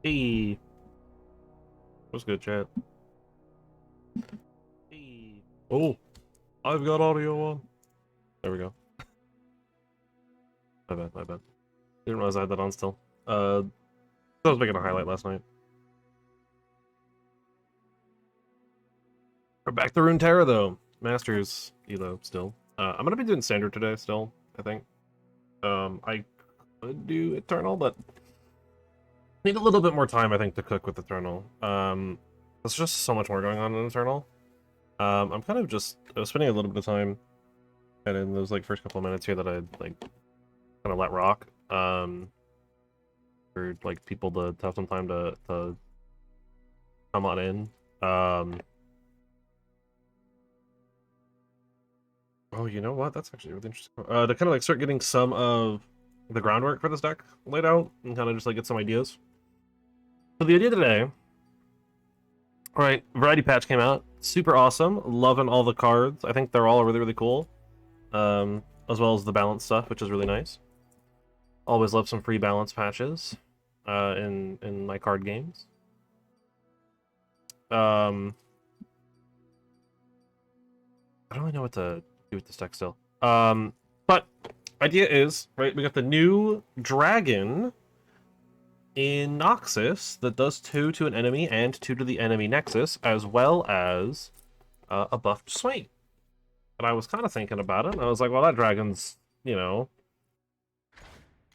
Hey, what's good, chat? Hey. Oh, I've got audio on. There we go. My bad, my bad. Didn't realize I had that on still. I was making a highlight last night. We're back to Runeterra though. Masters Elo still. I'm gonna be doing standard today still, I think. I could do Eternal, but need a little bit more time, I think, to cook with Eternal. There's just so much more going on in Eternal. I'm kind of just spending a little bit of time, and in those like first couple of minutes here that I like kind of let rock. For like people to have some time to come on in. Oh, you know what? That's actually really interesting. To kind of like start getting some of the groundwork for this deck laid out and kind of just like get some ideas. So the idea today, right? Variety Patch came out, super awesome. Loving all the cards. I think they're all really really cool. As well as the balance stuff, which is really nice. Always love some free balance patches in my card games. I don't really know what to do with this deck still. But idea is, right, we got the new dragon in Noxus that does 2 to an enemy and 2 to the enemy nexus, as well as a buffed SWAIN. And I was kind of thinking about it, and I was like, well, that dragon's, you know,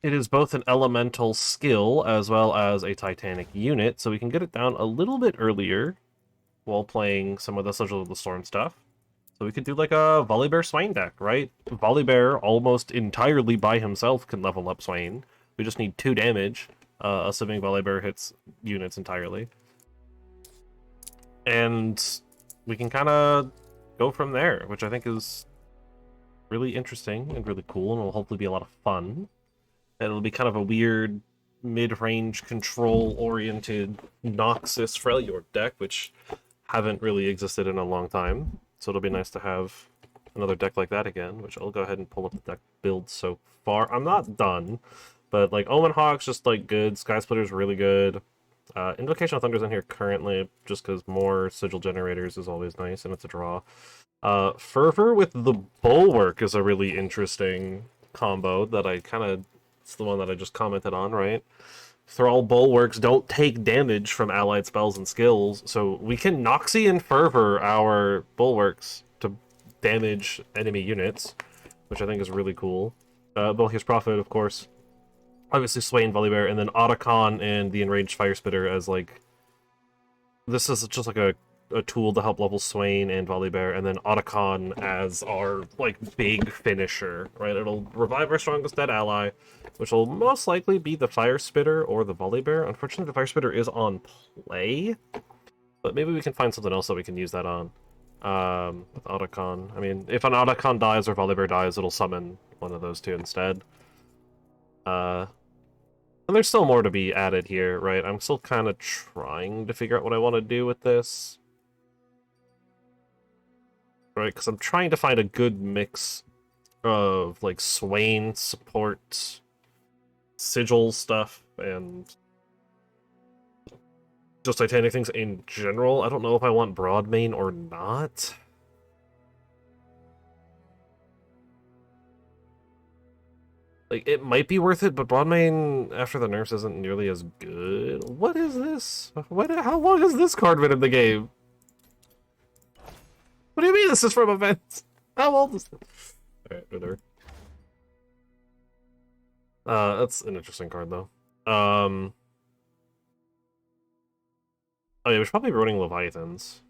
it is both an elemental skill as well as a titanic unit, so we can get it down a little bit earlier while playing some of the Sigil of the Storm stuff. So we could do like a Volibear SWAIN deck, right? Volibear almost entirely by himself can level up SWAIN. We just need 2 damage, assuming Volibear hits units entirely. And we can kind of go from there, which I think is really interesting and really cool, and will hopefully be a lot of fun. It'll be kind of a weird mid-range control-oriented Noxus Freljord deck, which haven't really existed in a long time. So it'll be nice to have another deck like that again, which I'll go ahead and pull up the deck build so far. I'm not done, but like Omen Hawk's just like good, Sky Splitter's really good. Invocation of Thunder's in here currently, just because more Sigil generators is always nice, and it's a draw. Fervor with the Bulwark is a really interesting combo that I kind of... It's the one that I just commented on, right? Thrall Bulwarks don't take damage from allied spells and skills, so we can Noxy and Fervor our Bulwarks to damage enemy units, which I think is really cool. Volkir's Prophet, of course. Obviously SWAIN, Volibear, and then Otacon and the Enraged Fire Spitter as like... This is just like a tool to help level SWAIN and Volibear, and then Otacon as our like big finisher, right? It'll revive our strongest dead ally, which will most likely be the Fire Spitter or the Volibear. Unfortunately, the Fire Spitter is on play, but maybe we can find something else that we can use that on. With Otacon, I mean, if an Otacon dies or Volibear dies, it'll summon one of those two instead. And there's still more to be added here, right? I'm still kind of trying to figure out what I want to do with this. Right, because I'm trying to find a good mix of like SWAIN support, Sigil stuff, and just Titanic things in general. I don't know if I want Broadmane or not. Like, it might be worth it, but Broadmane after the nerfs isn't nearly as good. What is this? How long has this card been in the game? What do you mean this is from events? How old is this? Alright, whatever. That's an interesting card, though. Oh yeah, we should probably be running Leviathans.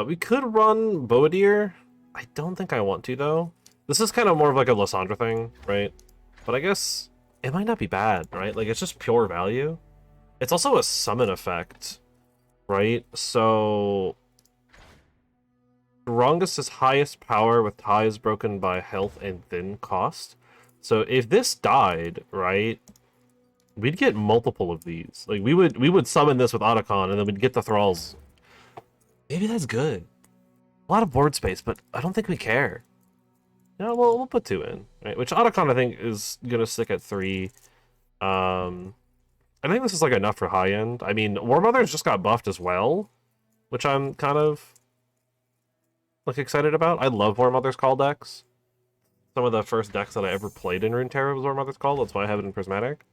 We could run Boadir. I don't think I want to, though. This is kind of more of like a Lysandra thing, right? But I guess it might not be bad, right? Like, it's just pure value. It's also a summon effect, right? So... Strongest is highest power with ties broken by health and thin cost. So if this died, right, we'd get multiple of these. Like we would summon this with Otacon, and then we'd get the Thralls. Maybe that's good. A lot of board space, but I don't think we care. You know, we'll put 2 in, right? Which Otacon I think is gonna stick at 3. I think this is like enough for high end. I mean, War Mother's just got buffed as well, which I'm kind of like excited about. I love War Mother's Call decks. Some of the first decks that I ever played in Runeterra was War Mother's Call. That's why I have it in Prismatic.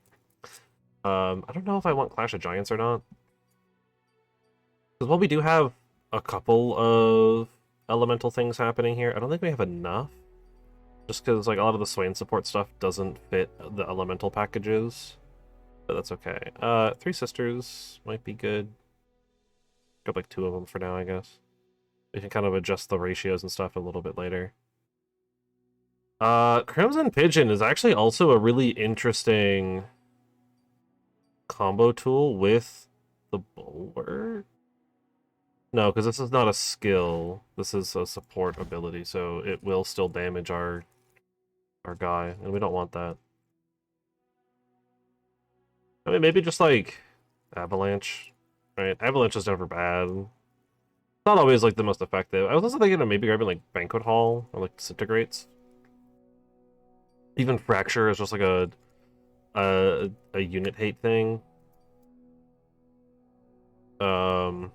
I don't know if I want Clash of Giants or not. Because while we do have a couple of elemental things happening here, I don't think we have enough. Just because like a lot of the SWAIN support stuff doesn't fit the elemental packages. But that's okay. Three Sisters might be good. Got like 2 of them for now, I guess. We can kind of adjust the ratios and stuff a little bit later. Crimson Pigeon is actually also a really interesting combo tool with the Bulwark. No, because this is not a skill. This is a support ability, so it will still damage our guy, and we don't want that. I mean, maybe just like Avalanche, right? Avalanche is never bad. It's not always like the most effective. I was also thinking of maybe grabbing like Banquet Hall or like Disintegrates. Even Fracture is just like a unit hate thing. Alright,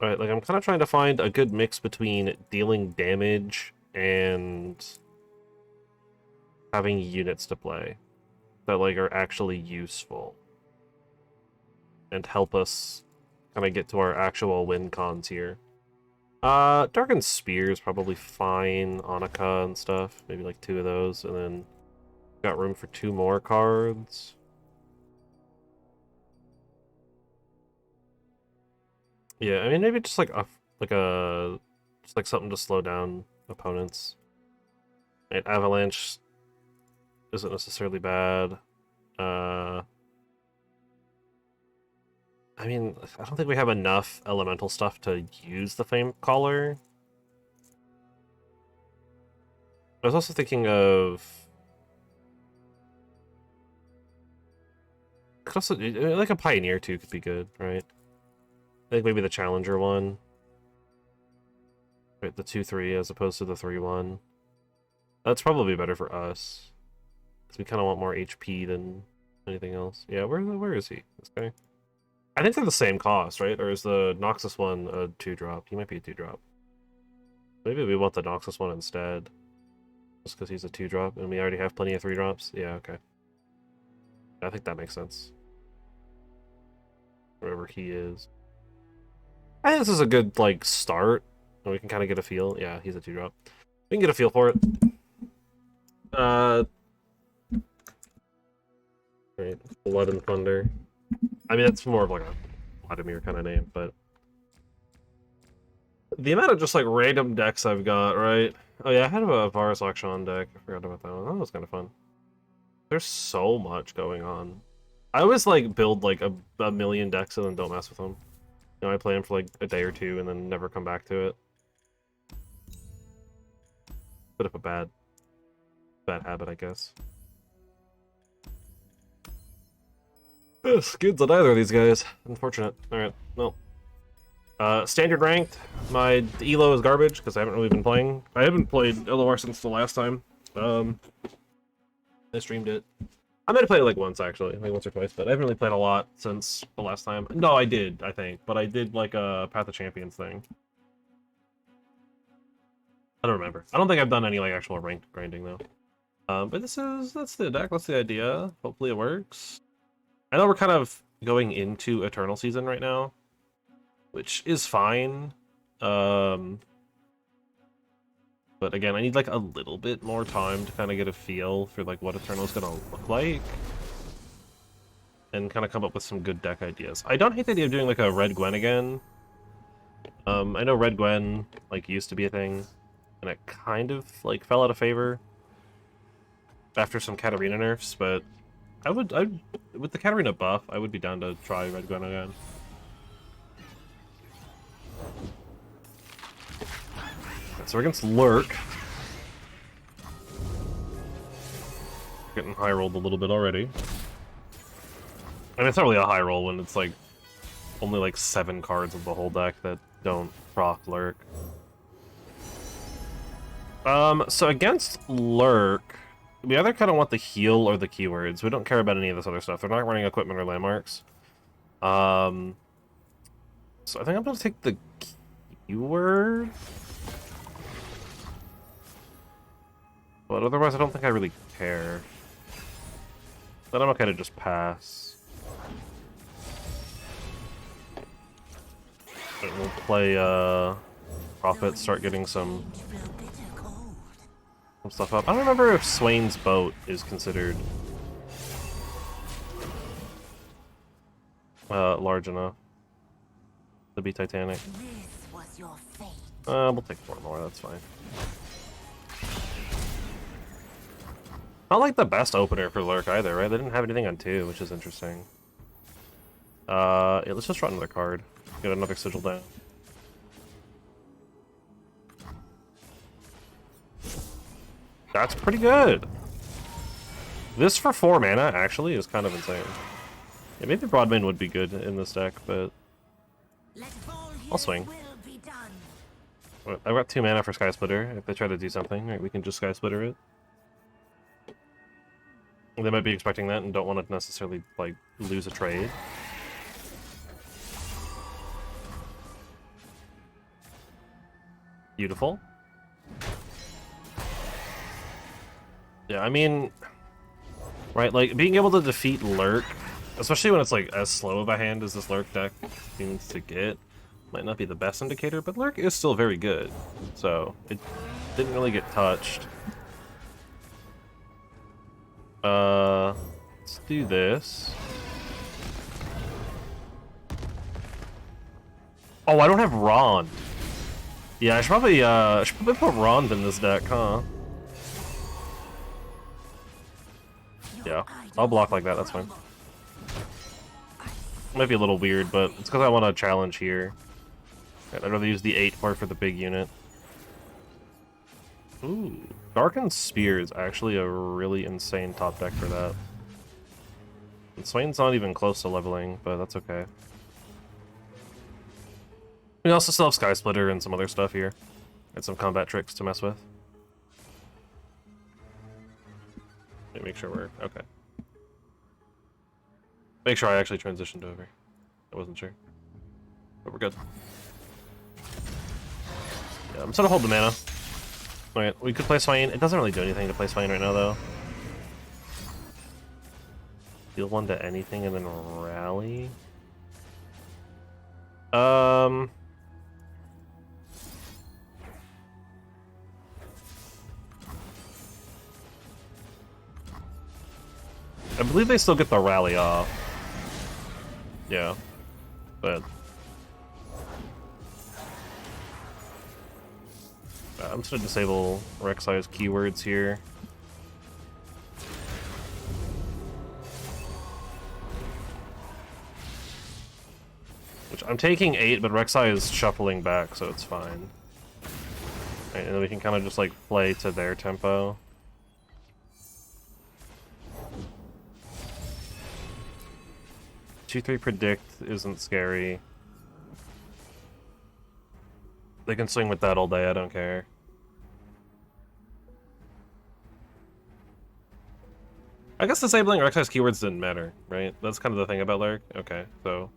like I'm kind of trying to find a good mix between dealing damage and having units to play that like are actually useful and help us kind of get to our actual win cons here. Darkened Spear is probably fine. Annika and stuff. Maybe like 2 of those, and then got room for 2 more cards. Yeah, I mean maybe just like just like something to slow down opponents. And Avalanche isn't necessarily bad. I mean, I don't think we have enough elemental stuff to use the Flame Caller. I was also thinking of... Could also, like a Pioneer too could be good, right? I think maybe the Challenger one. Right, the 2-3 as opposed to the 3-1. That's probably better for us. Because we kind of want more HP than anything else. Yeah, where is he? This guy? I think they're the same cost, right? Or is the Noxus one a 2-drop? He might be a 2-drop. Maybe we want the Noxus one instead. Just because he's a 2-drop and we already have plenty of 3-drops? Yeah, okay. I think that makes sense. Wherever he is. I think this is a good, like, start. And we can kind of get a feel. Yeah, he's a 2-drop. We can get a feel for it. Right, Blood and Thunder. I mean, that's more of like a Vladimir kind of name, but... The amount of just, like, random decks I've got, right? Oh yeah, I had a Varus Akshan deck. I forgot about that one. That was kind of fun. There's so much going on. I always, like, build, like, a million decks and then don't mess with them. You know, I play them for, like, a day or 2 and then never come back to it. Bit of a bad habit, I guess. Skids on either of these guys. Unfortunate. Alright, well. Standard ranked. My elo is garbage because I haven't really been playing. I haven't played LOR since the last time. I streamed it. I might have played it like once actually, like once or twice, but I haven't really played a lot since the last time. No, I did, I think, but I did like a Path of Champions thing. I don't remember. I don't think I've done any like actual ranked grinding though. But that's the deck. That's the idea. Hopefully it works. I know we're kind of going into Eternal Season right now, which is fine. But again, I need like a little bit more time to kind of get a feel for like what Eternal's gonna look like. And kind of come up with some good deck ideas. I don't hate the idea of doing like a Red Gwen again. I know Red Gwen like used to be a thing, and it kind of like fell out of favor after some Katarina nerfs, but with the Katarina buff, I would be down to try Red Gwen again. So we're against Lurk. Getting high rolled a little bit already. And it's not really a high roll when it's like only like 7 cards of the whole deck that don't proc Lurk. So against Lurk, we either kind of want the heal or the keywords. We don't care about any of this other stuff. They're not running equipment or landmarks. So I think I'm gonna take the keyword. But otherwise, I don't think I really care. Then I'm okay to just pass. And we'll play Prophet, start getting some stuff up. I don't remember if SWAIN's boat is considered large enough to be Titanic. We'll take 4 more, that's fine. Not like the best opener for Lurk either, right? They didn't have anything on 2, which is interesting. Yeah, let's just run another card. Get another sigil down. That's pretty good. This for 4 mana actually is kind of insane. Yeah, maybe Broadbane would be good in this deck, but I'll swing. I've got 2 mana for Sky Splitter. If they try to do something, right, we can just Sky Splitter it. They might be expecting that and don't want to necessarily, like, lose a trade. Beautiful. Yeah, I mean, right, like, being able to defeat Lurk, especially when it's, like, as slow of a hand as this Lurk deck seems to get, might not be the best indicator, but Lurk is still very good. So, it didn't really get touched. Let's do this. Oh, I don't have Rond. Yeah, I should probably put Rond in this deck, huh? Yeah, I'll block like that, that's fine. Might be a little weird, but it's because I want to challenge here. I'd rather use the 8 part for the big unit. Ooh, Darkened Spear is actually a really insane top deck for that. And SWAIN's not even close to leveling, but that's okay. We also still have Sky Splitter and some other stuff here. And some combat tricks to mess with. Let me make sure we're okay. Make sure I actually transitioned over. I wasn't sure. But we're good. Yeah, I'm just gonna hold the mana. Alright, we could play SWAIN. It doesn't really do anything to play SWAIN right now, though. Deal 1 to anything and then rally. I believe they still get the rally off. Yeah, but I'm just gonna disable Rek'Sai's keywords here. Which I'm taking 8, but Rek'Sai is shuffling back, so it's fine. Right, and then we can kind of just like play to their tempo. Two, 3 predict isn't scary. They can swing with that all day, I don't care. I guess disabling Rek'Sai's keywords didn't matter, right? That's kind of the thing about Lurk. Okay, so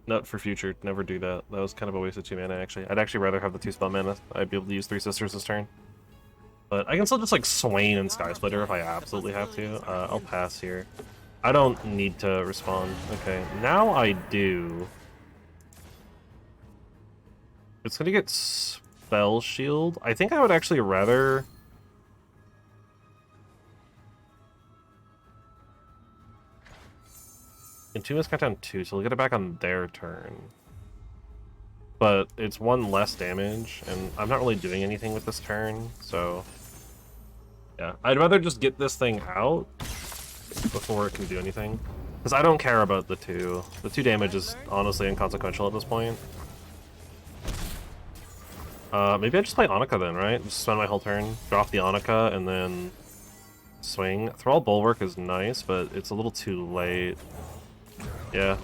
note for future, never do that. That was kind of a waste of 2 mana, actually. I'd actually rather have the 2 spell mana. I'd be able to use 3 Sisters this turn. But I can still just like SWAIN and Sky Splitter if I absolutely have to. I'll pass here. I don't need to respond. Okay, now I do. It's gonna get Spell Shield. I think I would actually rather... Entomb is cut down 2, so we'll get it back on their turn. But it's 1 less damage, and I'm not really doing anything with this turn, so... Yeah, I'd rather just get this thing out before it can do anything. Because I don't care about the 2. The 2 damage is honestly inconsequential at this point. Maybe I just play Annika then, right? Just spend my whole turn, drop the Annika, and then swing. Thrall Bulwark is nice, but it's a little too late. Yeah.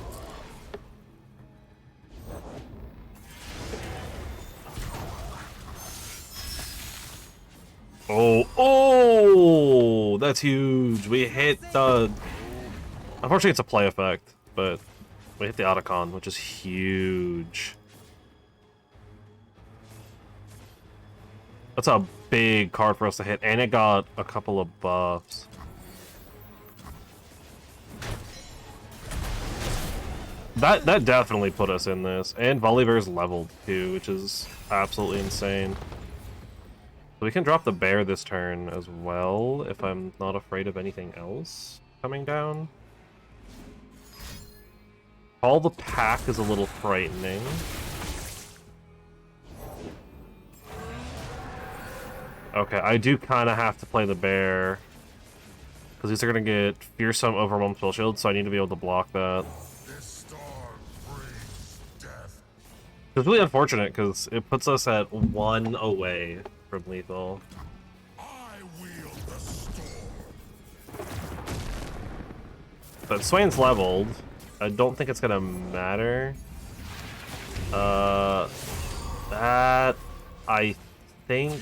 Oh, that's huge. We hit the... Unfortunately, it's a play effect, but we hit the Otacon, which is huge. That's a big card for us to hit, and it got a couple of buffs. That definitely put us in this, and Volibear's leveled too, which is absolutely insane. So we can drop the bear this turn as well, if I'm not afraid of anything else coming down. All the pack is a little frightening. Okay, I do kind of have to play the bear, because these are going to get Fearsome Overwhelm Spell Shield, so I need to be able to block that. It's really unfortunate, because it puts us at 1 away from lethal. But Swain's leveled. I don't think it's gonna matter. That, I think,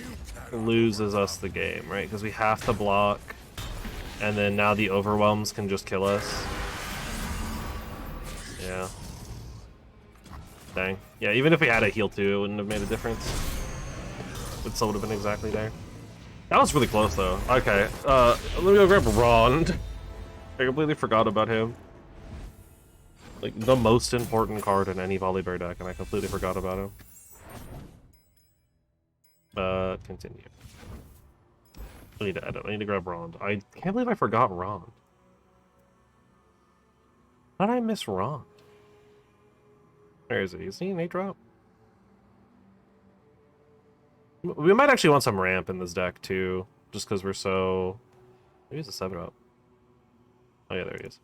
loses us the game, right? Because we have to block, and then now the overwhelms can just kill us. Yeah. Dang. Yeah, even if we had a heal too, it wouldn't have made a difference. It still would have been exactly there. That was really close though. Okay, let me go grab Rond. I completely forgot about him. Like, the most important card in any Volibear deck, and I completely forgot about him. Continue. I need to edit. I need to grab Rond. I can't believe I forgot Rond. How did I miss Rond? Where is he? Is he an 8-drop? We might actually want some ramp in this deck, too. Just because we're so... Maybe it's a 7-drop. Oh yeah, there he is.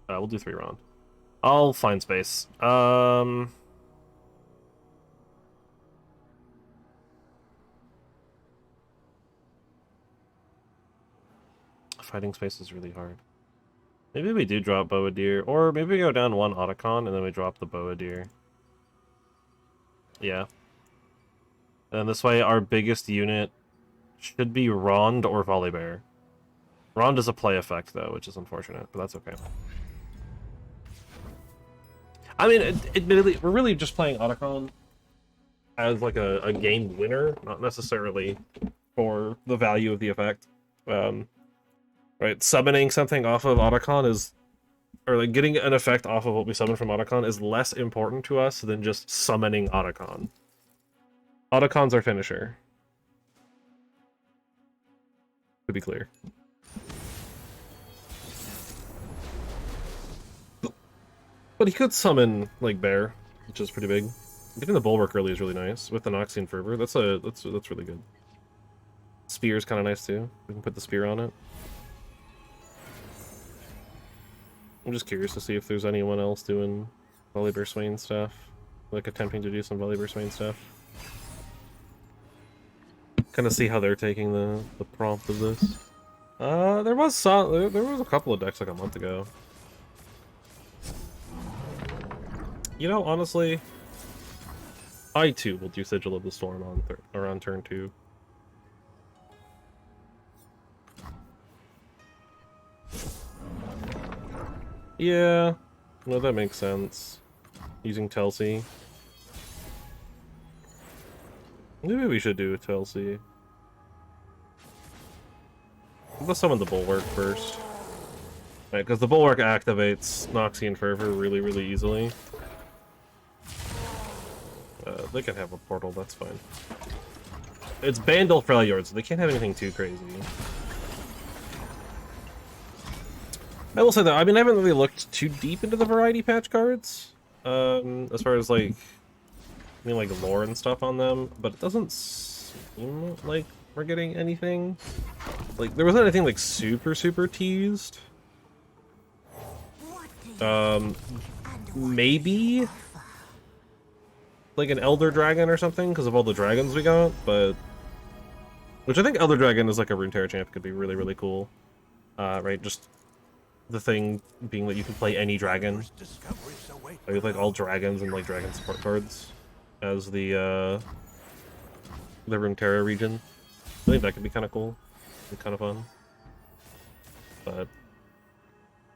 We'll do 3 Rond. I'll find space. Fighting space is really hard. Maybe we do drop Boadeer, or maybe we go down 1 Otacon and then we drop the Boadeer. Yeah. And this way our biggest unit should be Rond or Volibear. Rond is a play effect though, which is unfortunate, but that's okay. I mean, admittedly, we're really just playing Otacon as like a game winner, not necessarily for the value of the effect. Right, summoning something off of Otacon is, or like getting an effect off of what we summon from Otacon is less important to us than just summoning Otacon. Otacon's our finisher. To be clear. But he could summon, like, Bear, which is pretty big. Getting the Bulwark early is really nice, with the Noxian Fervor. That's really good. Spear's kind of nice, too. We can put the Spear on it. I'm just curious to see if there's anyone else doing Volibear Swain stuff. Like, attempting to do some Volibear Swain stuff. Kind of see how they're taking the prompt of this. There was a couple of decks like a month ago. You know, honestly, I too will do Sigil of the Storm on around turn 2. Yeah, no, that makes sense. Using Telsi. Maybe we should do Telsi. Let's summon the Bulwark first. Right, because the Bulwark activates Noxian Fervor really, really easily. They can have a portal, that's fine. It's Bandle Freljord, so they can't have anything too crazy. I will say that, I mean, I haven't really looked too deep into the variety patch cards. As far as, like, I mean, like, lore and stuff on them, but it doesn't seem like we're getting anything. Like, there wasn't anything, like, super teased. Maybe like an Elder Dragon or something, because of all the dragons we got, but... Which I think Elder Dragon is like a Runeterra champ, could be really, really cool. Right, just the thing being that you can play any dragon. Like all dragons and like dragon support cards as the Runeterra region. I think that could be kind of cool. Be kind of fun. But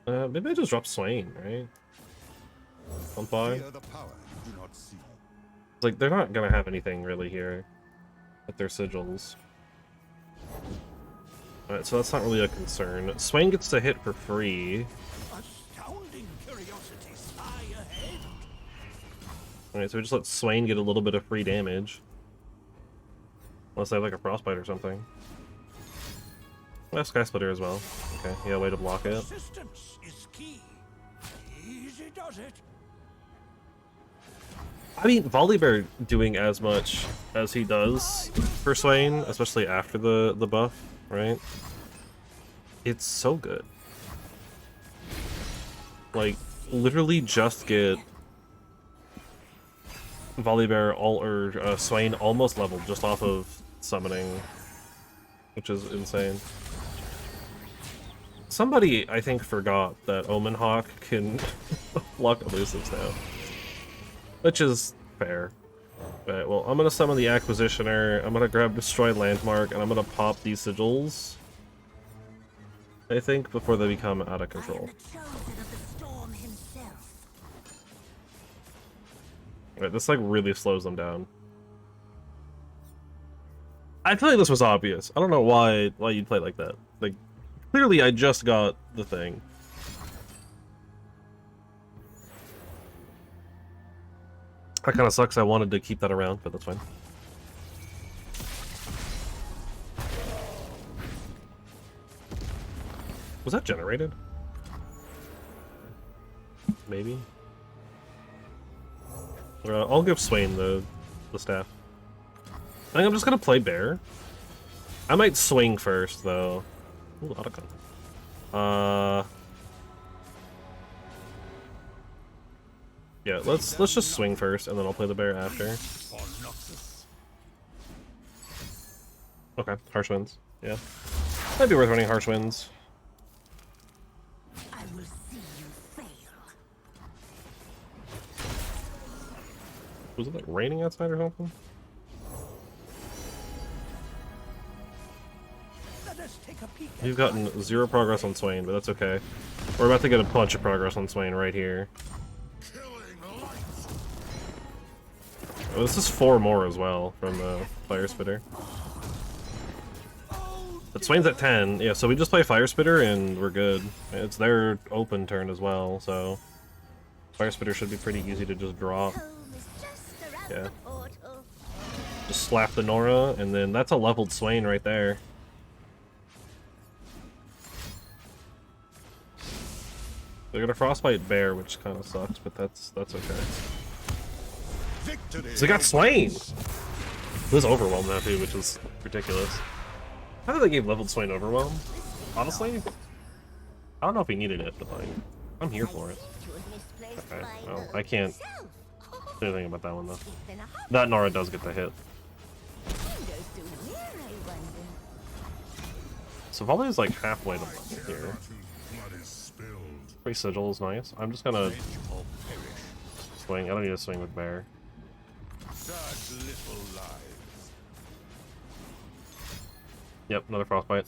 maybe I just drop Swain, right? On by. It's like they're not gonna have anything really here with their sigils. Alright, so that's not really a concern. Swain gets to hit for free. Alright, so we just let Swain get a little bit of free damage. Unless they have like a frostbite or something. Sky Splitter as well. Okay, yeah, way to block it. Persistence is key. Easy does it. I mean, Volibear doing as much as he does for Swain, especially after the buff, right? It's so good. Like, literally just get Volibear or Swain almost leveled just off of summoning, which is insane. Somebody, I think, forgot that Omen Hawk can block elusives now. Which is fair. Alright, well, I'm gonna summon the Acquisitioner, I'm gonna grab Destroy Landmark, and I'm gonna pop these sigils, I think, before they become out of control. Alright, this like really slows them down. I feel like this was obvious. I don't know why you'd play like that. Like, clearly I just got the thing. That kind of sucks. I wanted to keep that around, but that's fine. Was that generated? Maybe. I'll give Swain the staff. I think I'm just gonna play Bear. I might swing first though. Ooh, Otacon. Yeah, let's just swing first, and then I'll play the Bear after. Okay, Harsh Winds. Yeah, might be worth running Harsh Winds. I will see you fail. Was it like raining outside or something? We've gotten 0 progress on Swain, but that's okay. We're about to get a bunch of progress on Swain right here. Oh, this is 4 more as well from the Fire Spitter. But Swain's at 10, yeah, so we just play Fire Spitter and we're good. It's their open turn as well, so Fire Spitter should be pretty easy to just drop. Yeah. Just slap the Nora, and then that's a leveled Swain right there. They're gonna Frostbite Bear, which kind of sucks, but that's okay. So they got Swain! This Overwhelm now too, which is ridiculous. How did they give leveled Swain Overwhelm? Honestly, I don't know if he needed it, but like, I'm here for it. Okay, well, I can't do anything about that one though. That Nora does get the hit. So Volley is like halfway to level here. Free Sigil is nice. I'm just gonna swing. I don't need to swing with Bear. Yep, another Frostbite.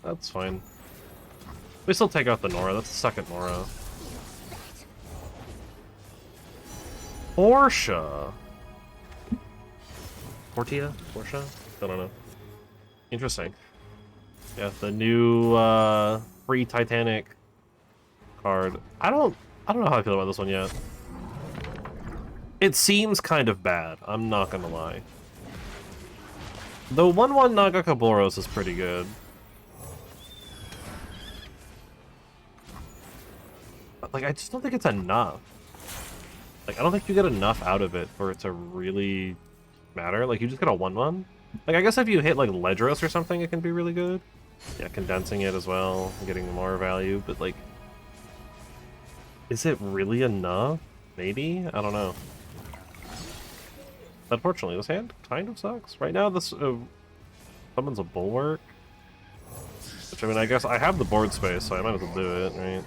That's fine. We still take out the Nora. That's the second Nora. Portia. Portia? Portia? I don't know. Interesting. Yeah, the new free Titanic card. I don't know how I feel about this one yet. It seems kind of bad, I'm not gonna lie. The 1/1 Nagakaboros is pretty good. But, like, I just don't think it's enough. Like, I don't think you get enough out of it for it to really matter. Like, you just get a 1/1. Like, I guess if you hit, like, Ledros or something, it can be really good. Yeah, condensing it as well, getting more value, but, like, is it really enough? Maybe? I don't know. Unfortunately, this hand kind of sucks. Right now, this summons a Bulwark. Which, I mean, I guess I have the board space, so I might as well do it, right?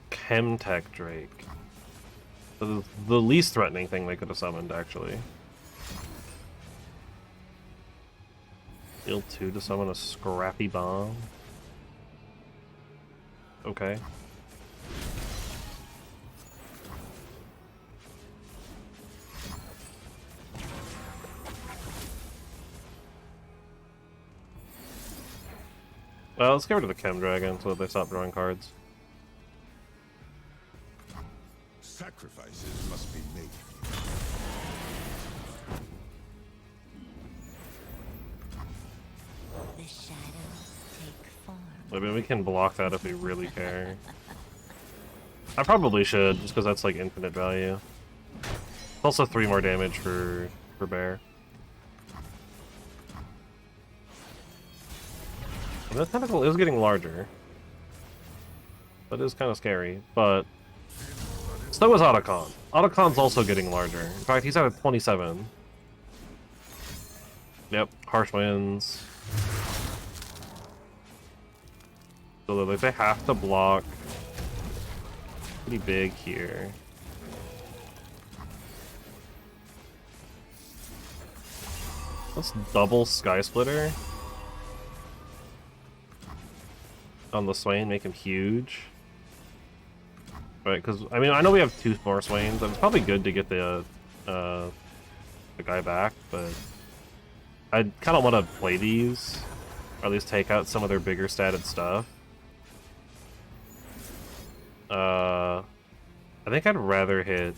Chemtech Drake. The least threatening thing they could have summoned, actually. Deal 2 to summon a Scrappy Bomb. Okay. Well, let's get rid of the Chem Dragon so that they stop drawing cards. Sacrifices must be made. The shadows take form. I mean, we can block that if we really care. I probably should, just because that's like infinite value. It's also 3 more damage for Bear. And the tentacle is getting larger. That is kind of scary, but so is Otacon. Otacon's also getting larger. In fact, he's at 27. Yep, Harsh Winds. So like, they have to block pretty big here. Let's double Sky Splitter on the Swain, make him huge. Right, because I mean I know we have 2 more Swains, and it's probably good to get the guy back, but I kind of want to play these, or at least take out some of their bigger statted stuff. I think I'd rather hit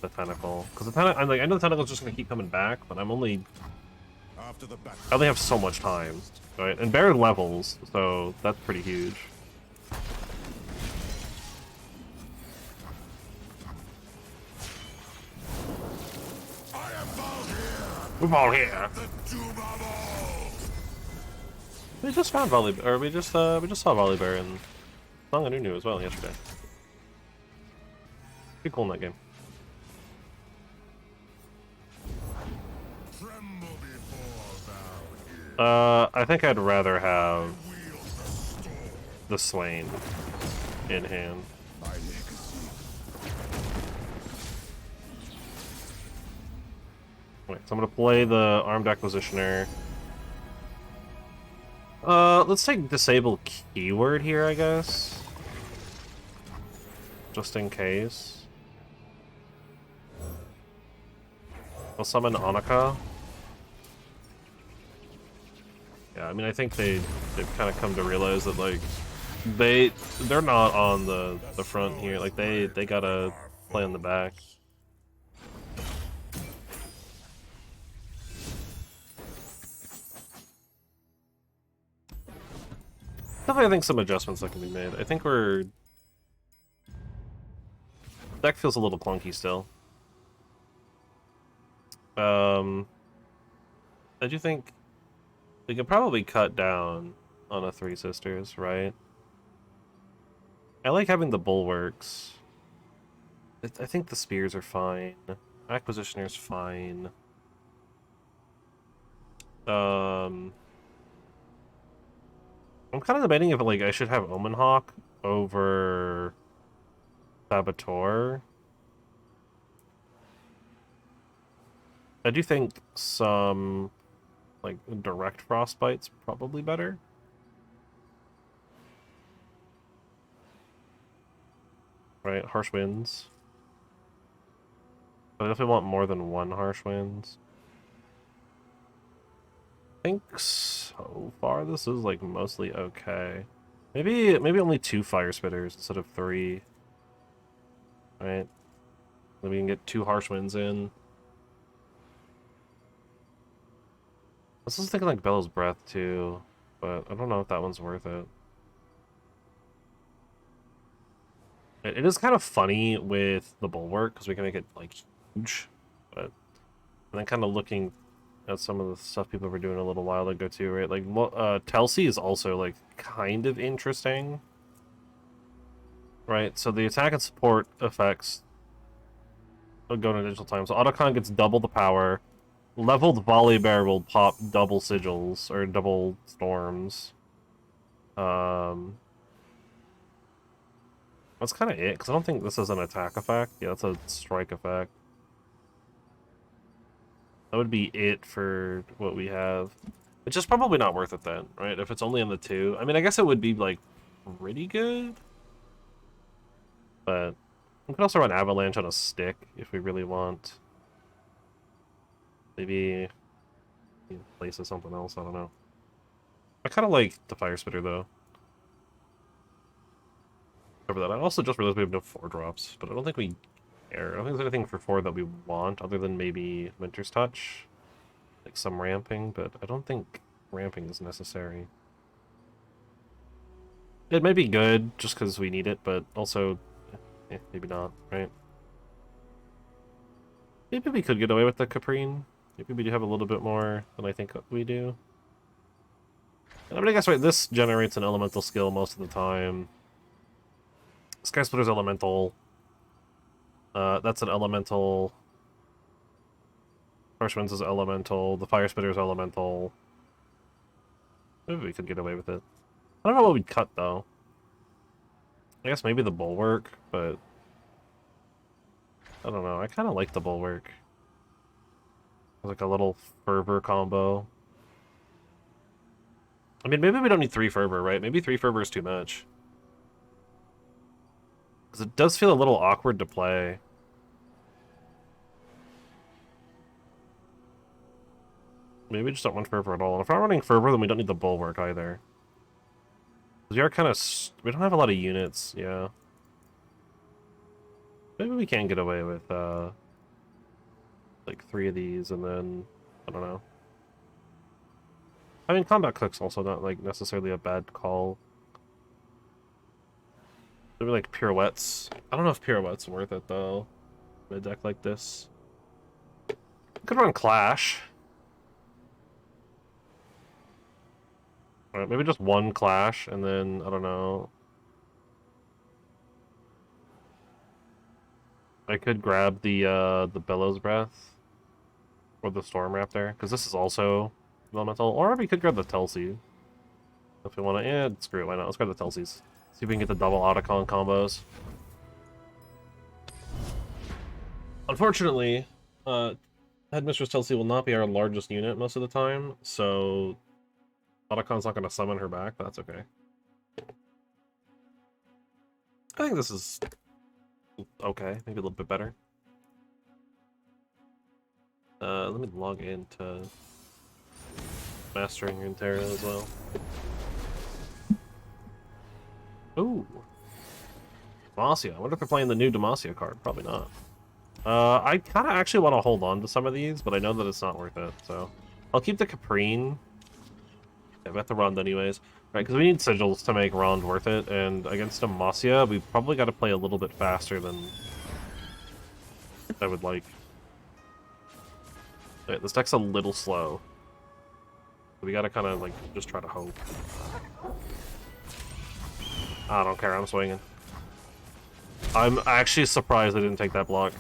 the Tentacle, because the Tentacle, I know the Tentacle's just gonna keep coming back, but I only have so much time, right? And Bear levels, so that's pretty huge. We're all here. We just found Volley, or we just saw Volibear in Song of Nunu as well yesterday. Pretty cool in that game. I think I'd rather have the Swain in hand. Wait, so I'm gonna play the Armed Acquisitioner. Let's take Disable Keyword here, I guess. Just in case. I'll summon Annika. Yeah, I mean, I think they've kind of come to realize that, like, they're not on the front here. Like, they gotta play on the back. Definitely, I think some adjustments that can be made. I think deck feels a little clunky still. I do think we could probably cut down on a 3 Sisters, right? I like having the Bulwarks. I think the Spears are fine. Acquisitioner's fine. I'm kind of debating if like I should have Omen Hawk over Saboteur. I do think some like direct Frostbite's probably better. Right, Harsh Winds. But if we want more than 1 Harsh Winds. I think so far this is like mostly okay. Maybe only 2 Fire Spitters instead of 3. Right? Then we can get 2 Harsh Winds in. I was just thinking like Bellow's Breath too, but I don't know if that one's worth it. It is kind of funny with the Bulwark because we can make it like huge, but and then kind of looking at some of the stuff people were doing a little while ago too, right? Like Telsey is also like kind of interesting, right? So the attack and support effects go into digital time. So Otacon gets double the power. Leveled Volibear will pop double sigils or double storms. That's kind of it, because I don't think this is an attack effect. Yeah, that's a strike effect. That would be it for what we have. Which is probably not worth it then, right? If it's only on the 2. I mean, I guess it would be, like, pretty good. But we could also run Avalanche on a stick if we really want. Maybe place of something else, I don't know. I kind of like the Fire Spitter, though. Over that, I also just realized we have no 4-drops, but I don't think we care. I don't think there's anything for 4 that we want, other than maybe Winter's Touch. Like some ramping, but I don't think ramping is necessary. It may be good, just because we need it, but also, maybe not, right? Maybe we could get away with the Caprine. Maybe we do have a little bit more than I think we do. And I mean, I guess, right, this generates an elemental skill most of the time. Sky Splitter's elemental. That's an elemental. Harsh Winds is elemental. The Fire Spitter's elemental. Maybe we could get away with it. I don't know what we'd cut, though. I guess maybe the Bulwark, but I don't know. I kind of like the Bulwark. It's like a little Fervor combo. I mean, maybe we don't need 3 Fervor, right? Maybe 3 Fervor is too much. Because it does feel a little awkward to play. Maybe we just don't want Fervor at all. And if we're not running Fervor, then we don't need the Bulwark either. Because we are kind of... we don't have a lot of units, yeah. Maybe we can get away with, like 3 of these, and then... I don't know. I mean, Combat Cook's also not, like, necessarily a bad call. Maybe, like, Pirouettes. I don't know if Pirouette's worth it, though. In a deck like this. Could run Clash. Alright, maybe just 1 Clash, and then, I don't know. I could grab the Bellows Breath. Or the Storm Raptor, because this is also elemental. Or we could grab the Telsi. If we want to, screw it, why not? Let's grab the Telsies. See if we can get the double Otacon combos. Unfortunately, Headmistress Telsi will not be our largest unit most of the time, so Otacon's not going to summon her back, but that's okay. I think this is okay, maybe a little bit better. Let me log into Mastering Runeterra as well. Ooh. Demacia. I wonder if they're playing the new Demacia card. Probably not. I kind of actually want to hold on to some of these, but I know that it's not worth it, so... I'll keep the Caprine. Yeah, we have to Rond anyways. Right, because we need Sigils to make Rond worth it, and against Demacia, we've probably got to play a little bit faster than I would like. Right, this deck's a little slow. So we gotta kind of, like, just try to hope. I don't care, I'm swinging. I'm actually surprised they didn't take that block.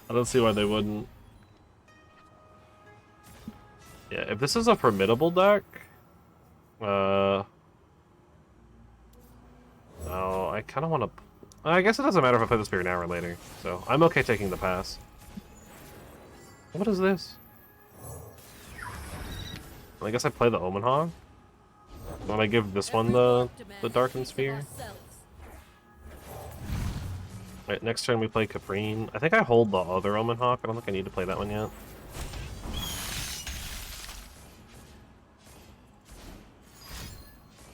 I don't see why they wouldn't. Yeah, if this is a formidable deck... No, I kind of want to... I guess it doesn't matter if I play the Spear now or later, so I'm okay taking the pass. What is this? I guess I play the Omen Hog? When I give this one the Darkened Sphere? Right, next turn we play Caprine. I think I hold the other Omen Hawk. I don't think I need to play that one yet.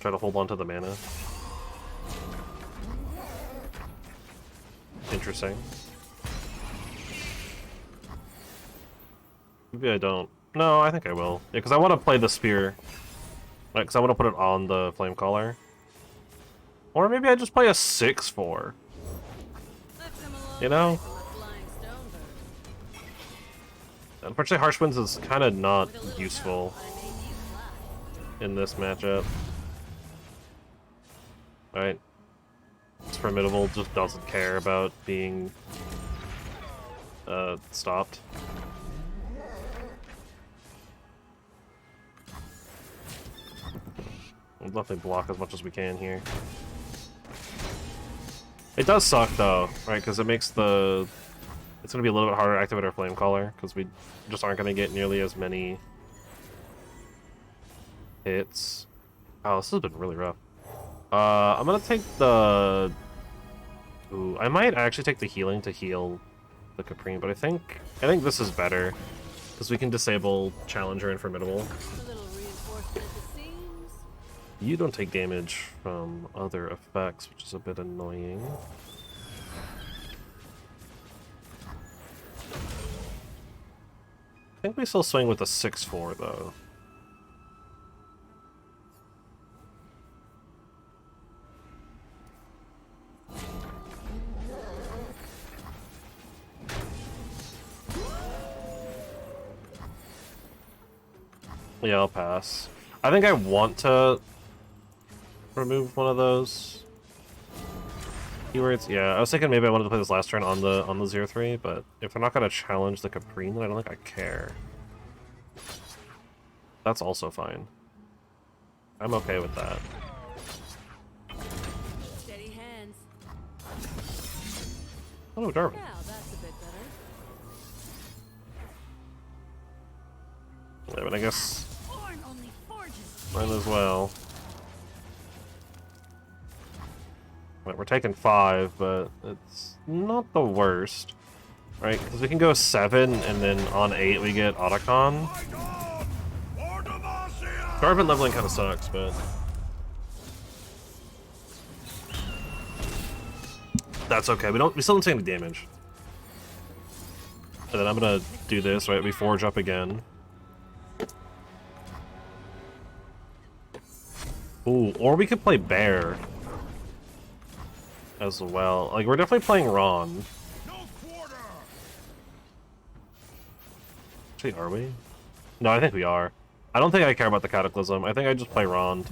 Try to hold on to the mana. Interesting. Maybe I don't. No, I think I will. Yeah, because I want to play the Spear. Right, because I want to put it on the Flamecaller. Or maybe I just play a 6/4. You know? Unfortunately, Harsh Winds is kind of not useful in this matchup. Right? It's Formidable, just doesn't care about being stopped. We'll definitely block as much as we can here. It does suck though, right? Because it makes the... It's going to be a little bit harder to activate our Flamecaller, because we just aren't going to get nearly as many hits. Oh, this has been really rough. I'm gonna take the... Ooh, I might actually take the healing to heal the Caprine, but I think this is better. Because we can disable Challenger and Formidable. A little reinforcement it seems. You don't take damage from other effects, which is a bit annoying. I think we still swing with a 6-4 though. Yeah, I'll pass. I think I want to remove one of those keywords. Yeah, I was thinking maybe I wanted to play this last turn on the 0-3, but if they're not gonna challenge the Caprine, then I don't think I care. That's also fine. I'm okay with that. Steady hands. Oh, Darwin. Now that's a bit better. Yeah, but I guess Born only forges. mine as well. Right, we're taking 5, but it's not the worst. Right, because we can go 7, and then on 8 we get Otacon. Darwin leveling kind of sucks, but... That's okay, we still don't take any damage. And then I'm gonna do this, right, we forge up again. Ooh, or we could play Bear as well. Like, we're definitely playing Ron. Actually, are we? No, I think we are. I don't think I care about the Cataclysm. I think I just play Ron.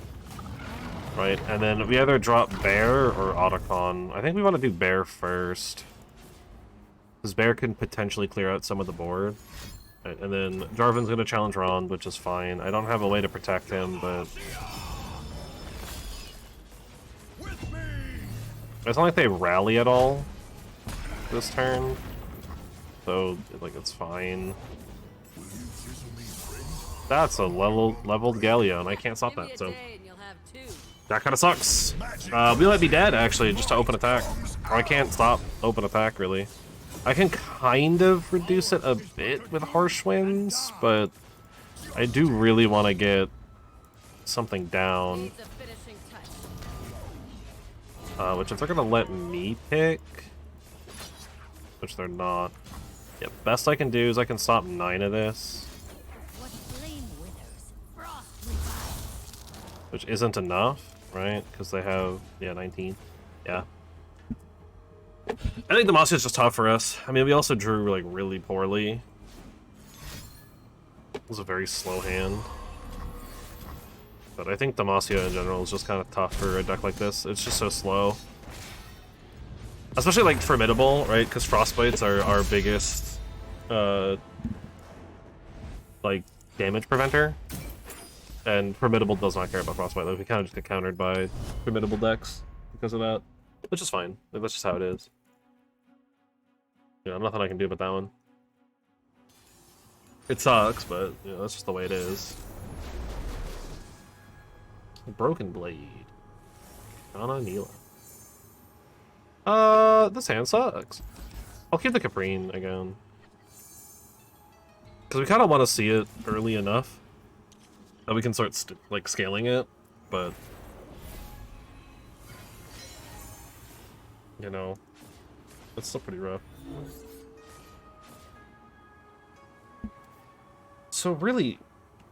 Right, and then we either drop Bear or Otacon. I think we want to do Bear first. Because Bear can potentially clear out some of the board. Right, and then Jarvan's going to challenge Ron, which is fine. I don't have a way to protect him, but... It's not like they rally at all this turn, so like it's fine. That's a leveled Galleon. I can't stop Give me that. a So day and you'll have 2. that kind of sucks. We might be dead actually, just to open attack. Or I can't stop open attack really. I can kind of reduce it a bit with Harsh Winds, but I do really want to get something down. Needs a finishing touch. Which if they're gonna let me pick, which they're not. Yeah, best I can do is I can stop 9 of this, What flame withers, frost revives. which isn't enough, right? Because they have 19. Yeah. I think Demacia is just tough for us. I mean, we also drew like really poorly. It was a very slow hand. But I think Demacia in general is just kind of tough for a deck like this. It's just so slow. Especially like Formidable, right? Because Frostbite's are our biggest like damage preventer. And Formidable does not care about Frostbite. Like, we kind of just get countered by Formidable decks because of that. Which is fine. Like, that's just how it is. Yeah, nothing I can do about that one. It sucks, but you know, that's just the way it is. Broken Blade. Anna Neela. This hand sucks. I'll keep the Caprine again. Because we kind of want to see it early enough that we can start like scaling it, but you know, it's still pretty rough. So really,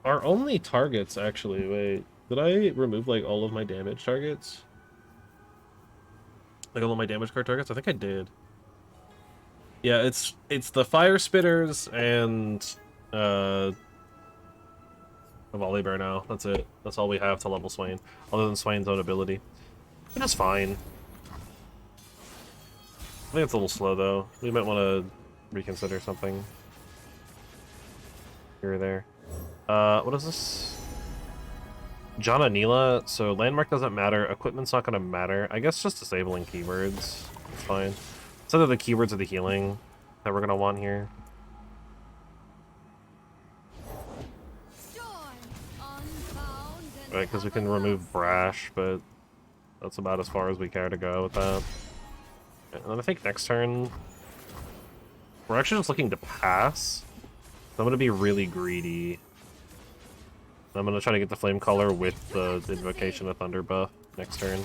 our only targets actually, wait, did I remove like all of my damage targets? Like all of my damage card targets? I think I did. Yeah, it's the Fire Spitters and a Volley Bear now. That's it. That's all we have to level Swain, other than Swain's own ability. But that's fine. I think it's a little slow though. We might want to reconsider something here or there. What is this? Jana Neela. So landmark doesn't matter. Equipment's not going to matter. I guess just disabling keywords is fine. So they're the keywords of the healing that we're going to want here. Storm, unbounded. Right, because we can remove Brash, but that's about as far as we care to go with that. And then I think next turn, we're actually just looking to pass. So I'm going to be really greedy. I'm going to try to get the Flame Color with the Invocation of Thunder buff next turn.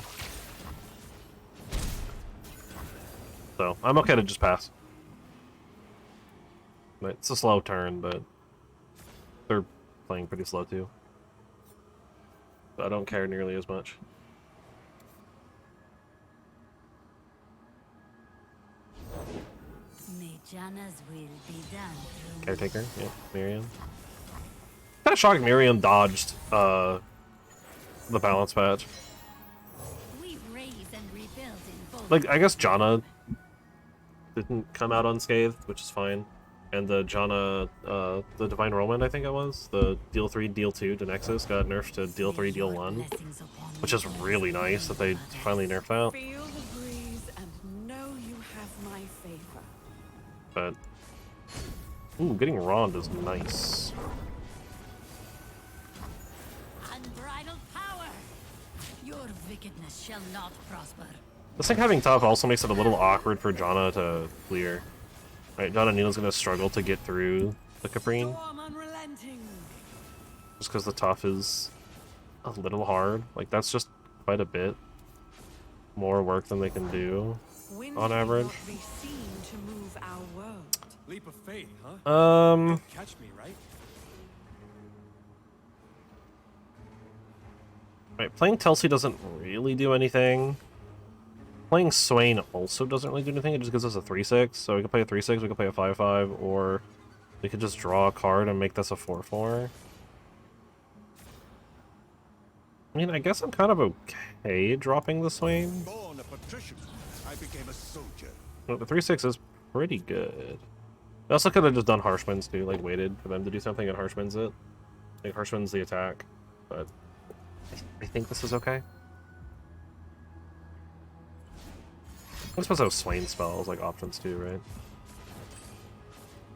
So, I'm okay to just pass. It's a slow turn, but they're playing pretty slow too. So I don't care nearly as much. May Janna's will be done through me. Caretaker, yeah, Miriam. Kind of shocked Miriam dodged the balance patch. We raise and rebuild in VOLI. Like, I guess Janna didn't come out unscathed, which is fine. And the Janna, the Divine Roman, I think it was, the deal 3, deal 2 to Nexus got nerfed to deal 3, deal 1, Blessings upon which is really nice that they finally nerfed that. Feel the breeze and know you have my favor. But, ooh, getting Rond is nice. unbridled power. Your wickedness shall not prosper. This thing having tough also makes it a little awkward for Janna to clear. Right, Janna Neal's gonna struggle to get through the Caprine. Storm unrelenting. Just because the tough is a little hard. Like, that's just quite a bit more work than they can do Wind on average. cannot be seen to move our world. Leap of faith, huh? Catch me, right? Right, playing Telsey doesn't really do anything. Playing Swain also doesn't really do anything, it just gives us a 3-6, so we could play a 3-6, we could play a 5-5, or we could just draw a card and make this a 4-4. I mean, I guess I'm kind of okay dropping the Swain. Born a patrician, I became a soldier. But the 3-6 is pretty good. I also could have just done Harsh Winds too, like waited for them to do something and Harsh Winds it. Like Harsh Winds the attack, but I think this is okay. I suppose those Swain spells like options too, right?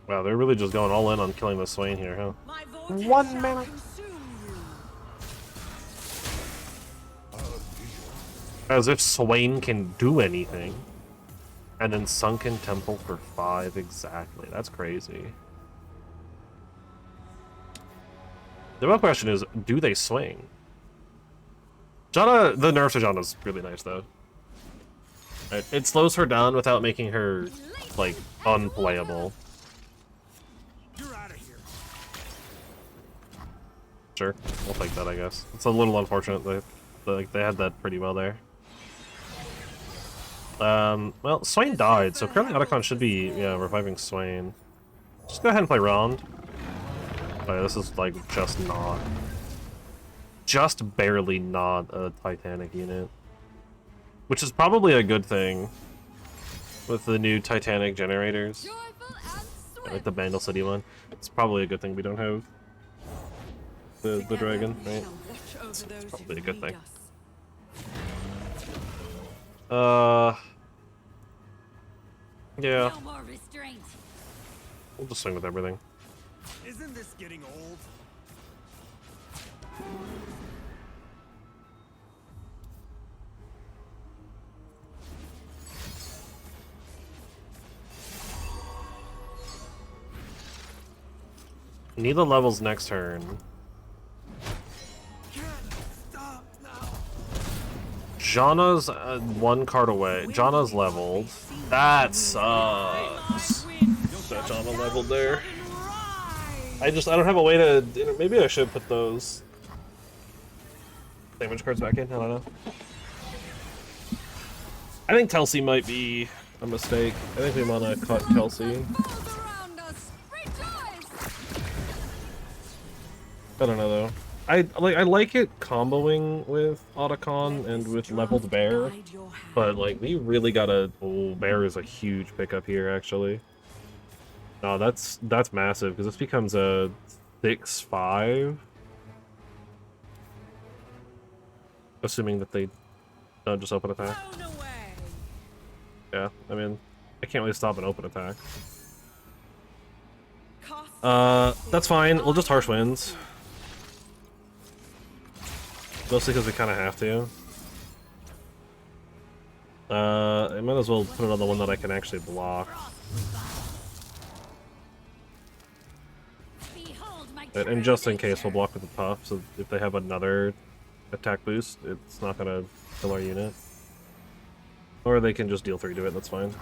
Wow, they're really just going all in on killing the Swain here, huh? My vortex 1 shall minute. consume you. As if Swain can do anything. And then Sunken Temple for 5, exactly. That's crazy. The real question is, do they swing? Janna, the nerf to Janna is really nice though. It slows her down without making her, like, unplayable. You're out of here. Sure, we'll take that, I guess. It's a little unfortunate that they had that pretty well there. Well, Swain died, so currently Otacon should be, yeah, reviving Swain. Just go ahead and play Rond. Oh, yeah, this is, like, just barely not a Titanic unit. Which is probably a good thing with the new Titanic generators. Joyful and swift. Like the Bandle City one. It's probably a good thing we don't have the dragon, We right? shall watch over those probably who a good need thing. us. Yeah, No more restraint. we'll just swing with everything. Isn't this getting old? Need the levels next turn. Can't stop now. Janna's 1 card away. Janna's leveled. That sucks. That Janna leveled there. I don't have a way to. Maybe I should put those damage cards back in. I don't know. I think Telsey might be a mistake. I think we want to cut Telsey. Those around us, rejoice! I don't know though. I like it comboing with Otacon and with leveled Bear, Guide your hand. but like we really gotta. Oh, Bear is a huge pickup here actually. No, that's massive because this becomes a 6-5. Assuming that they don't just open attack. Blown away. Yeah, I mean, I can't really stop an open attack. Cast That's fine. We'll just Harsh Winds. Mostly because we kind of have to. I might as well put it on the one that I can actually block. Behold my And just in case, we'll nature. block with the puff, so if they have another attack boost, it's not gonna kill our unit. Or they can just deal 3 to it, that's fine.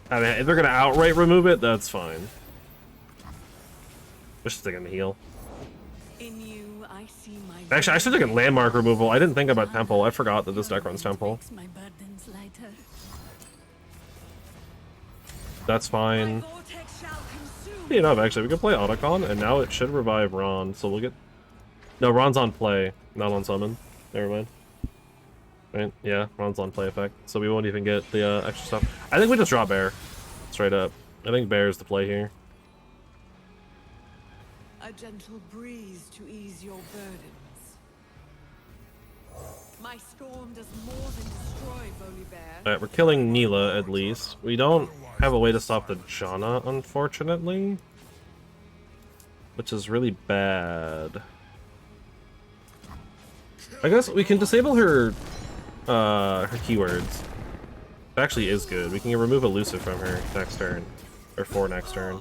I mean, if they're gonna outright remove it, that's fine. Just taking the heal. In you, I see my Actually, I should take a landmark removal. I didn't think about Temple. I forgot that this deck runs Temple. Makes my burdens lighter. That's My fine. vortex shall consume. You know, actually, we can play Otacon, and now it should revive Ron, so we'll get... No, Ron's on play, not on summon. Never mind. Right? Yeah, Ron's on play effect, so we won't even get the extra stuff. I think we just draw Bear. Straight up. I think Bear is the play here. A gentle breeze to ease your burdens. My storm does more than destroy Volibear. Alright, we're killing Neela, at least. We don't have a way to stop the Janna, unfortunately. Which is really bad. I guess we can disable her keywords. It actually is good. We can remove Elusive from her next turn. Or for next turn.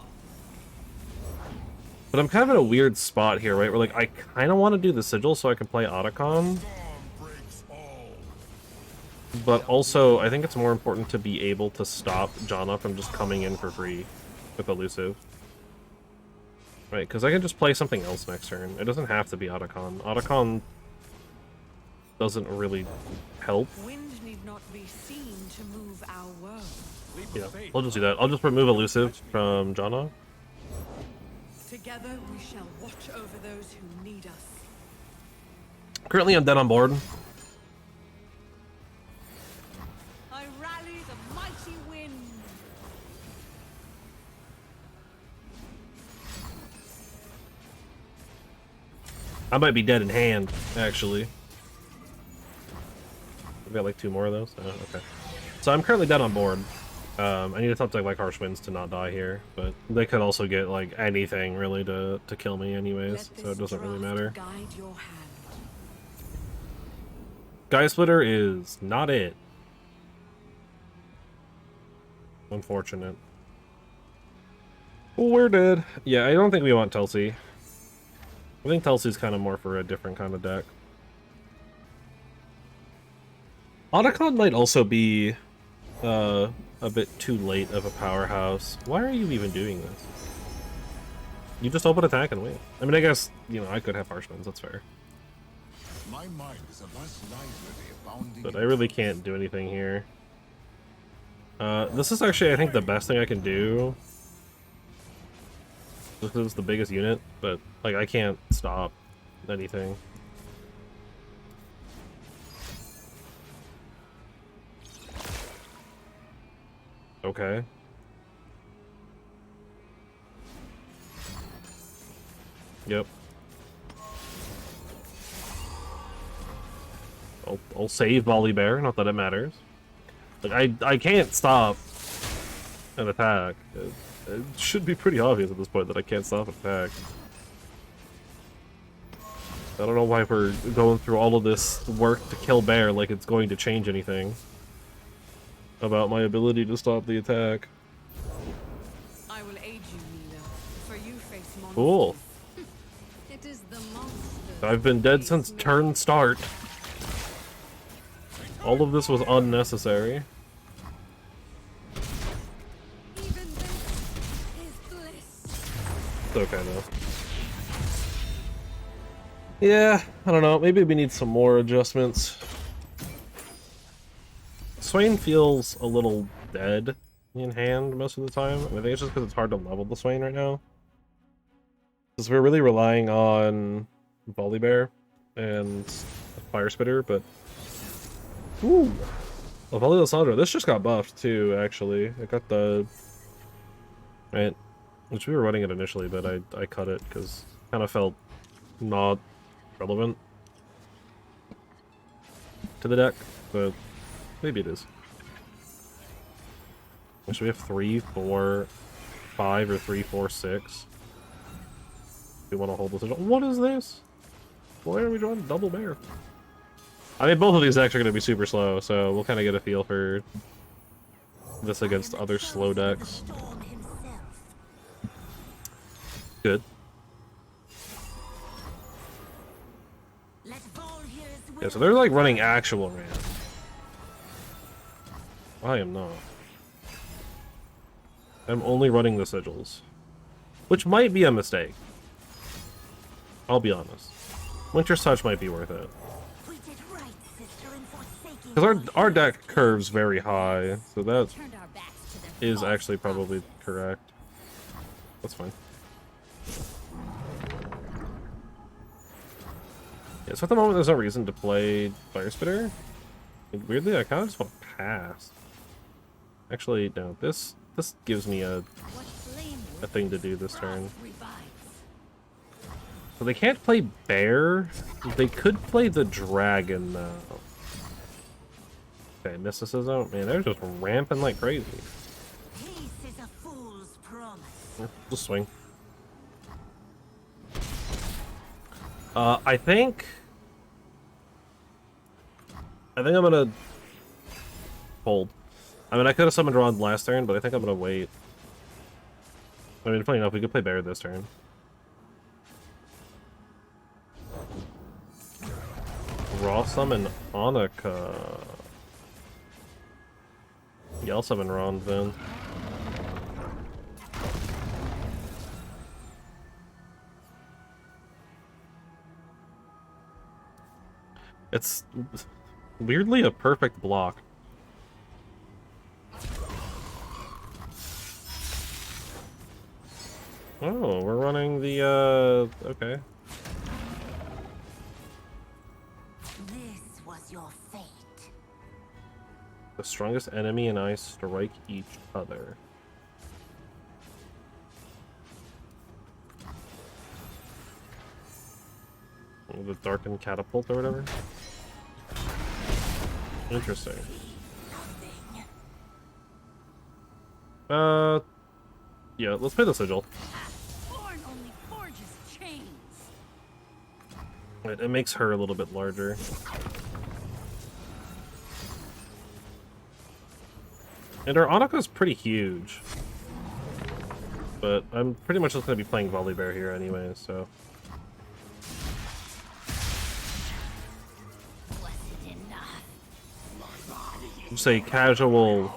But I'm kind of in a weird spot here, right? Where, like, I kind of want to do the Sigil so I can play Otacon. But also, I think it's more important to be able to stop Janna from just coming in for free with Elusive. Right, because I can just play something else next turn. It doesn't have to be Otacon. Otacon doesn't really help. Wind need not be seen to move our world. Yeah, I'll just do that. I'll just remove Elusive from Janna. Together we shall watch over those who need us. Currently, I'm dead on board. I rally the mighty wind. I might be dead in hand, actually. We've got like 2 more of those. Oh, okay. So I'm currently dead on board. I need to talk to like Harsh Winds to not die here, but they could also get like anything really to kill me anyways, so it doesn't really matter. Guide your hand. Guy Splitter is not it. Unfortunate. Well, we're dead. Yeah, I don't think we want Tulsi. I think Tulsi's kind of more for a different kind of deck. Otacon might also be a bit too late of a powerhouse. Why are you even doing this? You just open attack and wait. I mean, I guess, you know, I could have Harsh Winds, that's fair. My mind is a vast library abounding. But I really can't do anything here. This is actually, I think, the best thing I can do. Just because it's the biggest unit, but, like, I can't stop anything. Okay. Yep. I'll save VOLI Bear, not that it matters. Like, I can't stop an attack. It should be pretty obvious at this point that I can't stop an attack. I don't know why we're going through all of this work to kill Bear like it's going to change anything about my ability to stop the attack. I will aid you, Nina, for you face monsters. Cool. It is the monster. I've been dead since turn start. All of this was unnecessary. Even this is bliss. It's okay though. Yeah, I don't know. Maybe we need some more adjustments. Swain feels a little dead in hand most of the time. I think it's just because it's hard to level the Swain right now. Because we're really relying on VOLI Bear and Fire Spitter, but... Ooh! Oh, VOLI Lissandra. This just got buffed too, actually. It got the... Right? Which we were running it initially, but I cut it because it kind of felt not relevant to the deck, but maybe it is. Should we have 3, 4, 5, or 3, 4, 6? We want to hold this. What is this? Why are we drawing double bear? I mean, both of these decks are going to be super slow, so we'll kind of get a feel for this against other slow decks. Good. Yeah, so they're like running actual ramp. I am not. I'm only running the sigils. Which might be a mistake. I'll be honest. Winter's Touch might be worth it. Because our deck curves very high, so that is actually probably correct. That's fine. Yeah, so at the moment there's no reason to play Fire Spitter. And weirdly, I kind of just want to pass. Actually, no, this gives me a thing to do this turn. So they can't play Bear. They could play the Dragon, though. Okay, Mysticism. Man, they're just ramping like crazy. Just swing. I think I'm gonna hold. I mean, I could have summoned Ron last turn, but I think I'm gonna wait. I mean, funny enough, we could play Bear this turn. Raw summon Annika. Yeah, I'll summon Ron then. It's weirdly a perfect block. Oh, we're running the, okay. This was your fate. The strongest enemy and I strike each other. The Darkened Catapult or whatever? Interesting. Yeah, let's play the Sigil. Born only forges chains. It makes her a little bit larger. And our Annika's pretty huge. But I'm pretty much just going to be playing VOLI Bear here anyway, so... Just a casual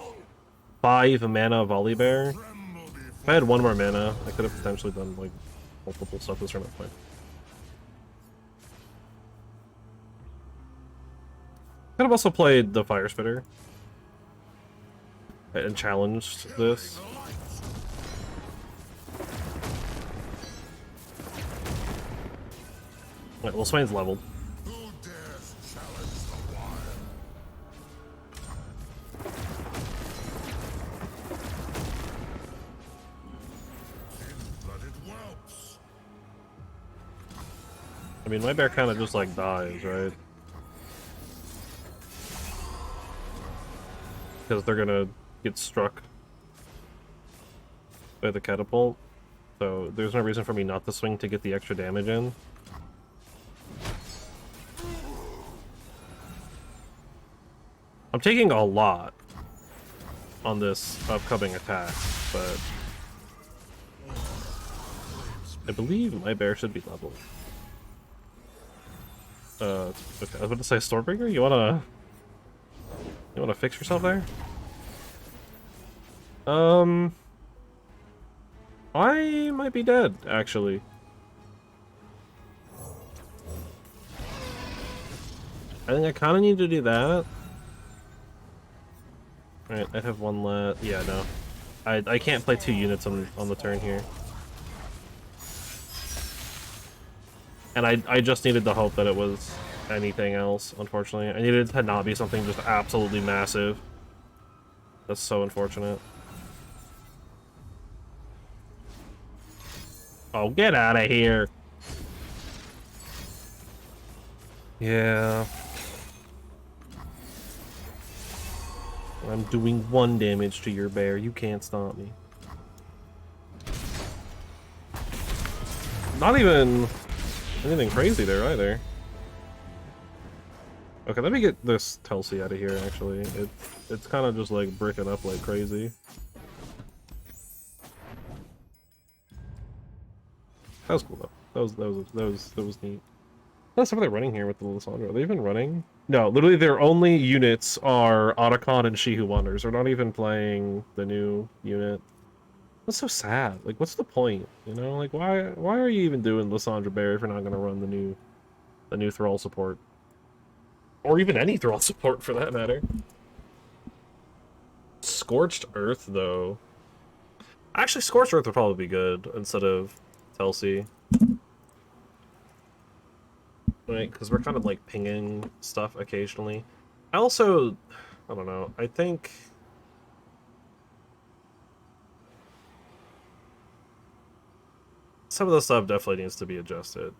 5 mana VOLI Bear. If I had 1 more mana, I could have potentially done like multiple stuff this turn. Could have also played the Fire Spitter and challenged this. Right, well, SWAIN's leveled. I mean, my bear kind of just like dies, right? Because they're gonna get struck by the catapult. So there's no reason for me not to swing to get the extra damage in. I'm taking a lot on this upcoming attack, but I believe my bear should be leveled. Okay, I was about to say Stormbringer? You wanna fix yourself there? I might be dead, actually. I think I kinda need to do that. Alright, I have 1 left. Yeah, no. I can't play 2 units on the turn here. And I just needed to hope that it was anything else, unfortunately. I needed it to not be something just absolutely massive. That's so unfortunate. Oh, get out of here! Yeah. I'm doing 1 damage to your bear. You can't stop me. Not even anything crazy there either. Okay, let me get this Tulsi out of here, actually. It's kind of just, like, bricking up like crazy. That was cool, though. That was neat. What stuff are they running here with the Lysandra? Are they even running? No, literally their only units are Otacon and She Who Wanders. They're not even playing the new unit. That's so sad. Like, what's the point? You know, like, why are you even doing Lysandra Bear if you're not gonna run the new Thrall support? Or even any Thrall support, for that matter. Scorched Earth, though. Actually, Scorched Earth would probably be good instead of Telsi. Right, because we're kind of, like, pinging stuff occasionally. I also... I don't know. I think... some of the stuff definitely needs to be adjusted.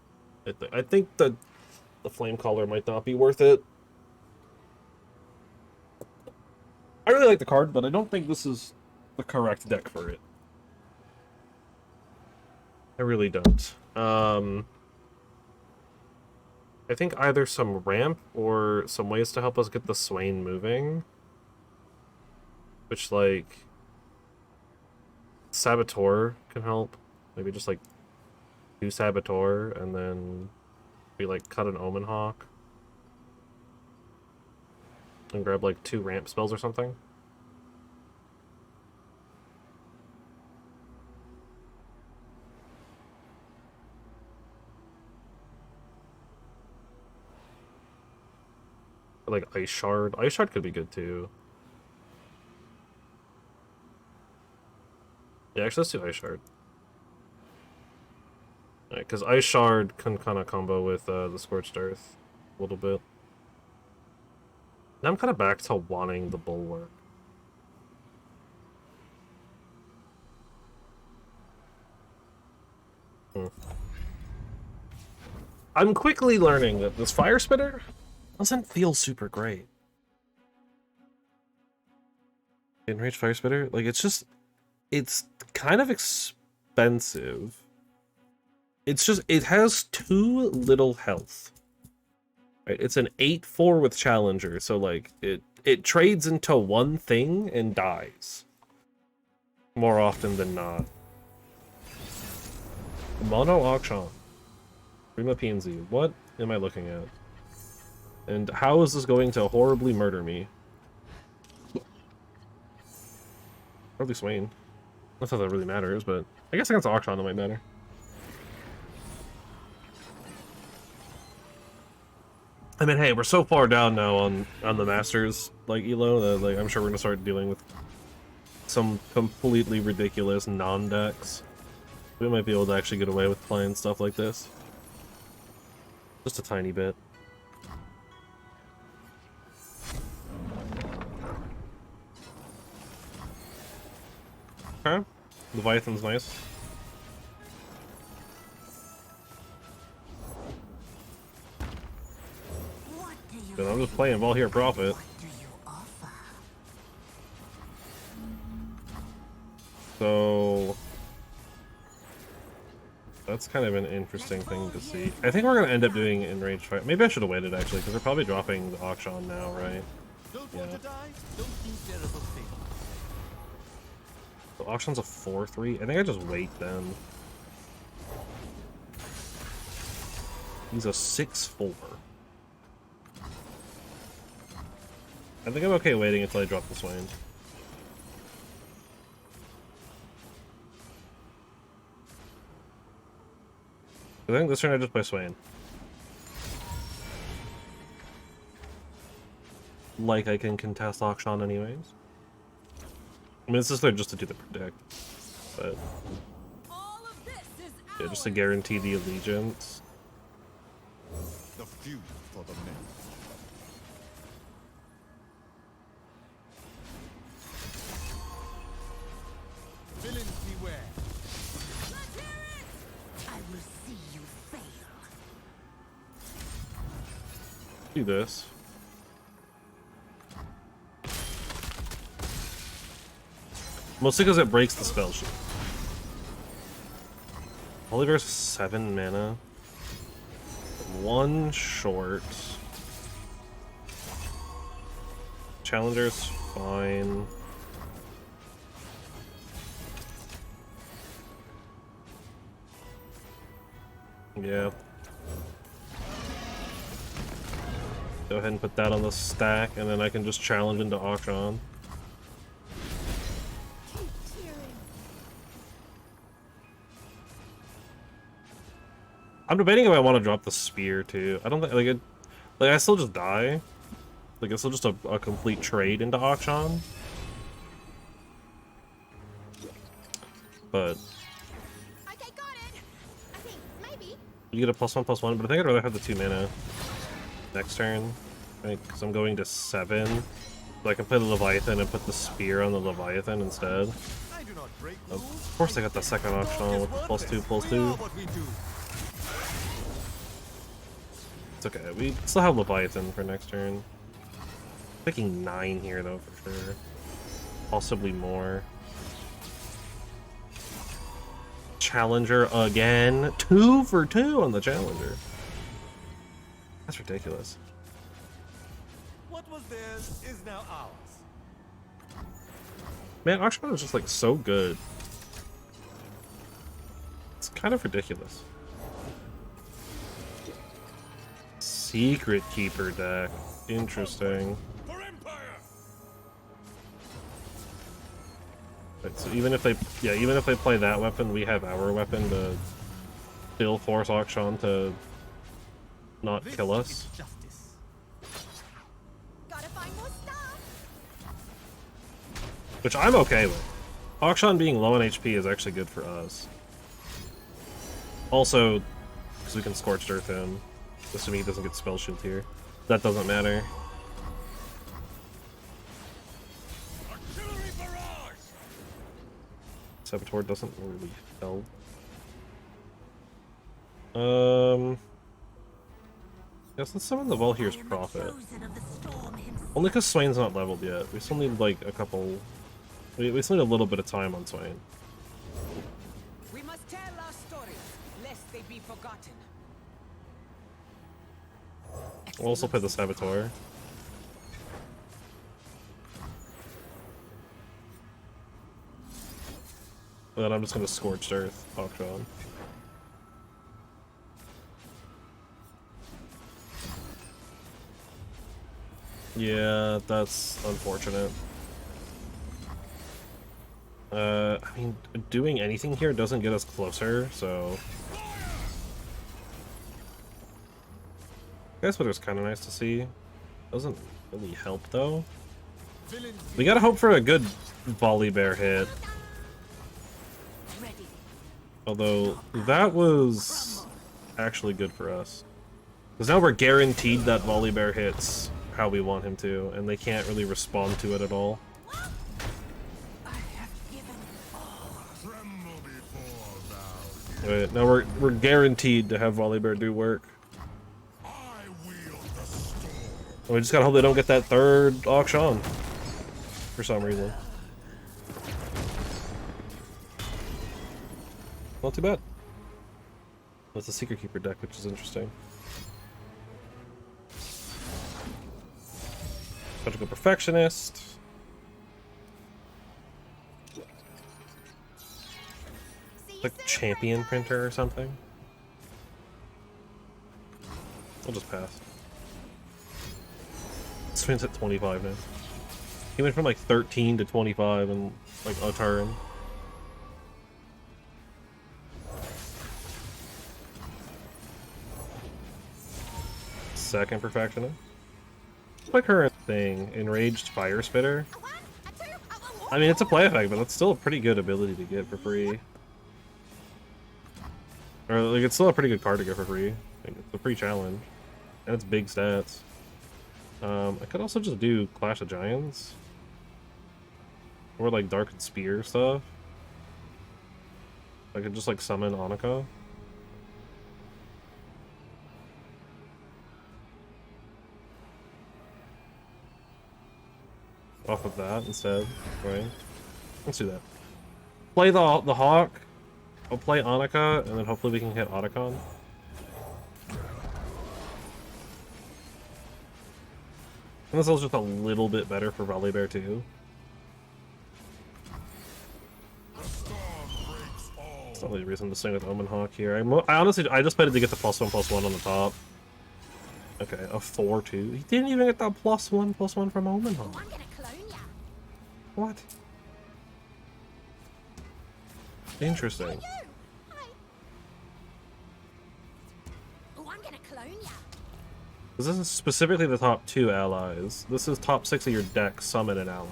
I think the Flame Caller might not be worth it. I really like the card, but I don't think this is the correct deck for it. I really don't. I think either some ramp or some ways to help us get the Swain moving. Which, like... Saboteur can help. Maybe just, like, 2 Saboteur, and then we, like, cut an Omen Hawk. And grab, like, 2 ramp spells or something. Or, like, Ice Shard. Ice Shard could be good, too. Yeah, actually, let's do Ice Shard. Because Ice Shard can kind of combo with the Scorched Earth a little bit. Now I'm kind of back to wanting the Bulwark. I'm quickly learning that this Fire Spitter doesn't feel super great. Enraged Fire Spitter? Like, it's kind of expensive. It's just, it has too little health. Right? It's an 8/4 with Challenger, so like it trades into one thing and dies. More often than not. Mono Auction. Prima PNZ. What am I looking at? And how is this going to horribly murder me? Probably Swain. Not that that really matters, but I guess against Auction it might matter. I mean, hey, we're so far down now on the Masters, like, elo, that, like, I'm sure we're gonna start dealing with some completely ridiculous non-decks. We might be able to actually get away with playing stuff like this. Just a tiny bit. Okay. Leviathan's nice. But I'm just playing Ball Here Profit. So that's kind of an interesting thing to see. I think we're gonna end up doing Enraged Fire. Maybe I should have waited actually, because they're probably dropping the Auction now, right? Yeah. The Auction's a 4/3. I think I just wait then. He's a 6/4. I think I'm okay waiting until I drop the Swain. I think this turn I just play Swain. Like I can contest Auction anyways. I mean, it's just there just to do the predict. But yeah, just to guarantee the allegiance. The feud for the men. Villains beware. I will see you fail. Do this. Mostly because it breaks the spell sheet. Oliver's 7 mana. 1 short. Challenger's fine. Yeah. Go ahead and put that on the stack, and then I can just challenge into auction. I'm debating if I want to drop the spear too. I don't think like I still just die. Like it's still just a complete trade into auction. But Okay, got it. I think maybe. you get a +1/+1, but I think I'd rather have the 2 mana next turn. Right? Because I'm going to 7. So I can play the Leviathan and put the spear on the Leviathan instead. I do not break Of rules. course I got the second auction with the +2/+2. What we do. It's okay, we still have Leviathan for next turn. Picking 9 here though for sure. Possibly more. Challenger again. 2 for 2 on the Challenger. That's ridiculous. What was theirs is now ours. Man, Auction is just like so good. It's kind of ridiculous. Secret Keeper deck. Interesting. For Empire. Right, so even if they play that weapon, we have our weapon to still force Auction to not This kill is us. justice. Gotta find more stuff. Which I'm okay with. Auction being low on HP is actually good for us. Also, because we can Scorched Earth him, assuming he doesn't get Spell Shield here. That doesn't matter. Artillery barrage. Saboteur doesn't really help. Yes, let's summon the Volhir's Prophet. Only because Swain's not leveled yet. We still need like a couple. We still need a little bit of time on Swain. We must tell our stories, lest they be forgotten. We'll also play the Saboteur. And then I'm just gonna Scorched Earth Auction. Yeah, that's unfortunate. I mean, doing anything here doesn't get us closer, so... I guess what it was kind of nice to see. Doesn't really help, though. We gotta hope for a good volley bear hit. Ready. Although, that was actually good for us. Because now we're guaranteed that volley bear hits how we want him to, and they can't really respond to it at all. Right, now we're guaranteed to have volley bear do work. We just gotta hope they don't get that third auction for some reason. Not too bad. That's a Secret Keeper deck, which is interesting. Magical Perfectionist. Like Champion Printer or something. I'll just pass. Swings at 25 now. He went from like 13 to 25 in like a turn. Second Perfectionist. My current thing, Enraged Fire Spitter. I mean, it's a play effect, but it's still a pretty good ability to get for free. Or, like, it's still a pretty good card to get for free. Like, it's a free challenge. And it's big stats. I could also just do Clash of Giants. Or, like, Darkened Spear stuff. I could just, like, summon Annika. Off of that instead, right? Let's do that. Play the Hawk. I'll play Annika, and then hopefully we can hit Otacon. And this is just a little bit better for Volley Bear too. That's the only reason to swing with Omen Hawk here. I honestly, I just played it to get the +1/+1 on the top. Okay, a 4/2. He didn't even get that +1/+1 from Omen Oh, Hawk. I'm gonna clone ya. What? Interesting. You! Hi. Oh, I'm gonna clone ya. This is specifically the top 2 allies. This is top 6 of your deck, summon an ally.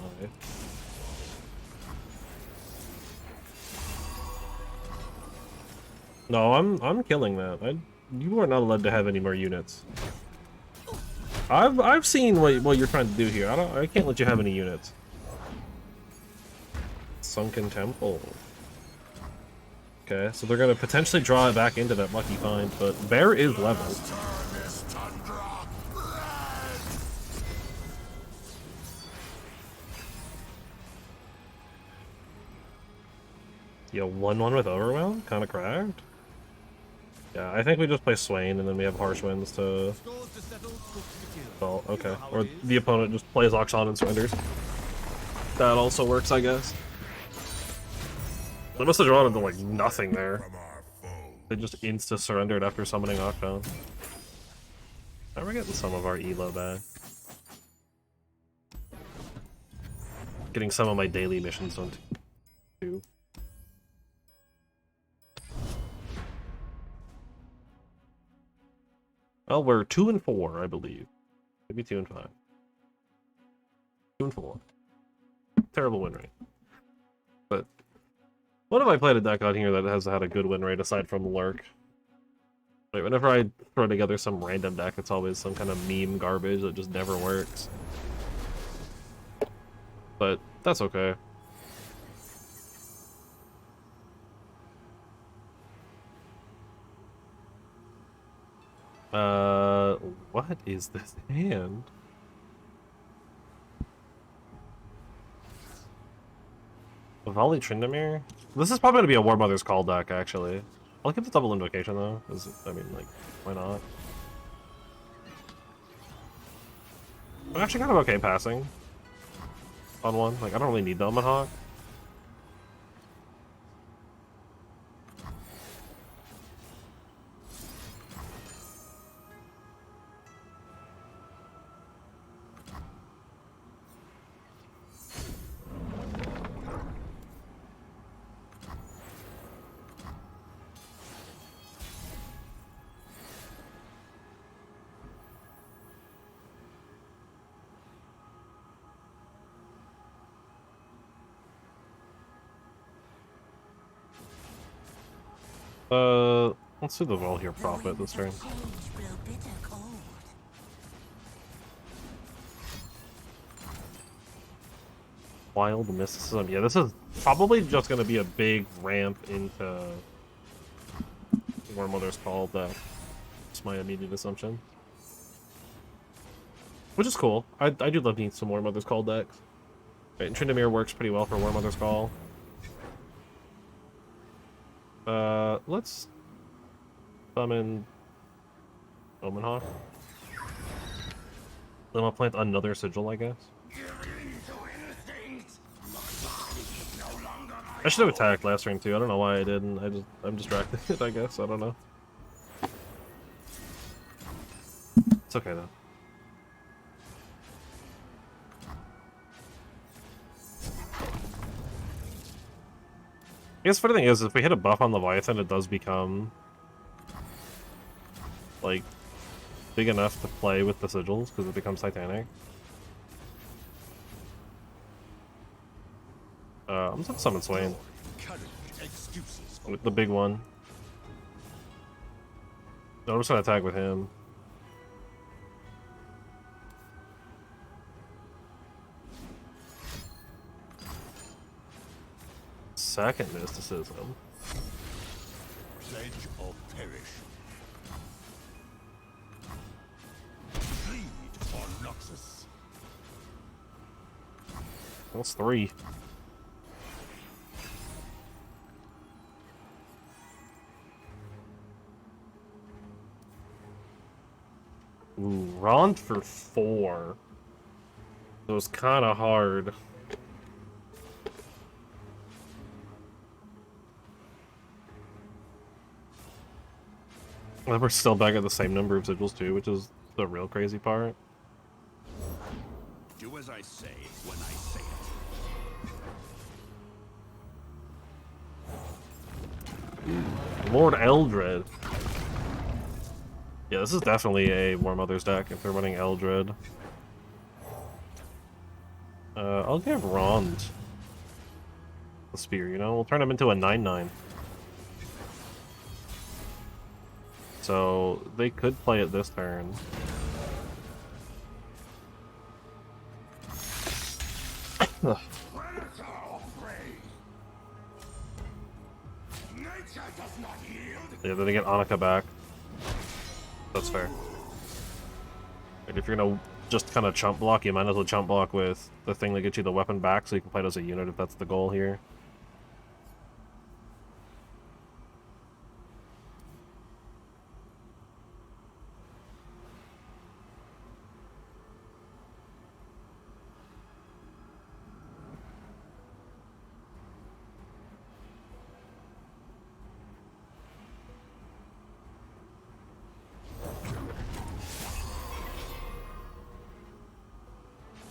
No, I'm killing that. You are not allowed to have any more units. I've seen what you're trying to do here. I can't let you have any units. Sunken Temple. Okay, so they're gonna potentially draw it back into that lucky find, but Bear is level. Yo, 1/1 with Overwhelm? Kinda cracked. Yeah, I think we just play Swain and then we have Harsh Winds to... Well, okay. Or the opponent just plays Oxon and surrenders. That also works, I guess. They must have drawn into, like, nothing there. They just insta-surrendered after summoning Oxon. Now we're getting some of our elo back. Getting some of my daily missions done, too. Well, we're 2 and 4, I believe. Maybe 2 and 5. 2 and 4. Terrible win rate. But what have I played a deck on here that has had a good win rate aside from Lurk? Like, whenever I throw together some random deck, it's always some kind of meme garbage that just never works. But that's okay. What is this hand? A Volley Tryndamere? This is probably going to be a War Mother's Call deck, actually. I'll keep the double invocation, though. I mean, like, why not? I'm actually kind of okay passing on one. Like, I don't really need the Omen Hawk. Let's do the Vol here profit this turn. Wild Mysticism. Yeah, this is probably just going to be a big ramp into War Mother's Call deck. That's my immediate assumption. Which is cool. I do love needing some War Mother's Call decks. Right, and Tryndamere works pretty well for War Mother's Call. Let's summon Omen Hawk. Then I'll plant another Sigil, I guess. I should have attacked last turn too. I don't know why I didn't. I'm distracted, I guess. I don't know. It's okay though. I guess the funny thing is, if we hit a buff on Leviathan, it does become like big enough to play with the sigils because it becomes Titanic. I'm just gonna summon Swain with the big one. No, I'm just gonna attack with him. Second mysticism. Pledge or perish. Bleed or Noxus. That's 3. Ooh, Rond for 4. It was kind of hard. And we're still back at the same number of sigils too, which is the real crazy part. Do as I say when I say it. Lord Eldred. Yeah, this is definitely a War Mother's deck if they're running Eldred. I'll give Rond the spear, you know? We'll turn him into a 9/9. So they could play it this turn. Yeah, then they get Annika back. That's fair. And if you're gonna just kind of chump block, you might as well chump block with the thing that gets you the weapon back so you can play it as a unit if that's the goal here.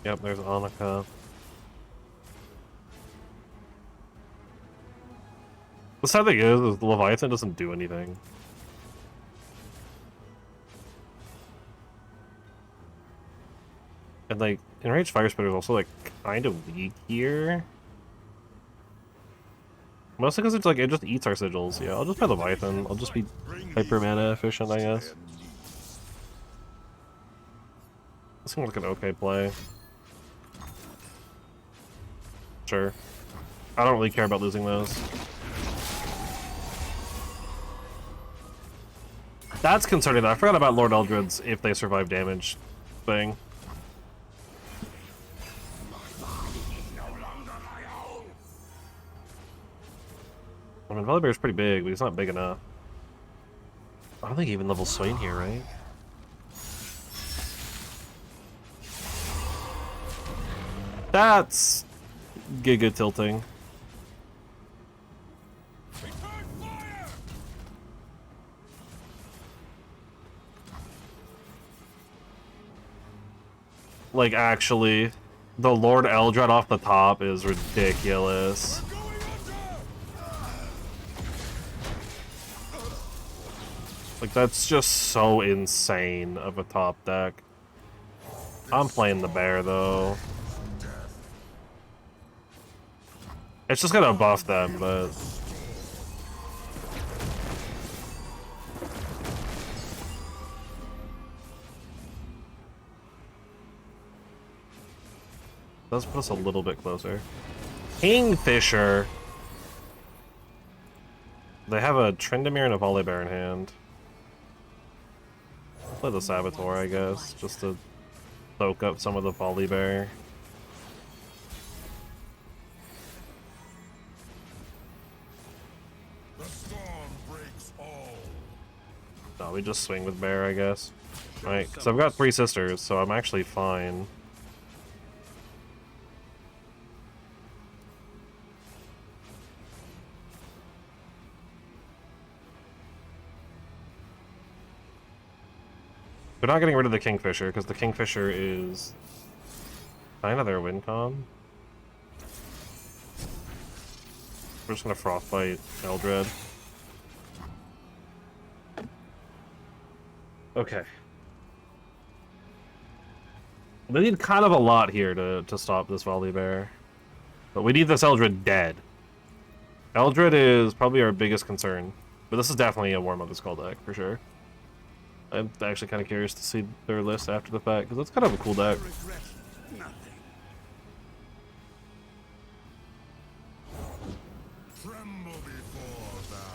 Yep, there's Annika. The sad thing is the Leviathan doesn't do anything. And like, Enraged Fire Spitter is also like kind of weak here. Mostly because it's like, it just eats our sigils. Yeah, I'll just play Leviathan. I'll just be hyper mana efficient, I guess. This seems like an okay play. Sure. I don't really care about losing those. That's concerning though. I forgot about Lord Eldred's if they survive damage thing. I mean, Volibear's pretty big, but he's not big enough. I don't think he even levels SWAIN here, right? That's giga tilting. Like, actually, the Lord Eldred off the top is ridiculous. Like, that's just so insane of a top deck. I'm playing the bear, though. It's just gonna buff them, but... does put us a little bit closer. Kingfisher! They have a Tryndamere and a Volibear in hand. I'll play the Saboteur, I guess, just to soak up some of the Volibear. No, we just swing with bear, I guess. Right, because I've got 3 sisters, so I'm actually fine. We're not getting rid of the Kingfisher, because the Kingfisher is kind of their win con. We're just gonna Frostbite Eldred. Okay. They need kind of a lot here to stop this Volibear. But we need this Eldred dead. Eldred is probably our biggest concern. But this is definitely a War Mother's Skull deck, for sure. I'm actually kind of curious to see their list after the fact, because that's kind of a cool deck.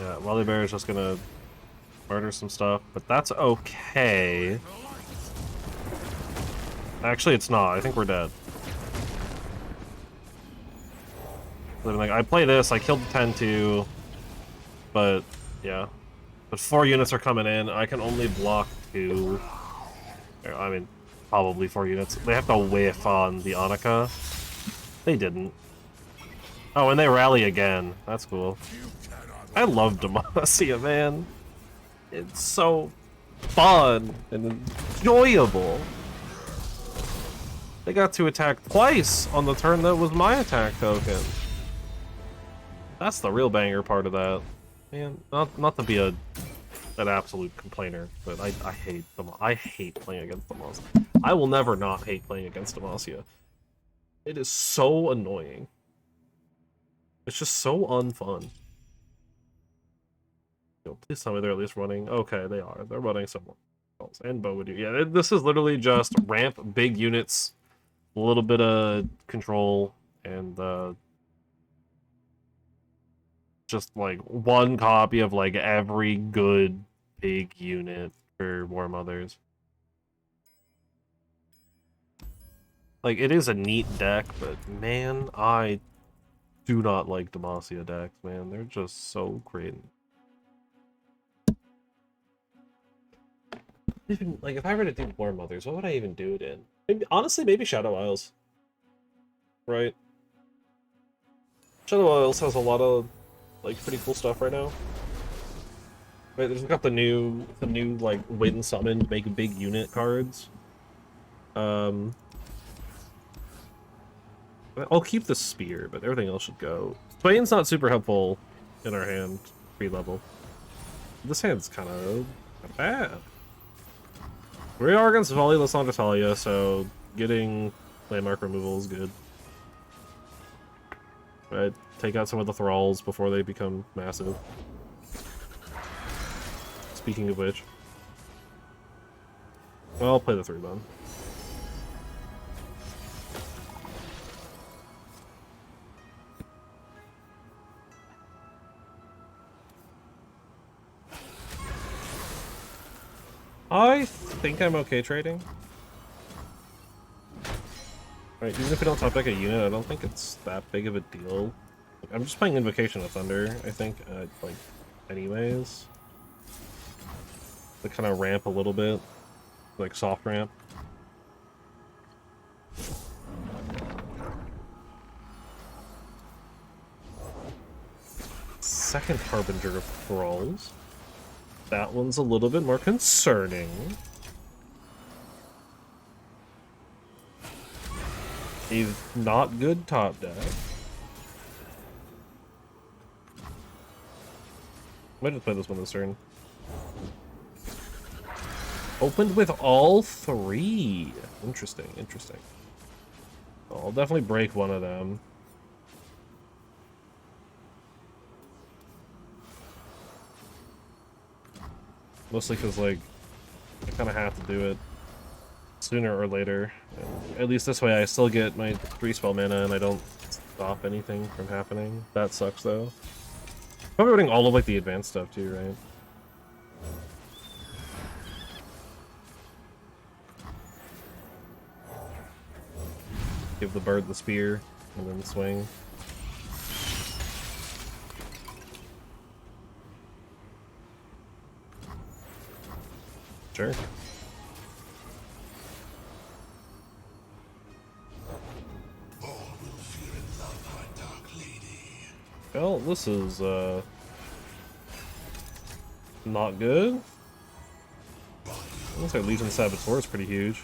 Yeah, Volibear is just gonna murder some stuff, but that's okay. Actually, it's not. I think we're dead. Like, I play this, I killed the 10-2, but yeah. But 4 units are coming in. I can only block 2. I mean, probably 4 units. They have to whiff on the Annika. They didn't. Oh, and they rally again. That's cool. I love Demacia, man. It's so fun and enjoyable. They got to attack twice on the turn that was my attack token. That's the real banger part of that. Man, not to be an absolute complainer, but I hate playing against Demacia. I will never not hate playing against Demacia. It is so annoying. It's just so unfun. Please tell me they're at least running. Okay, they are. They're running someone else. And Bo would do. Yeah, this is literally just ramp big units, a little bit of control, and just like one copy of like every good big unit for War Mothers. Like, it is a neat deck, but man, I do not like Demacia decks, man. They're just so great. Even like, if I were to do War Mothers, what would I even do it in? Maybe, honestly, maybe Shadow Isles. Right? Shadow Isles has a lot of like pretty cool stuff right now. Right, there's got the new like win summon, make big unit cards. I'll keep the spear, but everything else should go. SWAIN's not super helpful in our hand, pre-level. This hand's kind of bad. We are against VOLI, let's not tell you, so getting landmark removal is good. Right, take out some of the thralls before they become massive. Speaking of which. Well, I'll play the 3 then. I think I'm okay trading. Right, even if we don't top deck a unit, I don't think it's that big of a deal. I'm just playing Invocation of Thunder, I think, like, anyways. To kind of ramp a little bit. Like, soft ramp. Second Harbinger of Thralls. That one's a little bit more concerning. A not good top deck. Might just play this one this turn. Opened with all 3. Interesting, interesting. I'll definitely break one of them. Mostly because, like, I kind of have to do it sooner or later. And at least this way I still get my 3 spell mana and I don't stop anything from happening. That sucks, though. Probably running all of, like, the advanced stuff, too, right? Give the bird the spear, and then swing. Sure. Well, this is, not good. Looks like Legion Saboteur is pretty huge.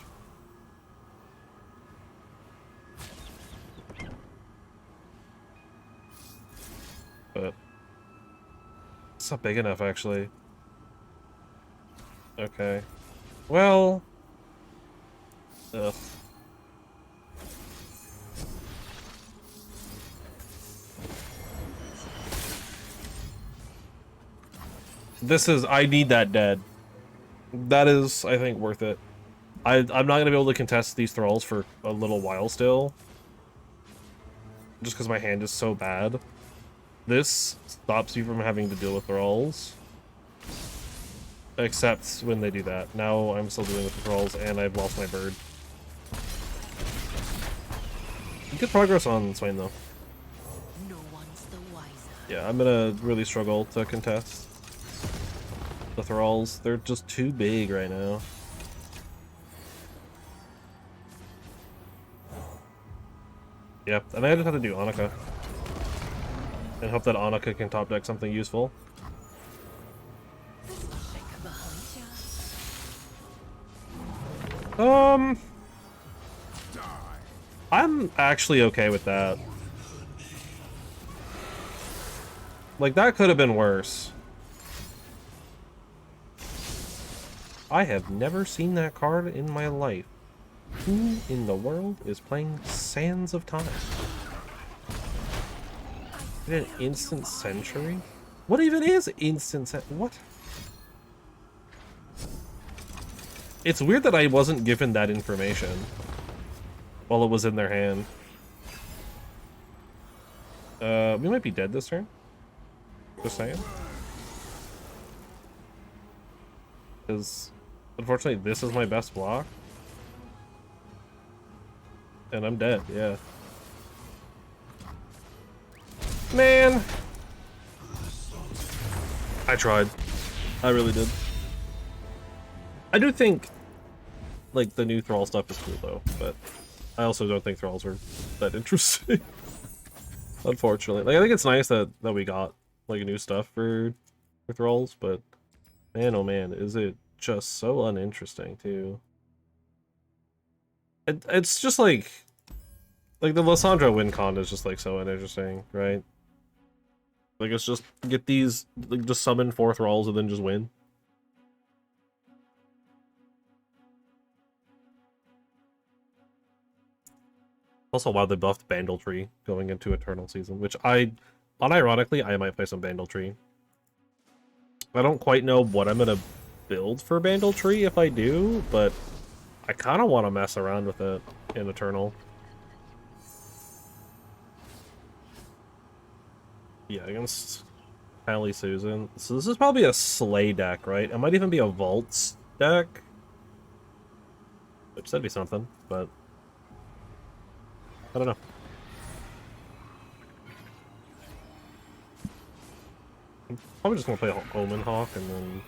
But it's not big enough, actually. Okay. Well... Ugh. This is... I need that dead. That is, I think, worth it. I'm not going to be able to contest these thralls for a little while still. Just because my hand is so bad. This stops you from having to deal with thralls. Except when they do that. Now I'm still dealing with the thralls, and I've lost my bird. Good progress on SWAIN, though. No one's the wiser. Yeah, I'm gonna really struggle to contest the thralls. They're just too big right now. Yep, and I just have to do Annika. And hope that Annika can top deck something useful. I'm actually okay with that. Like, that could have been worse. I have never seen that card in my life. Who in the world is playing Sands of Time? An instant century? What even is instant what? It's weird that I wasn't given that information while it was in their hand. We might be dead this turn. Just saying. Because, unfortunately, this is my best block. And I'm dead, yeah. Man! I tried. I really did. I do think, like, the new Thrall stuff is cool, though, but I also don't think Thralls are that interesting. Unfortunately. Like, I think it's nice that we got, like, new stuff for Thralls, but man, oh man, is it just so uninteresting, too. It's just, like the Lissandra win con is just, like, so uninteresting, right? Like, it's just, get these, like, just summon 4 Thralls and then just win. Also, while they buffed Bandletree going into Eternal Season, which unironically, I might play some Bandletree. I don't quite know what I'm gonna build for Bandletree if I do, but I kind of want to mess around with it in Eternal. Yeah, against Pally Susan. So this is probably a Slay deck, right? It might even be a Vaults deck. Which that'd be something, but I don't know. I'm probably just gonna play Omen Hawk and then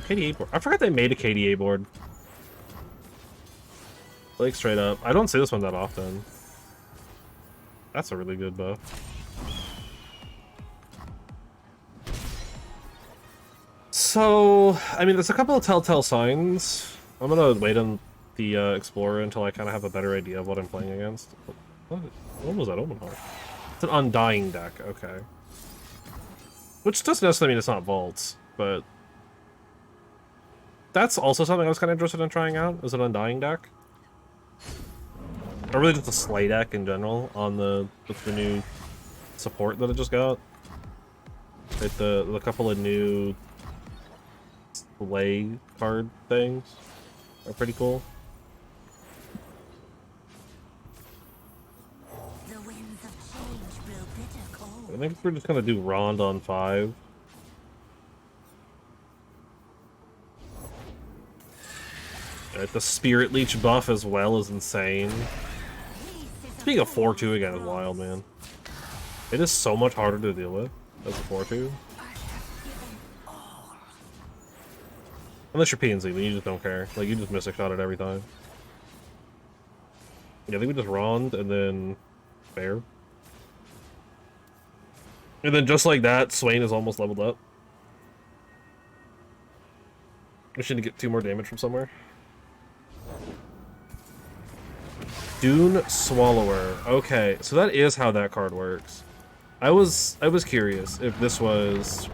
KDA board. I forgot they made a KDA board. Like, straight up. I don't see this one that often. That's a really good buff. So, I mean, there's a couple of telltale signs. I'm gonna wait on the Explorer until I kind of have a better idea of what I'm playing against. What was that Omen Hawk? It's an Undying deck, okay. Which doesn't necessarily mean it's not Vaults, but that's also something I was kind of interested in trying out, is an Undying deck. Or really just a Slay deck in general on with the new support that I just got. Like the couple of new Slay card things are pretty cool. The winds of change blow bitter cold. I think we're just gonna do Rond on 5. Right, the Spirit Leech buff as well is insane. Being a 4-2 again is wild, man. It is so much harder to deal with as a 4-2. Unless you're PNZ, then you just don't care. Like, you just miss a shot at every time. Yeah, I think we just Rond and then Bear. And then just like that, Swain is almost leveled up. We should get 2 more damage from somewhere. Dune Swallower. Okay, so that is how that card works. I was curious if this was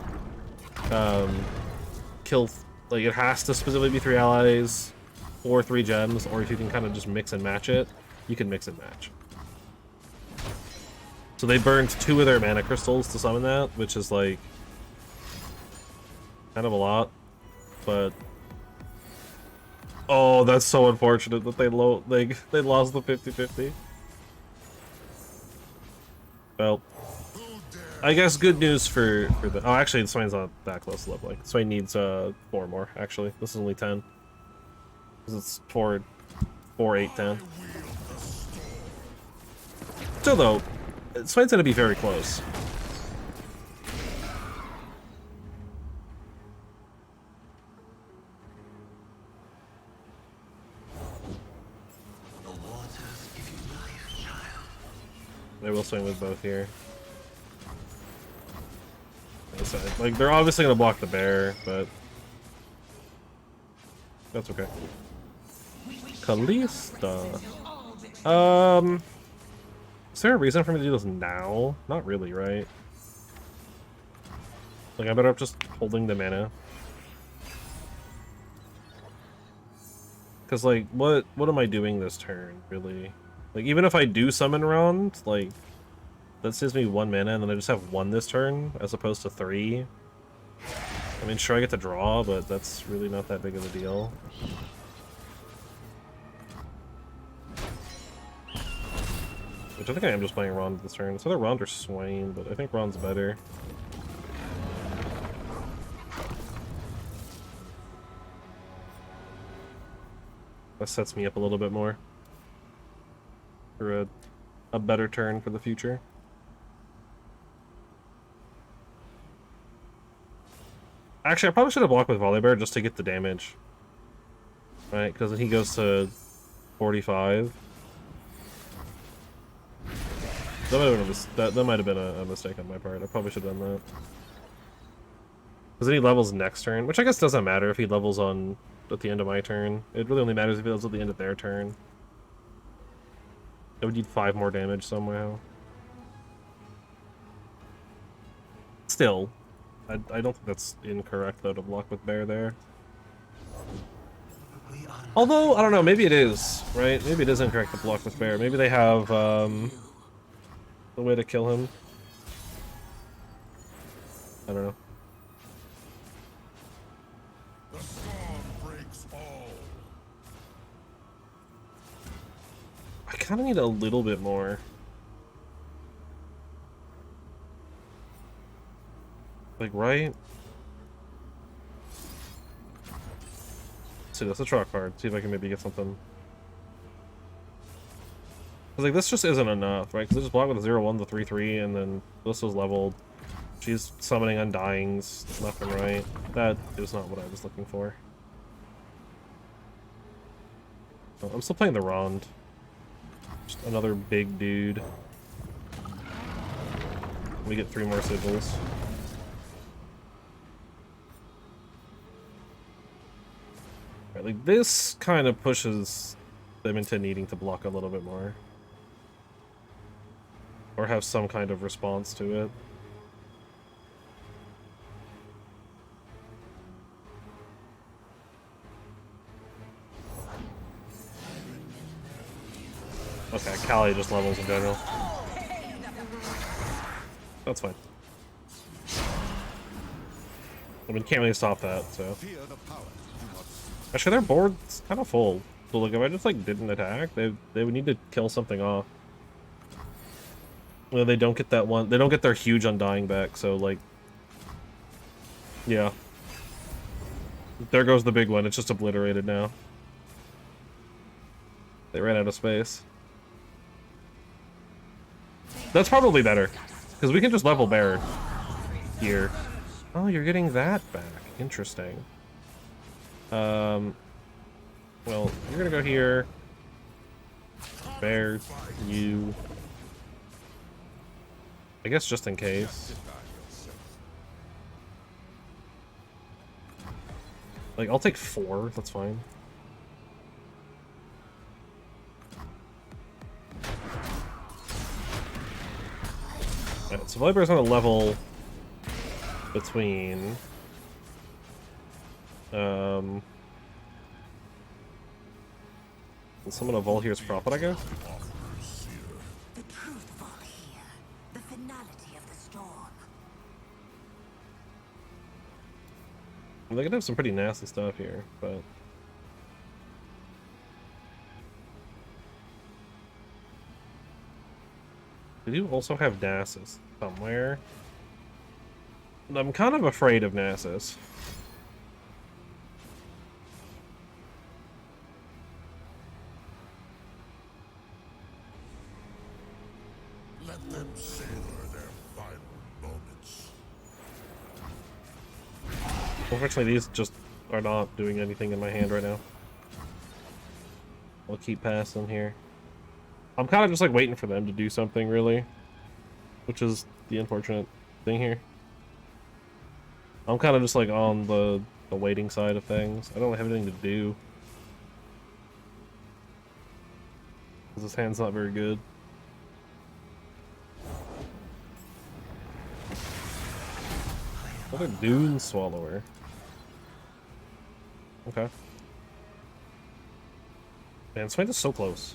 kill, like, it has to specifically be 3 allies or 3 gems, or if you can kind of just mix and match it, you can mix and match. So they burned 2 of their mana crystals to summon that, which is like kind of a lot, but oh, that's so unfortunate that they lost the 50-50. Well, I guess good news for the... Oh, actually, Swain's not that close to leveling. Swain needs 4 more, actually. This is only 10. Because it's 4, 8, 10. Still, though, Swain's gonna be very close. They will swing with both here. Like, they're obviously gonna block the bear, but that's okay. Kalista. Is there a reason for me to do this now? Not really, right? Like, I better up just holding the mana. Because, like, what am I doing this turn, really? Like, even if I do summon round, like, that saves me 1 mana, and then I just have 1 this turn, as opposed to 3. I mean, sure, I get to draw, but that's really not that big of a deal. Which I think I am just playing Ron this turn. It's either Ron or Swain, but I think Ron's better. That sets me up a little bit more for a better turn for the future. Actually, I probably should have blocked with Volibear just to get the damage. Right, because he goes to 45. That might have been a mistake on my part. I probably should have done that. Because then he levels next turn, which I guess doesn't matter if he levels on at the end of my turn. It really only matters if he levels at the end of their turn. I would need 5 more damage somehow. Still, I don't think that's incorrect though to block with bear there. Although, I don't know, maybe it is, right? Maybe it is incorrect to block with bear. Maybe they have a way to kill him. I don't know. The storm breaks all. I kind of need a little bit more. Like, right? See, that's a draw card. See if I can maybe get something. Because, like, this just isn't enough, right? Because I just block with a 0-1, the 3-3, and then this was leveled. She's summoning Undyings left and right. That is not what I was looking for. Oh, I'm still playing the Rond. Just another big dude. We get 3 more sigils. Right, like, this kind of pushes them into needing to block a little bit more. Or have some kind of response to it. Okay, Callie just levels in general. That's fine. I mean, can't really stop that, so. Actually, their board's kind of full. So, like, if I just, like, didn't attack, they would need to kill something off. Well, they don't get that one. They don't get their huge Undying back, so, like... Yeah. There goes the big one. It's just obliterated now. They ran out of space. That's probably better. Because we can just level bear here. Oh, you're getting that back. Interesting. Well, you're gonna go here. Bear, you. I guess just in case. Like, I'll take 4, that's fine. Alright, so Volibear's on a level between and summon a Vol here's profit, I guess? The truth fall here, the finality of the storm. They could have some pretty nasty stuff here, but they do also have Nasus somewhere. And I'm kind of afraid of Nasus. Let them savor their final moments. Unfortunately, these just are not doing anything in my hand right now. I'll keep passing here. I'm kind of just like waiting for them to do something, really, which is the unfortunate thing here. I'm kind of just like on the waiting side of things. I don't have anything to do. Because this hand's not very good. Another Dune Swallower. Okay. Man, Swain is so close.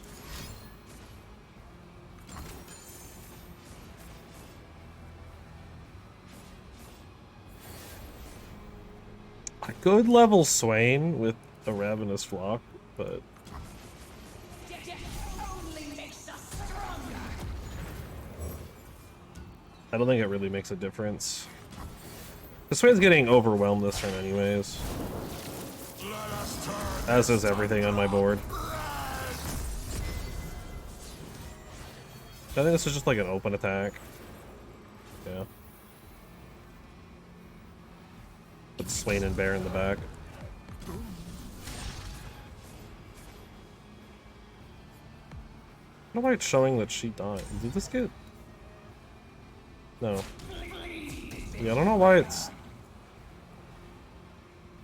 I could level Swain with a Ravenous Flock, but I don't think it really makes a difference. The Swain's getting overwhelmed this turn anyways. As is everything on my board. I think this is just like an open attack. Yeah. Put Swain and Bear in the back. I don't know why it's showing that she died. Did this get... No. Yeah, I don't know why it's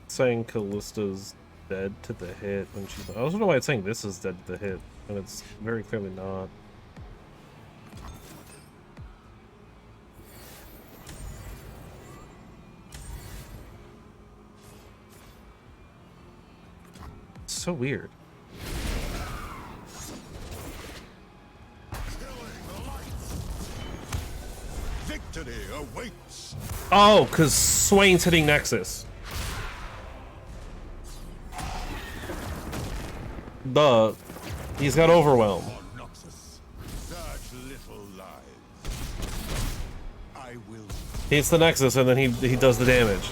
saying Callista's dead to the hit when she's... I don't know why it's saying this is dead to the hit, and it's very clearly not. It's so weird. Victory awaits. Oh, because Swain's hitting Nexus. Duh. He's got overwhelm. Such little lives. I will. He hits the Nexus and then he does the damage.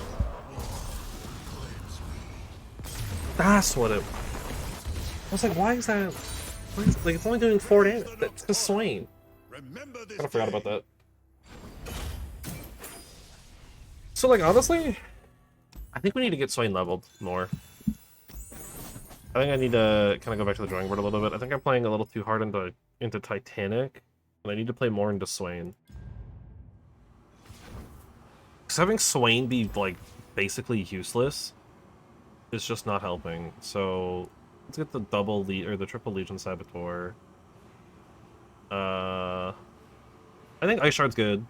That's what it... I was like, why is that... Like, it's only doing 4 damage. That's the Swain. Remember this I forgot day. about that. So, like, honestly, I think we need to get Swain leveled more. I think I need to kind of go back to the drawing board a little bit. I think I'm playing a little too hard into Titanic, and I need to play more into Swain. Because having Swain be, like, basically useless is just not helping. So, let's get the the triple Legion Saboteur. I think Ice Shard's good.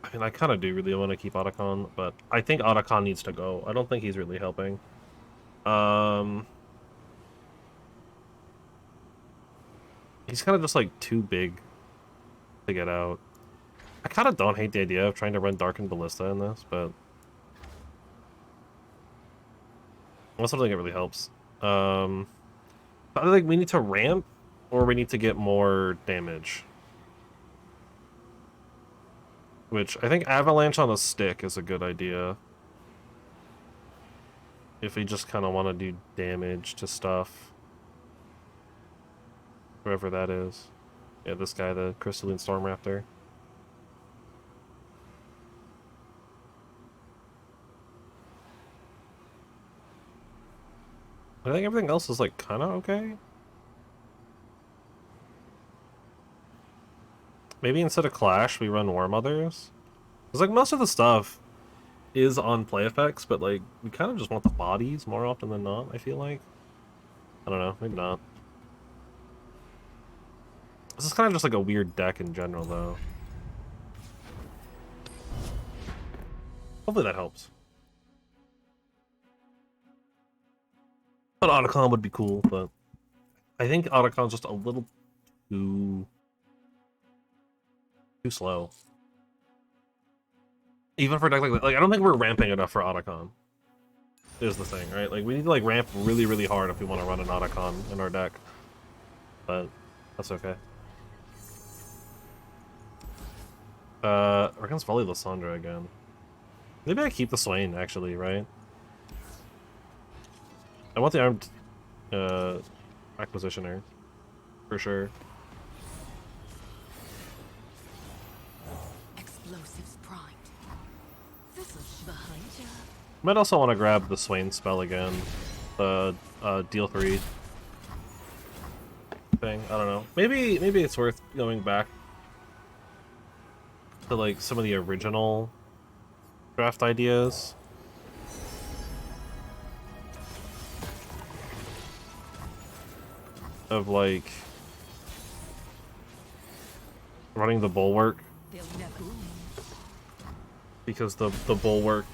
I mean, I kind of do really want to keep Otacon, but I think Otacon needs to go. I don't think he's really helping. He's kind of just, like, too big to get out. I kind of don't hate the idea of trying to run Dark and Ballista in this, but I also don't think it really helps. I think we need to ramp, or we need to get more damage. Which, I think Avalanche on a stick is a good idea. If we just kind of want to do damage to stuff. Whoever that is. Yeah, this guy, the Crystalline Storm Raptor. I think everything else is, like, kind of okay. Maybe instead of Clash, we run War Mothers. Because, like, most of the stuff is on play effects, but, like, we kind of just want the bodies more often than not, I feel like. I don't know, maybe not. This is kind of just, like, a weird deck in general, though. Hopefully that helps. But Otacon would be cool, but I think Otacon's just a little too slow. Even for a deck like that. Like, I don't think we're ramping enough for Otacon. Is the thing, right? Like, we need to, like, ramp really, really hard if we want to run an Otacon in our deck. But that's okay. We're against Volley Lysandra again. Maybe I keep the Swain, actually, right? I want the armed Acquisitioner, for sure. Explosives primed. This'll behind ya. Might also want to grab the Swain spell again. the deal 3 thing. I don't know. Maybe it's worth going back to like some of the original draft ideas. Of like running the bulwark, because the bulwark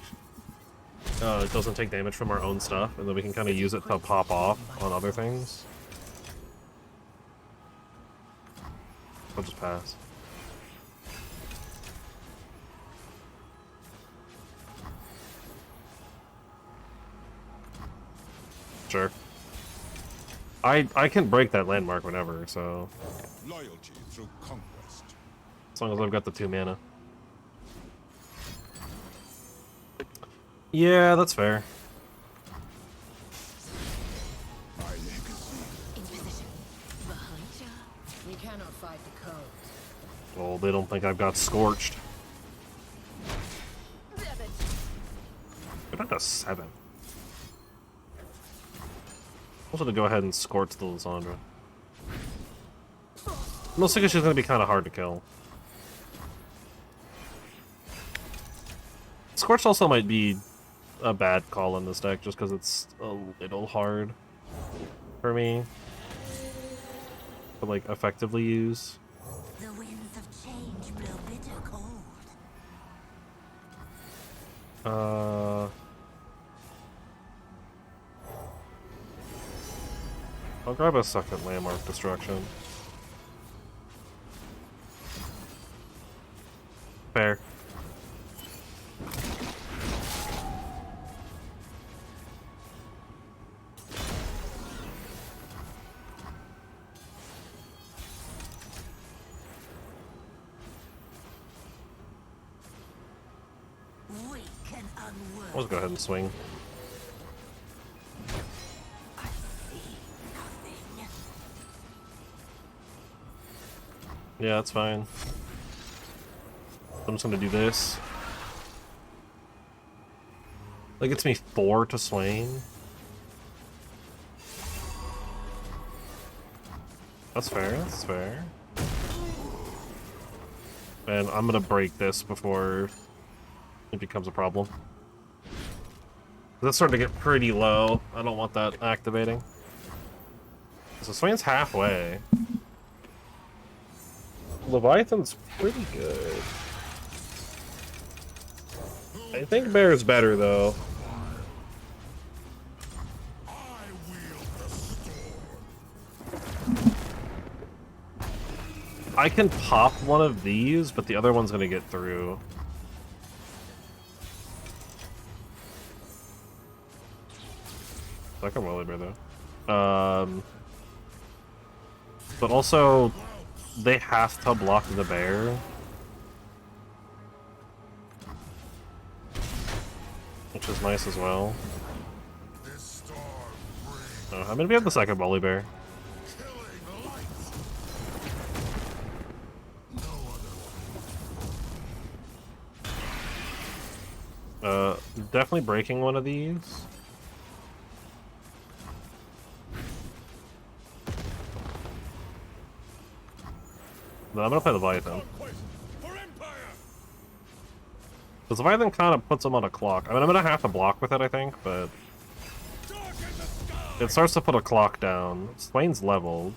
doesn't take damage from our own stuff, and then we can kind of use it to pop off on other things. I'll just pass. Sure. I can break that landmark whenever, so Loyalty through conquest. as long as I've got the 2 mana. Yeah, that's fair. My legacy. In position. Behind ya. We cannot fight the cold. Well, they don't think I've got Scorched. But I got 7. Also to go ahead and Scorch the Lysandra. Mostly because she's going to be kind of hard to kill. Scorch also might be a bad call in this deck, just because it's a little hard for me to, like, effectively use. The winds of change blow bitter cold. I'll grab a second Landmark Destruction. Fair. We can unwork. Let's go ahead and swing. I see nothing. Yeah, that's fine. I'm just gonna do this. That gets me 4 to Swain. That's fair, that's fair. And I'm gonna break this before it becomes a problem. That's starting to get pretty low. I don't want that activating. So Swain's halfway. Leviathan's pretty good. I think Bear's better, though. I wield the storm. I can pop one of these, but the other one's gonna get through. I can Wily Bear, though. But also, they have to block the bear. Which is nice as well. This storm brings I mean, we have the second Wily Bear. killing light. No other. Definitely breaking one of these. But I'm gonna play the Leviathan. Quest for empire. The Leviathan kind of puts him on a clock. I mean, I'm gonna have to block with it, I think, but Darken the sky. it starts to put a clock down. Swain's leveled.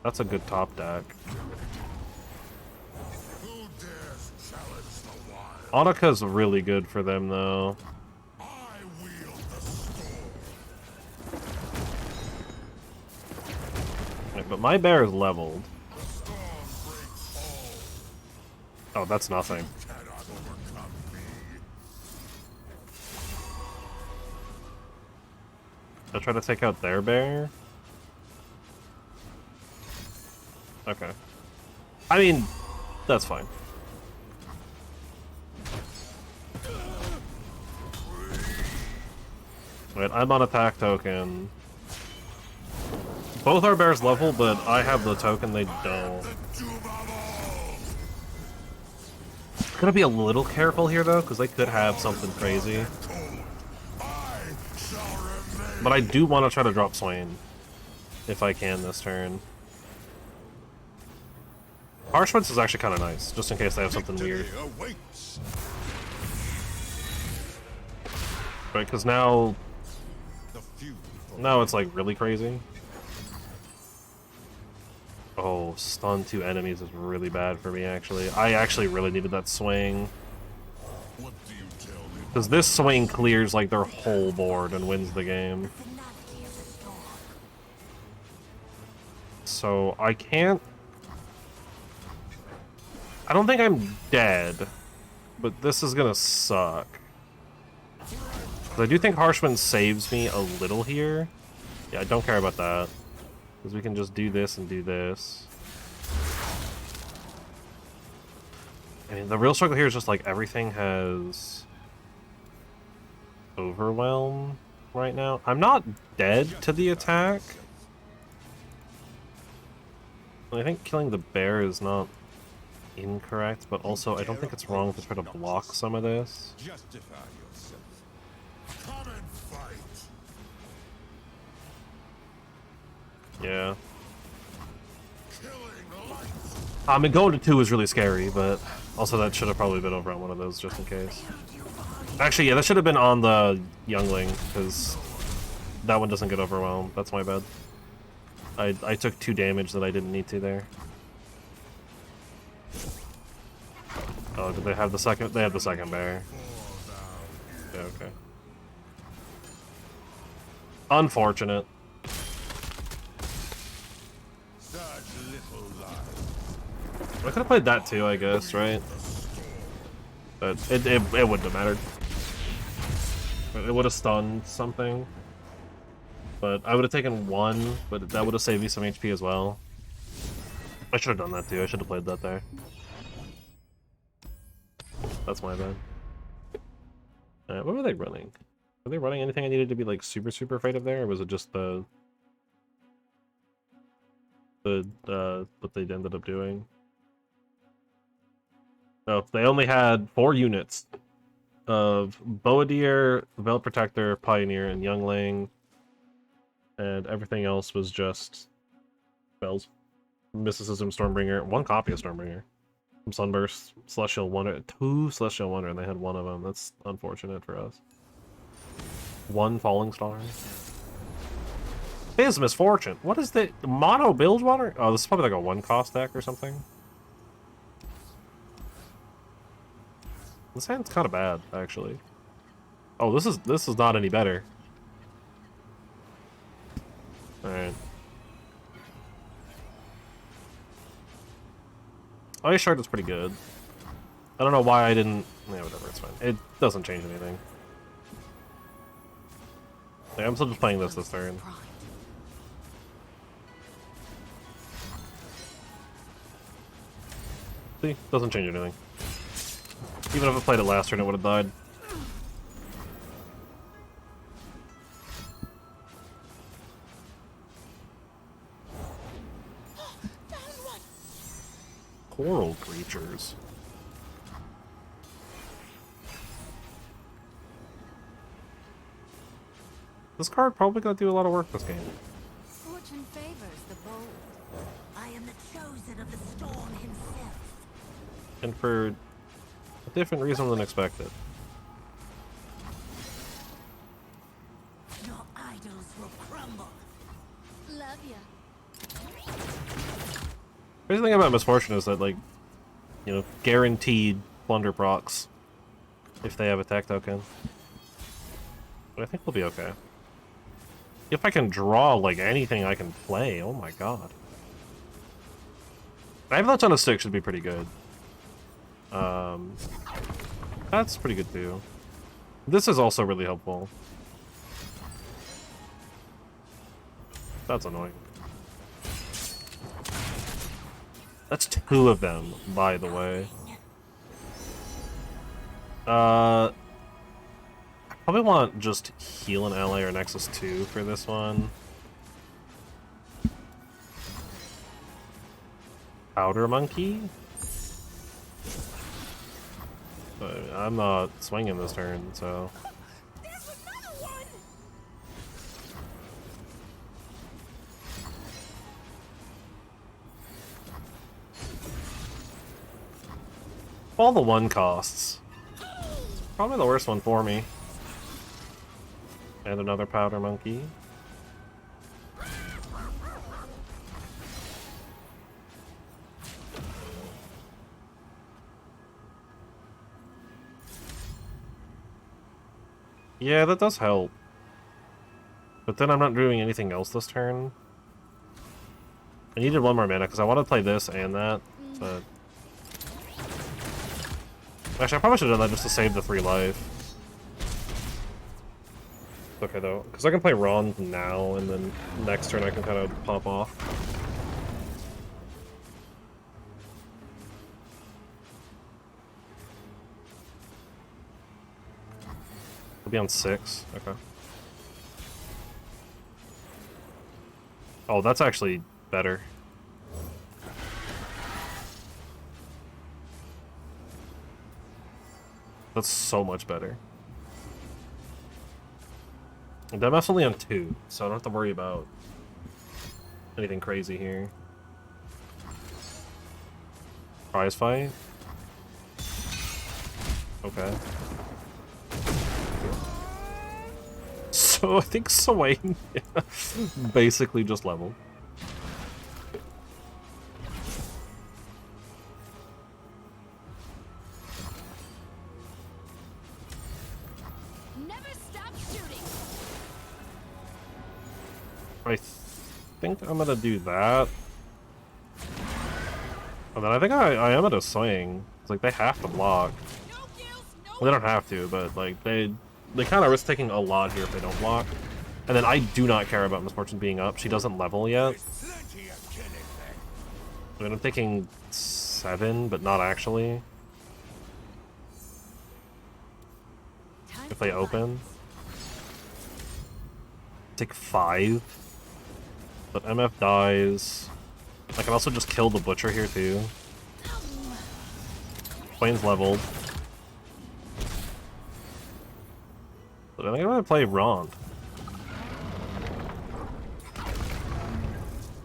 That's a good top deck. Who dares challenge the wild? Annika's really good for them, though. I wield the storm. Right, but my bear is leveled. The storm breaks all. Oh, that's nothing. Cannot overcome me. I try to take out their bear. Okay. I mean, that's fine. Wait, I'm on attack token. Both our bears level, but I have the token, they don't. The doom of all. Gotta be a little careful here, though, because they could have something crazy. Cold. I But I do want to try to drop Swain. If I can this turn. Harsh Winds is actually kind of nice, just in case they have something weird. Right, because now it's like really crazy. Oh, stun 2 enemies is really bad for me, actually. I actually really needed that swing. Because this swing clears like their whole board and wins the game. So I can't... I don't think I'm dead, but this is gonna suck. I do think Harsh Wind saves me a little here. Yeah, I don't care about that. Because we can just do this and do this. I mean, the real struggle here is just like everything has overwhelm right now. I'm not dead to the attack. I think killing the bear is not incorrect, but also I don't think it's wrong to try to block some of this. Justify yourself. Come and fight. Yeah. I mean, going to 2 is really scary, but also that should have probably been over on one of those just in case. Actually, yeah, that should have been on the youngling, because that one doesn't get overwhelmed. That's my bad. I took 2 damage that I didn't need to there. Oh, did they have the second? They have the second bear. Yeah, okay. Unfortunate. I could have played that too, I guess, right? But it wouldn't have mattered. It would have stunned something. But I would have taken 1, but that would have saved me some HP as well. I should have done that too. I should have played that there. That's my bad. Alright, what were they running? Were they running anything I needed to be like super afraid of there, or was it just the what they ended up doing? Oh, they only had 4 units of Boadir, Veil Protector, Pioneer, and Youngling, and everything else was just spells. Mysticism, Stormbringer, 1 copy of Stormbringer. Some Sunburst, Celestial Wonder, 2 Celestial Wonder, and they had 1 of them. That's unfortunate for us. 1 Falling Star. His Misfortune. What is the mono build water? Oh, this is probably like a 1-cost deck or something. This hand's kind of bad, actually. Oh, this is not any better. All right. Ice Shard is pretty good. I don't know why I didn't... Yeah, whatever, it's fine. It doesn't change anything. Yeah, I'm still just playing this turn. See? Doesn't change anything. Even if I played it last turn, it would have died. Coral creatures. This card probably gonna do a lot of work this game. Fortune favors the bold. I am the chosen of the storm himself. And for a different reason than expected. Your idols will crumble. Love ya. Crazy thing about Misfortune is that, like, you know, guaranteed plunder procs if they have attack token. But I think we'll be okay. If I can draw, like, anything I can play, oh my god. Avalanche on a stick should be pretty good. That's pretty good too. This is also really helpful. That's annoying. That's 2 of them, by the way. I probably want just heal an ally or Nexus 2 for this one. Powder Monkey? But I'm not swinging this turn, so... All the one costs. Probably the worst one for me. And another powder monkey. Yeah, that does help. But then I'm not doing anything else this turn. I needed one more mana because I want to play this and that, but... Actually, I probably should have done that just to save the 3 life. Okay, though, because I can play Ron now, and then next turn I can kind of pop off. It'll be on 6. Okay. Oh, that's actually better. That's so much better. And I'm only on 2, so I don't have to worry about anything crazy here. Prize fight? Okay. So I think SWAIN basically just leveled. Never stop shooting. I think I'm gonna do that. And then I think I am gonna swing. It's like they have to block. No kills, no. Well, they don't have to, but like they kind of risk taking a lot here if they don't block. And then I do not care about Misfortune being up. She doesn't level yet. Plenty of killing there. I mean, I'm thinking 7, but not actually. Time If they for open. Take 5. But MF dies. I can also just kill the Butcher here too. Swain's leveled. But I think I'm gonna play Rond.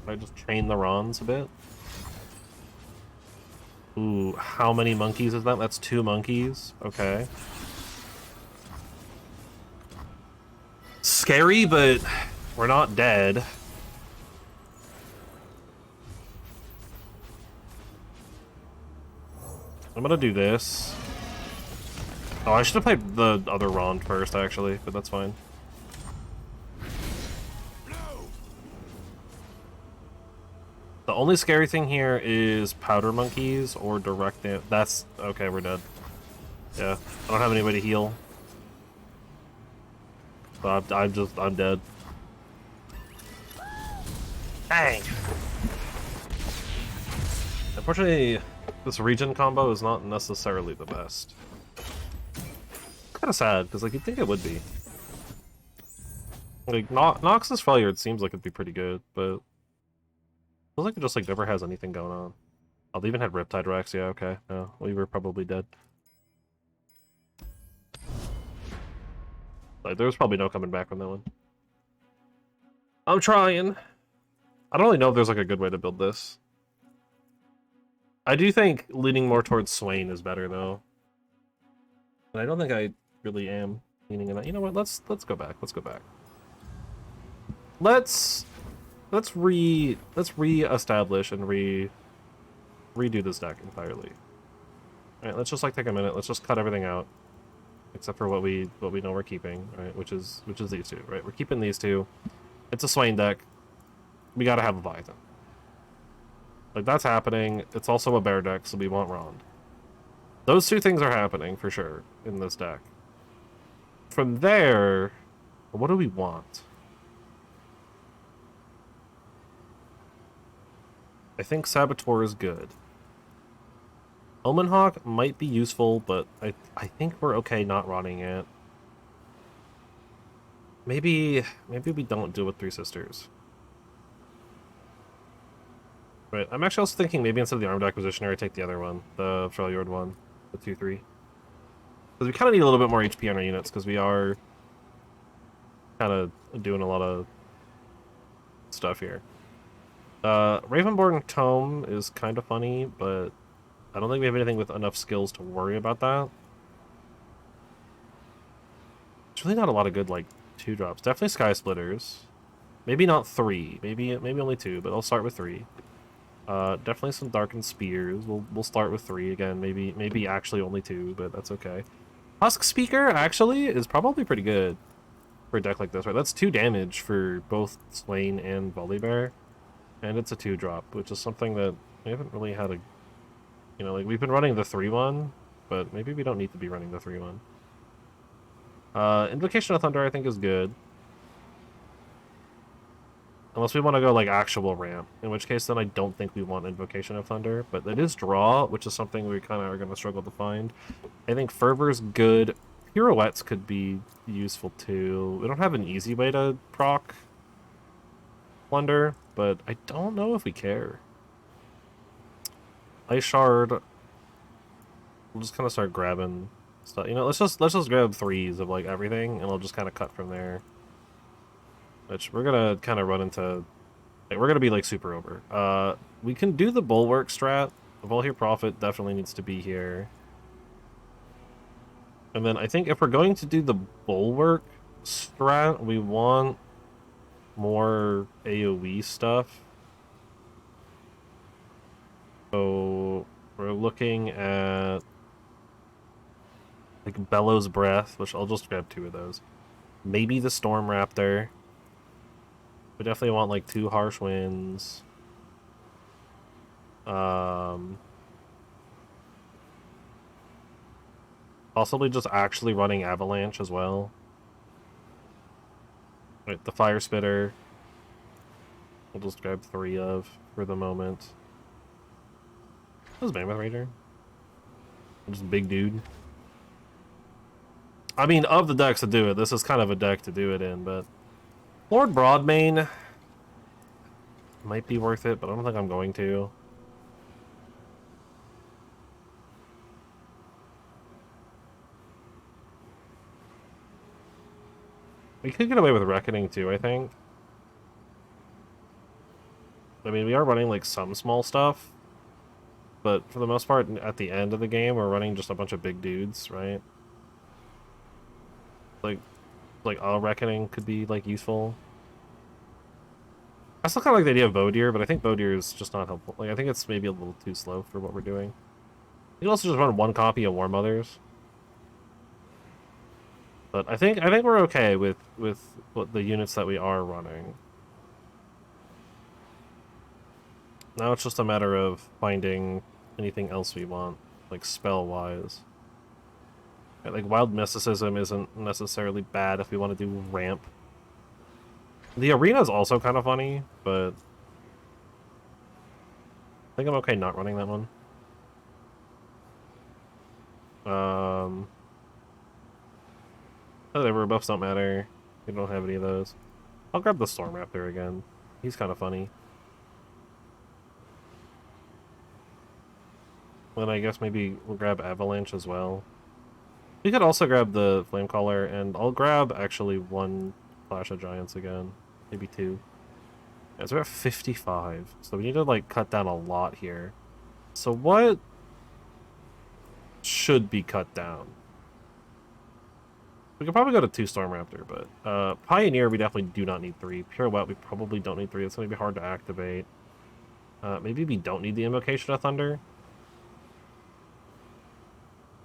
I just chain the Ronds a bit. Ooh, how many monkeys is that? That's 2 monkeys. Okay. Scary, but we're not dead. I'm gonna do this. Oh, I should have played the other Rond first, actually, but that's fine. The only scary thing here is powder monkeys or direct damage. That's okay. We're dead. Yeah, I don't have anybody to heal. So I'm dead. Dang. Unfortunately, this regen combo is not necessarily the best. Kind of sad because like you'd think it would be. Like Nox's failure, it seems like it'd be pretty good, but feels like it just like never has anything going on. Oh, they even had Riptide Rex. Yeah, okay. No, we were probably dead. Like there was probably no coming back from that one. I'm trying. I don't really know if there's like a good way to build this. I do think leaning more towards SWAIN is better though. And I don't think I really am leaning in that. You know what? Let's go back. Let's go back. Let's re-establish and redo this deck entirely. Alright, let's just like take a minute, let's just cut everything out. Except for what we know we're keeping, right? Which is these two, right? We're keeping these two. It's a SWAIN deck. We gotta have a Leviathan. Like that's happening. It's also a bear deck, so we want Rond. Those two things are happening for sure in this deck. From there, what do we want? I think Saboteur is good. Omenhawk might be useful, but I think we're okay not running it. Maybe we don't do it with Three Sisters. Right, I'm actually also thinking maybe instead of the Armed Acquisitioner, I take the other one, the Freljord one, the 2-3. Because we kind of need a little bit more HP on our units, because we are kind of doing a lot of stuff here. Ravenborn Tome is kind of funny, but I don't think we have anything with enough skills to worry about that. There's really not a lot of good, like, 2-drops. Definitely Sky Splitters. Maybe not 3. Maybe only 2, but I'll start with 3. Definitely some Darkened Spears. We'll start with 3 again. Maybe actually only 2, but that's okay. Husk Speaker, actually, is probably pretty good for a deck like this, right? That's 2 damage for both Swain and Volibear. And it's a 2-drop, which is something that we haven't really had a... You know, like, we've been running the 3-1, but maybe we don't need to be running the 3-1. Invocation of Thunder, I think, is good. Unless we want to go, like, actual ramp. In which case, then I don't think we want Invocation of Thunder. But it is draw, which is something we kind of are going to struggle to find. I think Fervor's good. Pirouettes could be useful, too. We don't have an easy way to proc Plunder, but I don't know if we care. Ice Shard. We'll just kind of start grabbing stuff. You know, let's just grab 3s of, like, everything, and we'll just kind of cut from there. Which we're gonna kind of run into... Like, we're gonna be, like, super over. We can do the Bulwark strat. The Volhir Prophet definitely needs to be here. And then I think if we're going to do the Bulwark strat, we want more AoE stuff. So we're looking at, like, Bellows Breath, which I'll just grab 2 of those. Maybe the Storm Raptor. We definitely want, like, 2 Harsh Winds. Possibly just actually running Avalanche as well. Right, the Fire Spitter. We'll just grab 3 of for the moment. This Mammoth Raider. Just big dude. I mean, of the decks to do it, this is kind of a deck to do it in, but... Lord Broadmane might be worth it, but I don't think I'm going to. We could get away with Reckoning too, I think. I mean, we are running, like, some small stuff, but for the most part, at the end of the game, we're running just a bunch of big dudes, right? Like Reckoning could be, like, useful. I still kind of like the idea of Bowdeer, but I think Bowdeer is just not helpful. Like, I think it's maybe a little too slow for what we're doing. You can also just run 1 copy of War Mothers. But I think we're okay with what the units that we are running. Now it's just a matter of finding anything else we want, like, spell-wise. Like, Wild Mysticism isn't necessarily bad if we want to do ramp. The Arena is also kind of funny, but I think I'm okay not running that one. The rebuffs don't matter. We don't have any of those. I'll grab the Storm Raptor again. He's kind of funny. Then I guess maybe we'll grab Avalanche as well. We could also grab the Flamecaller, and I'll grab actually 1 Clash of Giants again. Maybe 2. Yeah, so we're at 55. So we need to, like, cut down a lot here. So what should be cut down? We could probably go to 2 Storm Raptor, but Pioneer we definitely do not need 3. Pirouette we probably don't need 3. It's going to be hard to activate. Maybe we don't need the Invocation of Thunder.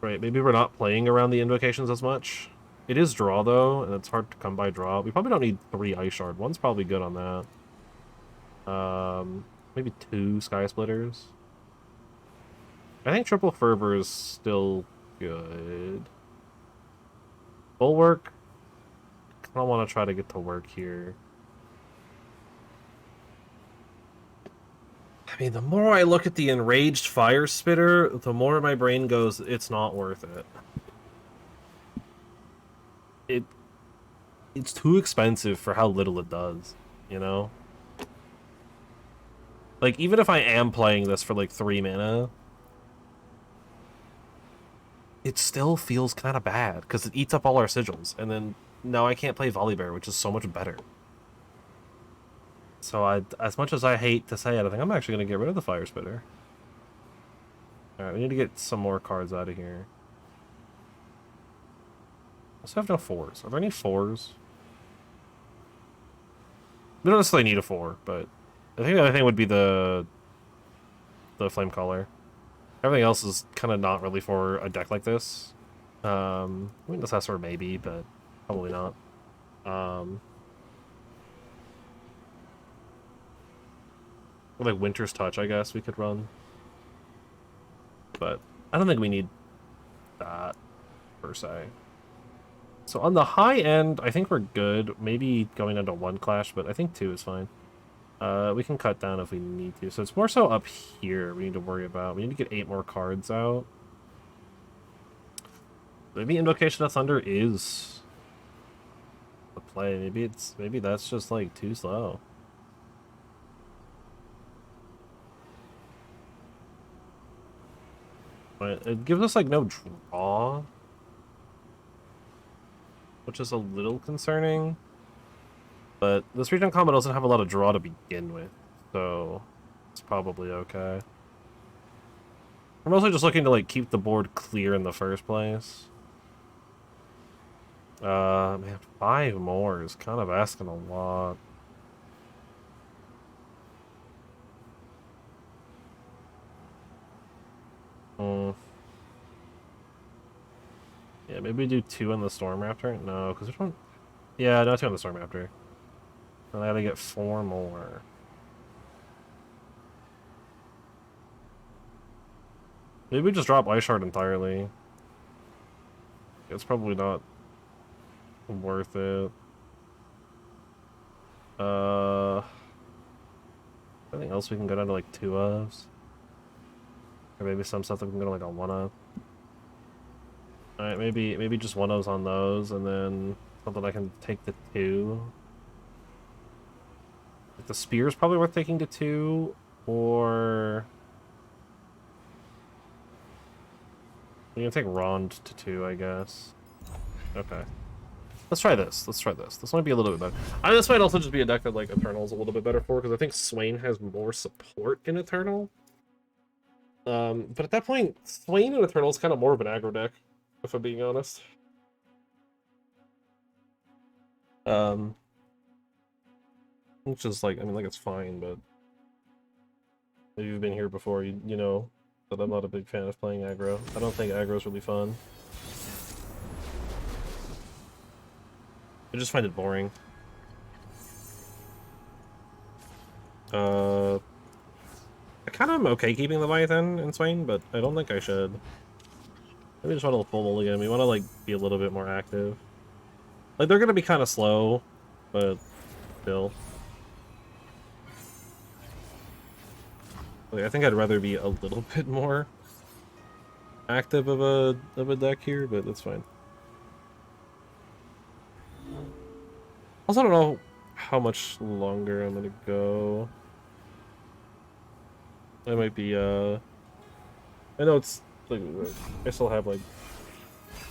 Right, maybe we're not playing around the invocations as much. It is draw, though, and it's hard to come by draw. We probably don't need 3 Ice Shard. 1's probably good on that. Maybe 2 Sky Splitters. I think Triple Fervor is still good. Bulwark. I don't want to try to get to work here. I mean, the more I look at the Enraged Fire Spitter, the more my brain goes, it's not worth it. It's too expensive for how little it does, you know? Like, even if I am playing this for, like, 3 mana, it still feels kind of bad, because it eats up all our sigils, and then now I can't play Volibear, which is so much better. So as much as I hate to say it, I think I'm actually going to get rid of the Fire Spitter. Alright, we need to get some more cards out of here. I also have no 4s. Are there any 4s? We don't necessarily need a 4, but I think the other thing would be the flame collar. Everything else is kind of not really for a deck like this. I mean, this has for maybe, but probably not. Like Winter's Touch, I guess we could run. But I don't think we need that, per se. So on the high end, I think we're good. Maybe going into 1 clash, but I think 2 is fine. We can cut down if we need to. So it's more so up here we need to worry about. We need to get 8 more cards out. Maybe Invocation of Thunder is the play. Maybe that's just like too slow. But it gives us like no draw, which is a little concerning. But this region combo doesn't have a lot of draw to begin with, so it's probably okay. I'm mostly just looking to like keep the board clear in the first place. Man, 5 more is kind of asking a lot. Yeah, maybe we do 2 on the Storm Raptor? No, because we don't... Yeah, no, 2 on the Storm Raptor. And I gotta get 4 more. Maybe we just drop Ice Shard entirely. It's probably not worth it. Anything else we can go down to like 2 ofs? Or maybe some stuff that we can go to like a 1 of. Alright, maybe just 1 ofs on those, and then something I can take to 2. Like the spear is probably worth taking to 2, or we can take Rond to 2, I guess. Okay. Let's try this. Let's try this. This might be a little bit better. This might also just be a deck that like Eternal's a little bit better for, because I think Swain has more support in Eternal. But at that point, Swain and Eternal is kind of more of an aggro deck, if I'm being honest. Which is like, I mean, like it's fine, but if you've been here before, you know that I'm not a big fan of playing aggro. I don't think aggro is really fun. I just find it boring. I kind of am okay keeping the Leviathan in Swain, but I don't think I should. Maybe just want to full mulligan. We want to like be a little bit more active. Like they're gonna be kind of slow, but still. Like I think I'd rather be a little bit more active of a deck here, but that's fine. Also, I don't know how much longer I'm gonna go. I might be, I know it's, like, I still have, like,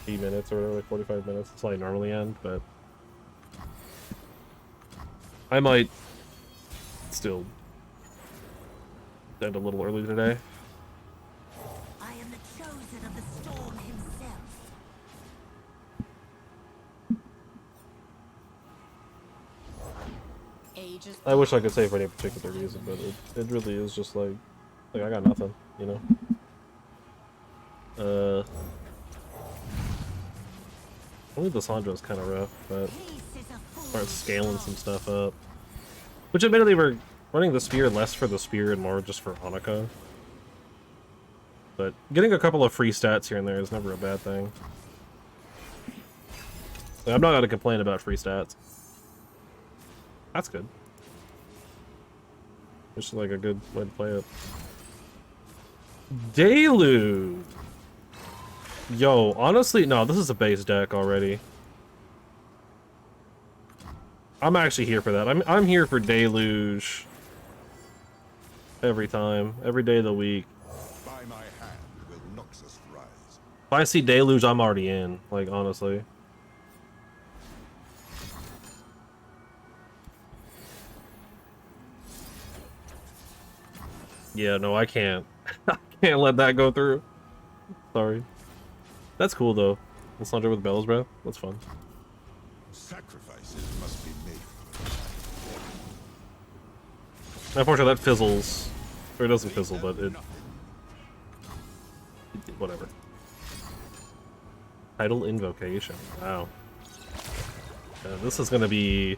3 minutes or whatever, like 45 minutes until I normally end, but I might still end a little early today. I am the chosen of the storm himself. I wish I could say for any particular reason, but it really is just like I got nothing, you know? Only the Sandra's kind of rough, but start scaling some stuff up. Which admittedly we're running the spear less for the spear and more just for Hanukkah. But getting a couple of free stats here and there is never a bad thing. Like, I'm not gonna complain about free stats. That's good. It's like a good way to play it. Deluge! Yo, honestly, no, this is a base deck already. I'm actually here for that. I'm here for Deluge. Every time. Every day of the week. By my hand will Noxus rise. If I see Deluge, I'm already in. Like, honestly. Yeah, no, I can't. I Can't let that go through. Sorry. That's cool though. The Slender with Bell's Breath. That's fun. Sacrifices must be made. Unfortunately, that fizzles. Or it doesn't fizzle, but it whatever. Tidal Invocation. Wow. This is gonna be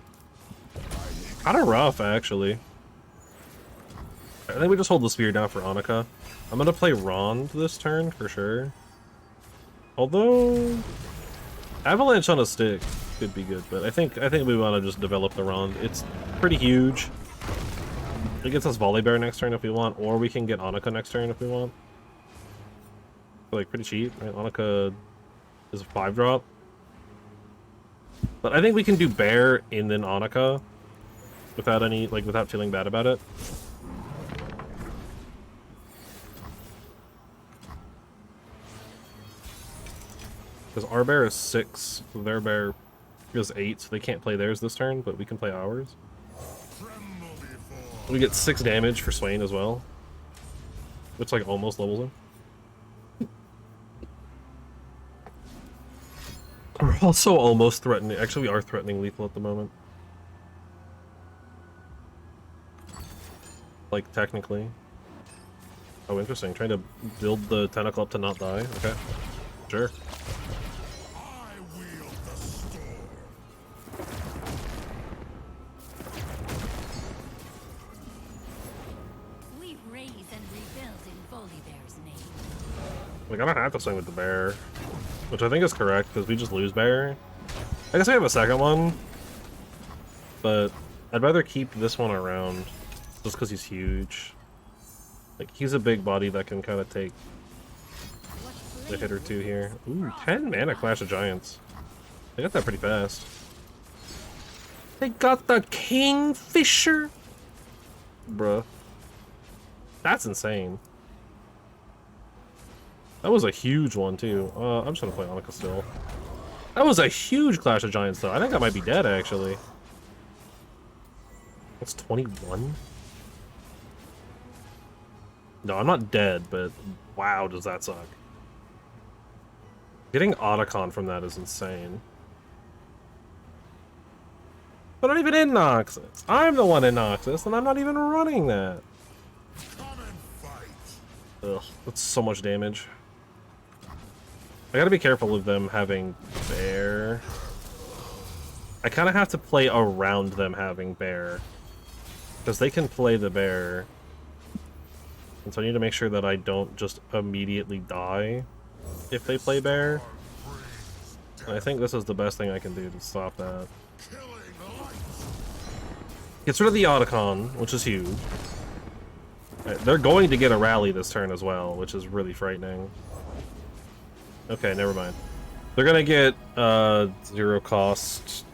kind of rough, actually. I think we just hold the spear down for Annika. I'm gonna play Rond this turn for sure. Although Avalanche on a stick could be good, but I think we want to just develop the Rond. It's pretty huge. It gets us Volibear next turn if we want, or we can get Annika next turn if we want. Like pretty cheap, right? Annika is a 5-drop. But I think we can do Bear and then Annika without any without feeling bad about it. Because our bear is 6, their bear is 8, so they can't play theirs this turn, but we can play ours. We get 6 damage for Swain as well, which like almost levels him. We're also almost threatening. Actually, we are threatening lethal at the moment. Like, technically. Oh, interesting. Trying to build the tentacle up to not die. Okay. Sure. I wield the storm. We raise and rebuild in Volibear's name. Like, I don't have to swing with the bear. Which I think is correct, because we just lose bear. I guess we have a second one. But I'd rather keep this one around. Just because he's huge. Like, he's a big body that can kind of take a hit or two here. Ooh, 10 mana Clash of Giants. They got that pretty fast. They got the Kingfisher? Bruh. That's insane. That was a huge one, too. I'm just gonna play Annika still. That was a huge Clash of Giants, though. I think I might be dead, actually. That's 21? No, I'm not dead, but wow, does that suck. Getting Otacon from that is insane. But I'm not even in Noxus. I'm the one in Noxus, and I'm not even running that. Come and fight. Ugh, that's so much damage. I gotta be careful of them having bear. I kind of have to play around them having bear. Because they can play the bear. And so I need to make sure that I don't just immediately die if they play bear. And I think this is the best thing I can do to stop that. Gets rid of the Otacon, which is huge. Right, they're going to get a rally this turn as well, which is really frightening. Okay, never mind. They're gonna get 0 cost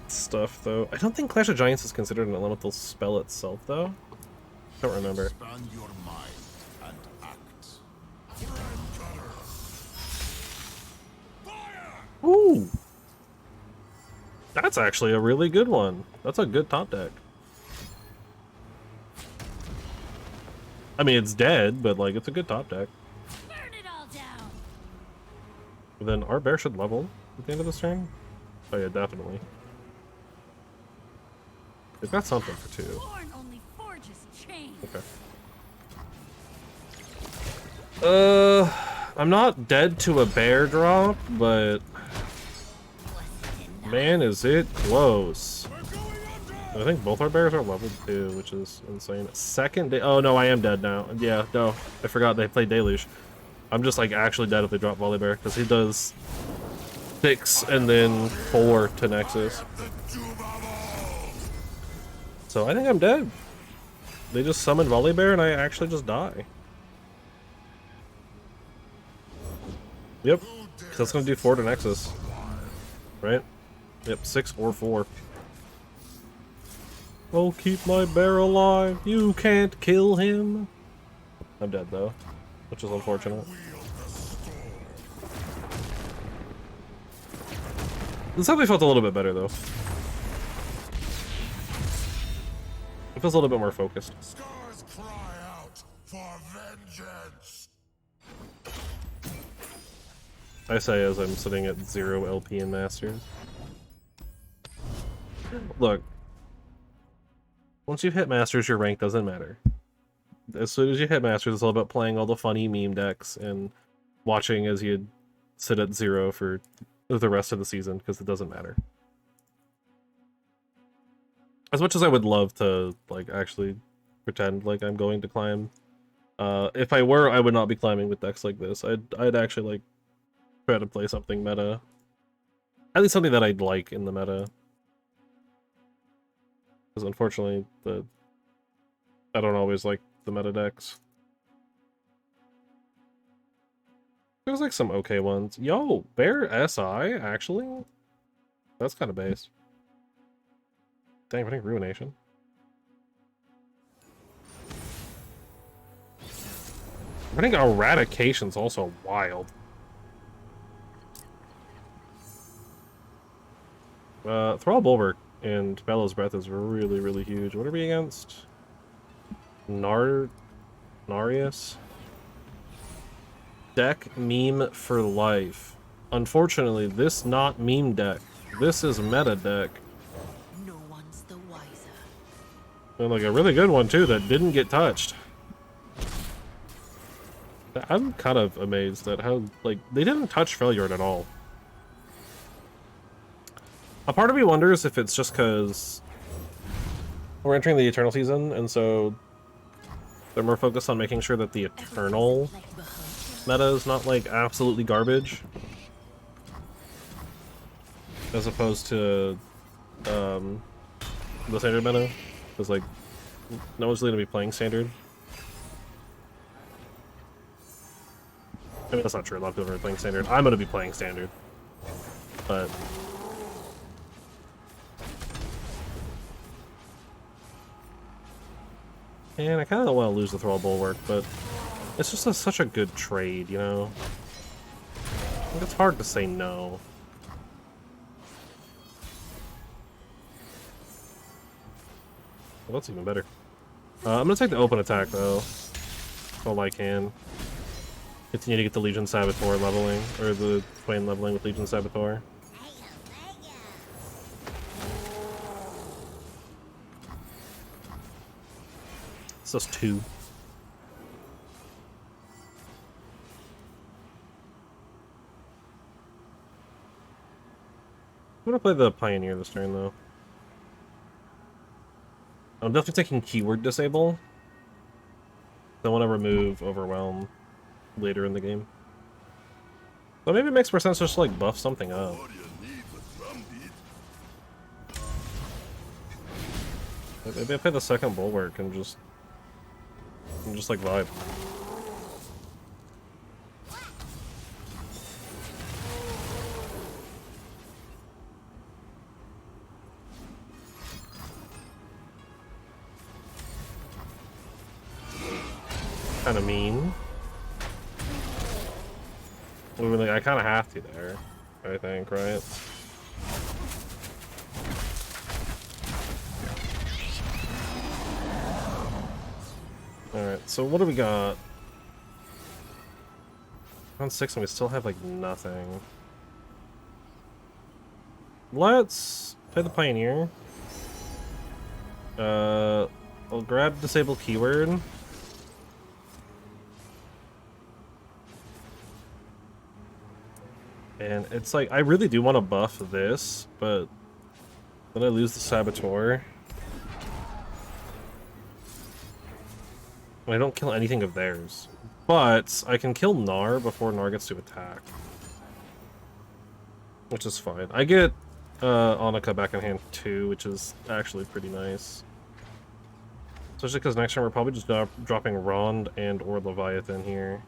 stuff though. I don't think Clash of Giants is considered an elemental spell itself though. I don't remember. Expand your mind and act. Fire! Ooh! That's actually a really good one. That's a good top deck. I mean, it's dead, but like, it's a good top deck. Burn it all down. Then our bear should level at the end of this turn. Oh yeah, definitely. They've got something for 2. Born only forges chains. Okay. I'm not dead to a bear drop, but man, is it close. I think both our bears are leveled 2, which is insane. Second day. Oh no, I am dead now. Yeah, no, I forgot they played Deluge. I'm just like actually dead if they drop Volibear because he does 6 and then 4 to Nexus. So I think I'm dead. They just summon Volibear and I actually just die. Yep, that's gonna do 4 to Nexus, right? Yep, 6 or 4. Oh, keep my bear alive. You can't kill him. I'm dead though, which is unfortunate. This probably felt a little bit better though. It feels a little bit more focused. Scars cry out. for vengeance. I say as I'm sitting at 0 LP in Masters. Look, once you've hit Masters, your rank doesn't matter. As soon as you hit Masters, it's all about playing all the funny meme decks and watching as you sit at 0 for the rest of the season, because it doesn't matter. As much as I would love to, like, actually pretend like I'm going to climb, if I were, I would not be climbing with decks like this. I'd actually, like, try to play something meta. At least something that I'd like in the meta. Because unfortunately, I don't always like the meta decks. There's like some okay ones. Yo, Bear SI, actually? That's kind of based. Dang, I think Ruination. I think Eradication's also wild. Thrall Bulwark and Bellow's Breath is really, really huge. What are we against? Narius? Deck meme for life. Unfortunately, this not meme deck. This is meta deck. No one's the wiser. And like a really good one too that didn't get touched. I'm kind of amazed at how, like, they didn't touch Freljord at all. A part of me wonders if it's just because we're entering the Eternal season, and so they're more focused on making sure that the Eternal meta is not, like, absolutely garbage. As opposed to, the Standard meta. Because, like, no one's really going to be playing Standard. I mean, that's not true. A lot of people are playing Standard. I'm going to be playing Standard. But... and I kind of don't want to lose the Thrall Bulwark, but it's just such a good trade, you know? I think it's hard to say no. Well, that's even better. I'm going to take the open attack, though. All I can. Continue to get the Legion Saboteur leveling, or the SWAIN leveling with Legion Saboteur. It's just 2. I'm gonna play the Pioneer this turn, though. I'm definitely taking Keyword Disable. I want to remove Overwhelm later in the game. But maybe it makes more sense just to, like, buff something up. Maybe I play the second Bulwark and just like vibe. Kind of mean. I mean, like, I kind of have to there, I think, right? Alright, so what do we got? Round 6 and we still have, like, nothing. Let's play the Pioneer. I'll grab Disable Keyword. And it's like, I really do want to buff this, but then I lose the Saboteur. I don't kill anything of theirs. But I can kill Gnar before Gnar gets to attack. Which is fine. I get Annika back in hand too, which is actually pretty nice. Especially because next turn we're probably just dropping Rond and or Leviathan here.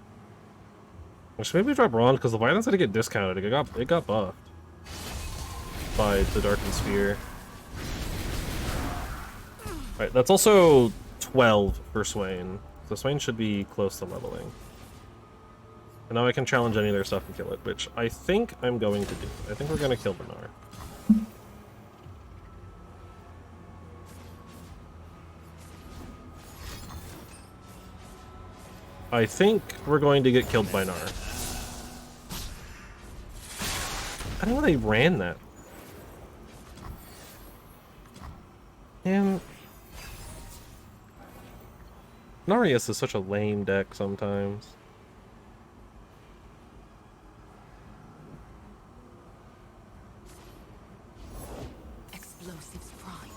Which maybe drop Rond because Leviathan's gonna get discounted. It got buffed by the Darkened Sphere. Alright, that's also 12 for SWAIN. So SWAIN should be close to leveling. And now I can challenge any of their stuff and kill it, which I think I'm going to do. I think we're going to kill Gnar. I think we're going to get killed by Gnar. I don't know they ran that. And Narius is such a lame deck sometimes. Explosives pride.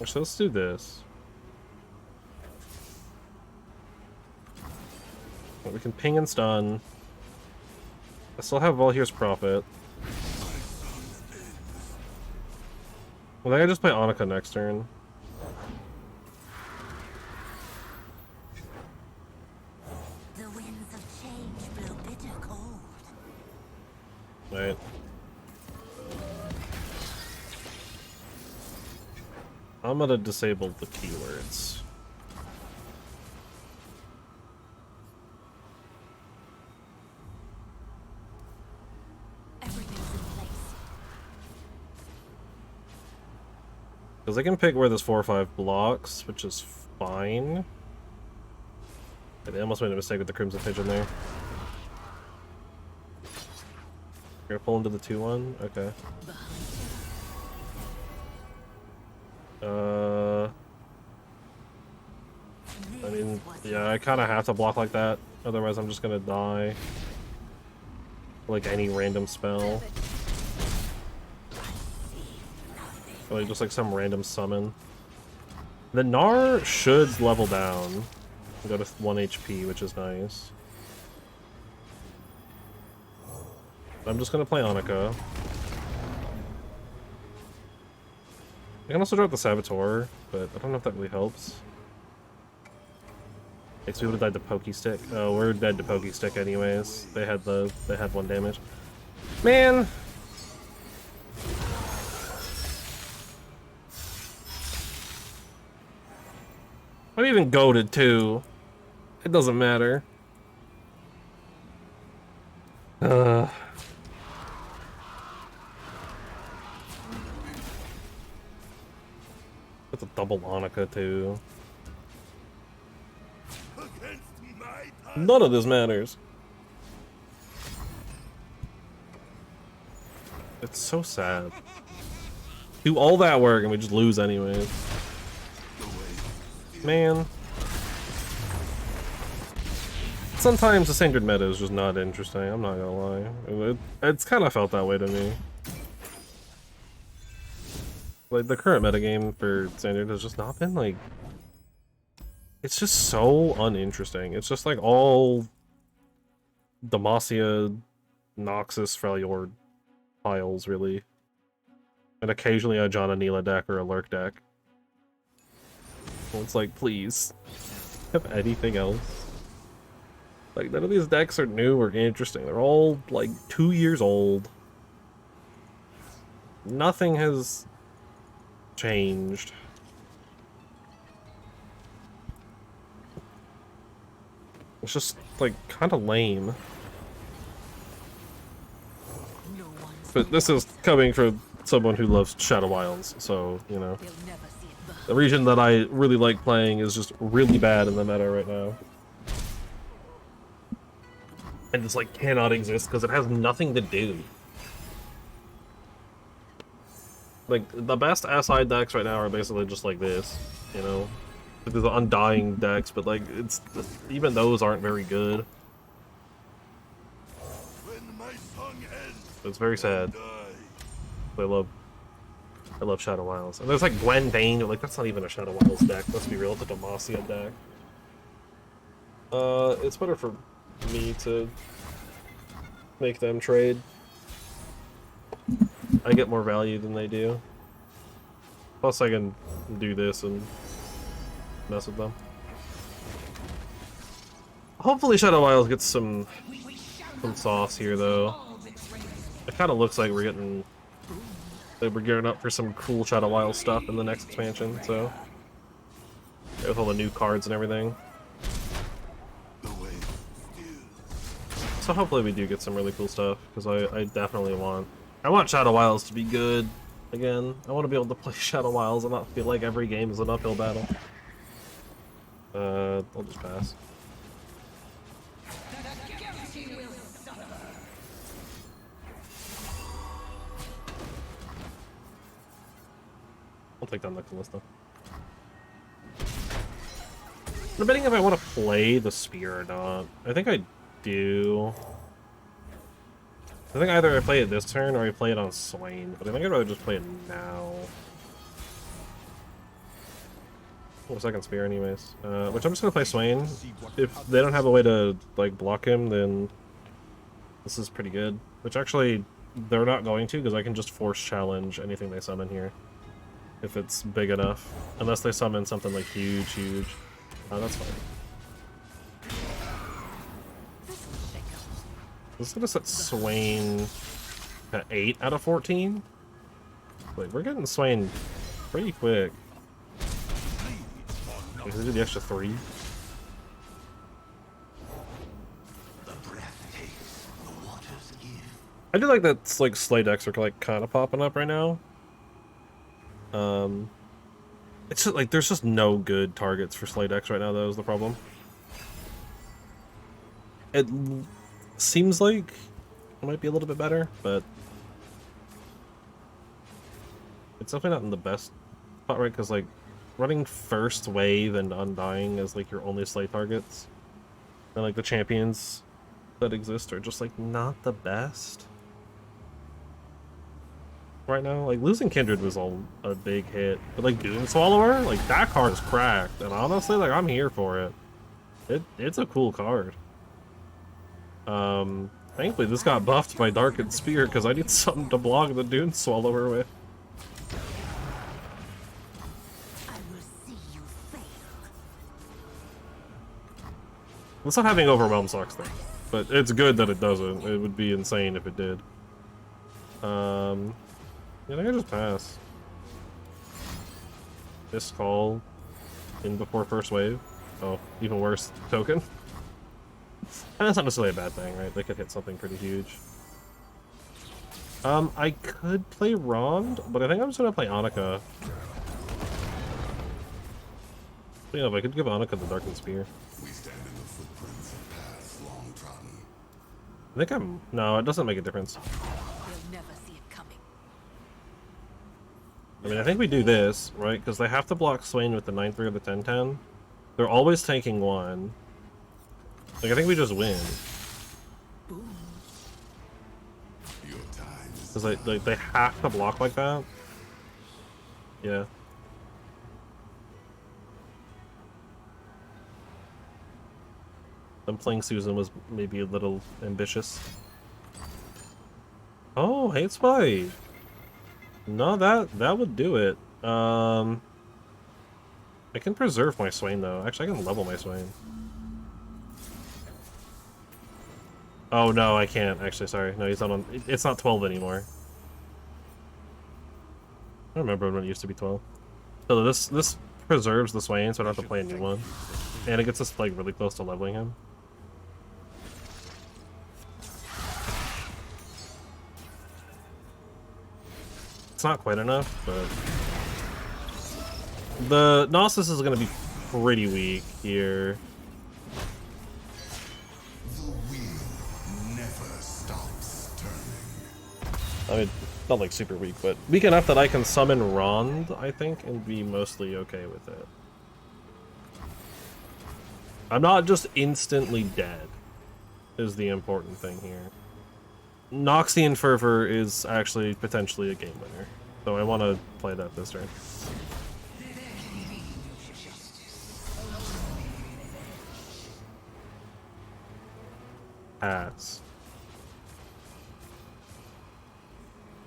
So let's do this. We can ping and stun. I still have Volhir's Prophet. Well, I think I just play Annika next turn. The winds of change blow bitter cold. Right. I'm gonna disable the keywords. Everything's in place. Because I can pick where this 4 or 5 blocks, which is fine. I almost made a mistake with the Crimson Pigeon there. You're gonna pull into the 2-1? Okay. I mean, yeah, I kind of have to block like that, otherwise I'm just gonna die. Like any random spell. Or like just like some random summon. The Gnar should level down. Go to 1 HP, which is nice. I'm just gonna play Annika. I can also drop the Saboteur, but I don't know if that really helps. Because we would have died to Pokey Stick. Oh, we're dead to Pokey Stick anyways. They had 1 damage. Man! I'm even goated too. It doesn't matter. That's a double Annika too. None of this matters. It's so sad. Do all that work and we just lose anyways. Man. Sometimes the standard meta is just not interesting, I'm not gonna lie. It's kind of felt that way to me. Like, the current metagame for standard has just not been, like... It's just so uninteresting. It's just, like, all... Demacia, Noxus, Freljord piles, really. And occasionally a John Anila deck or a Lurk deck. Well, it's like, please. Have anything else? Like, none of these decks are new or interesting. They're all, like, 2 years old. Nothing has changed. It's just, like, kind of lame. But this is coming from someone who loves Shadow Wilds, so, you know. The region that I really like playing is just really bad in the meta right now. And just, like, cannot exist because it has nothing to do. Like, the best SI decks right now are basically just like this, you know? Like, there's Undying decks, but, like, it's... even those aren't very good. It's very sad. I love Shadow Wilds. And there's, like, Gwen Vayne, but, like, that's not even a Shadow Wilds deck. Let's be real, it's a Demacia deck. It's better for me to make them trade. I get more value than they do. Plus I can do this and mess with them. Hopefully Shadow Wilds gets some sauce here though. It kind of looks like we're gearing up for some cool Shadow Wilds stuff in the next expansion, so with all the new cards and everything. So hopefully we do get some really cool stuff, because I definitely want Shadow Wilds to be good again. I want to be able to play Shadow Wilds and not feel like every game is an uphill battle. I'll just pass. I'll take down the Callista. I'm debating if I want to play the spear or not. I think I do. I think either I play it this turn or I play it on Swain, but I think I'd rather just play it now. Oh, second spear anyways. Which I'm just gonna play Swain. If they don't have a way to like block him, then this is pretty good. Which actually they're not going to, because I can just force challenge anything they summon here. If it's big enough. Unless they summon something like huge. Oh, that's fine. This is gonna set Swain at 8 out of 14. Like, we're getting Swain pretty quick. Like, they do the extra 3. I do like that, like, Slay decks are like kind of popping up right now. It's just like there's just no good targets for Slay decks right now. Though is the problem. It seems like it might be a little bit better, but it's definitely not in the best spot, right? Because like running First Wave and Undying as like your only Slay targets, and like the champions that exist are just like not the best right now. Like losing Kindred was a big hit, but like Dune Swallower, like that card is cracked, and honestly, like I'm here for it. It's a cool card. Thankfully this got buffed by Darkened Spear because I need something to block the Dune Swallower with. I will see you fail. It's not having Overwhelm sucks though, but it's good that it doesn't. It would be insane if it did. Yeah, I think I just pass. This call in before First Wave. Oh, even worse, token. And that's not necessarily a bad thing, right? They could hit something pretty huge. I could play Rond, but I think I'm just gonna play Annika. But, yeah, if I could give Annika the Darkened Spear. We stand in the footprints of paths long trodden. I think I'm... No, it doesn't make a difference. You'll never see it coming. I mean, I think we do this, right? Because they have to block Swain with the 9-3 or the 10-10. They're always tanking 1. Like, I think we just win. Your time is Because they have to block like that. Yeah. Them playing Susan was maybe a little ambitious. Oh, Hate Spite! No, that would do it. I can preserve my Swain though. Actually, I can level my Swain. Oh no, I can't. Actually, sorry. No, he's not on. It's not 12 anymore. I remember when it used to be 12. So this preserves the Swain, so I don't have to play a new one, and it gets us like really close to leveling him. It's not quite enough, but the Gnosis is going to be pretty weak here. the wheel never stops turning. I mean, not like super weak, but weak enough that I can summon Rond, I think, and be mostly okay with it. I'm not just instantly dead, is the important thing here. Noxian Fervor is actually potentially a game winner, so I want to play that this turn. Pass.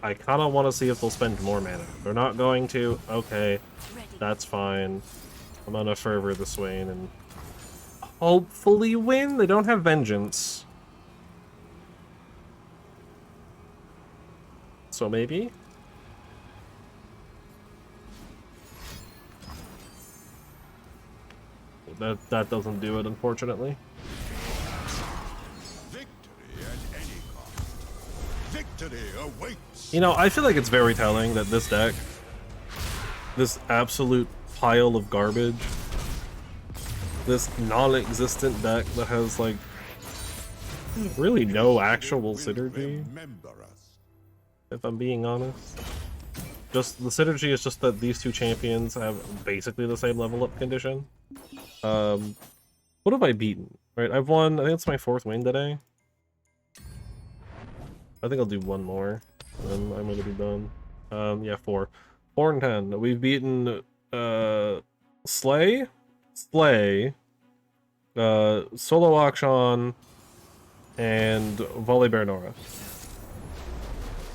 I kind of want to see if they'll spend more mana. They're not going to. Okay, that's fine. I'm gonna Fervor the Swain and hopefully win. They don't have Vengeance. So maybe? That doesn't do it, unfortunately. Victory at any cost. Victory awaits. You know, I feel like it's very telling that this deck, this absolute pile of garbage, this non-existent deck that has like really no actual synergy, Remember us. if I'm being honest. Just the synergy is just that these two champions have basically the same level up condition. What have I beaten? Right, I've won, I think it's my 4th win today. I think I'll do one more, and I'm gonna be done. Yeah, 4. 4 and 10. We've beaten Slay, Solo Akshan, and VOLI Nora.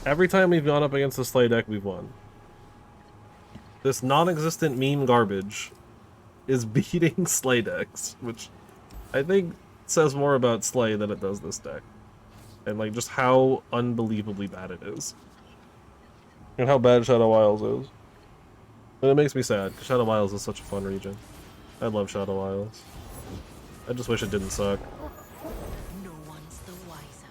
Every time we've gone up against the Slay deck, we've won. This non-existent meme garbage is beating Slay decks, which I think says more about Slay than it does this deck. And like just how unbelievably bad it is. And how bad Shadow Isles is. And it makes me sad, because Shadow Isles is such a fun region. I love Shadow Isles. I just wish it didn't suck. No one's the wiser.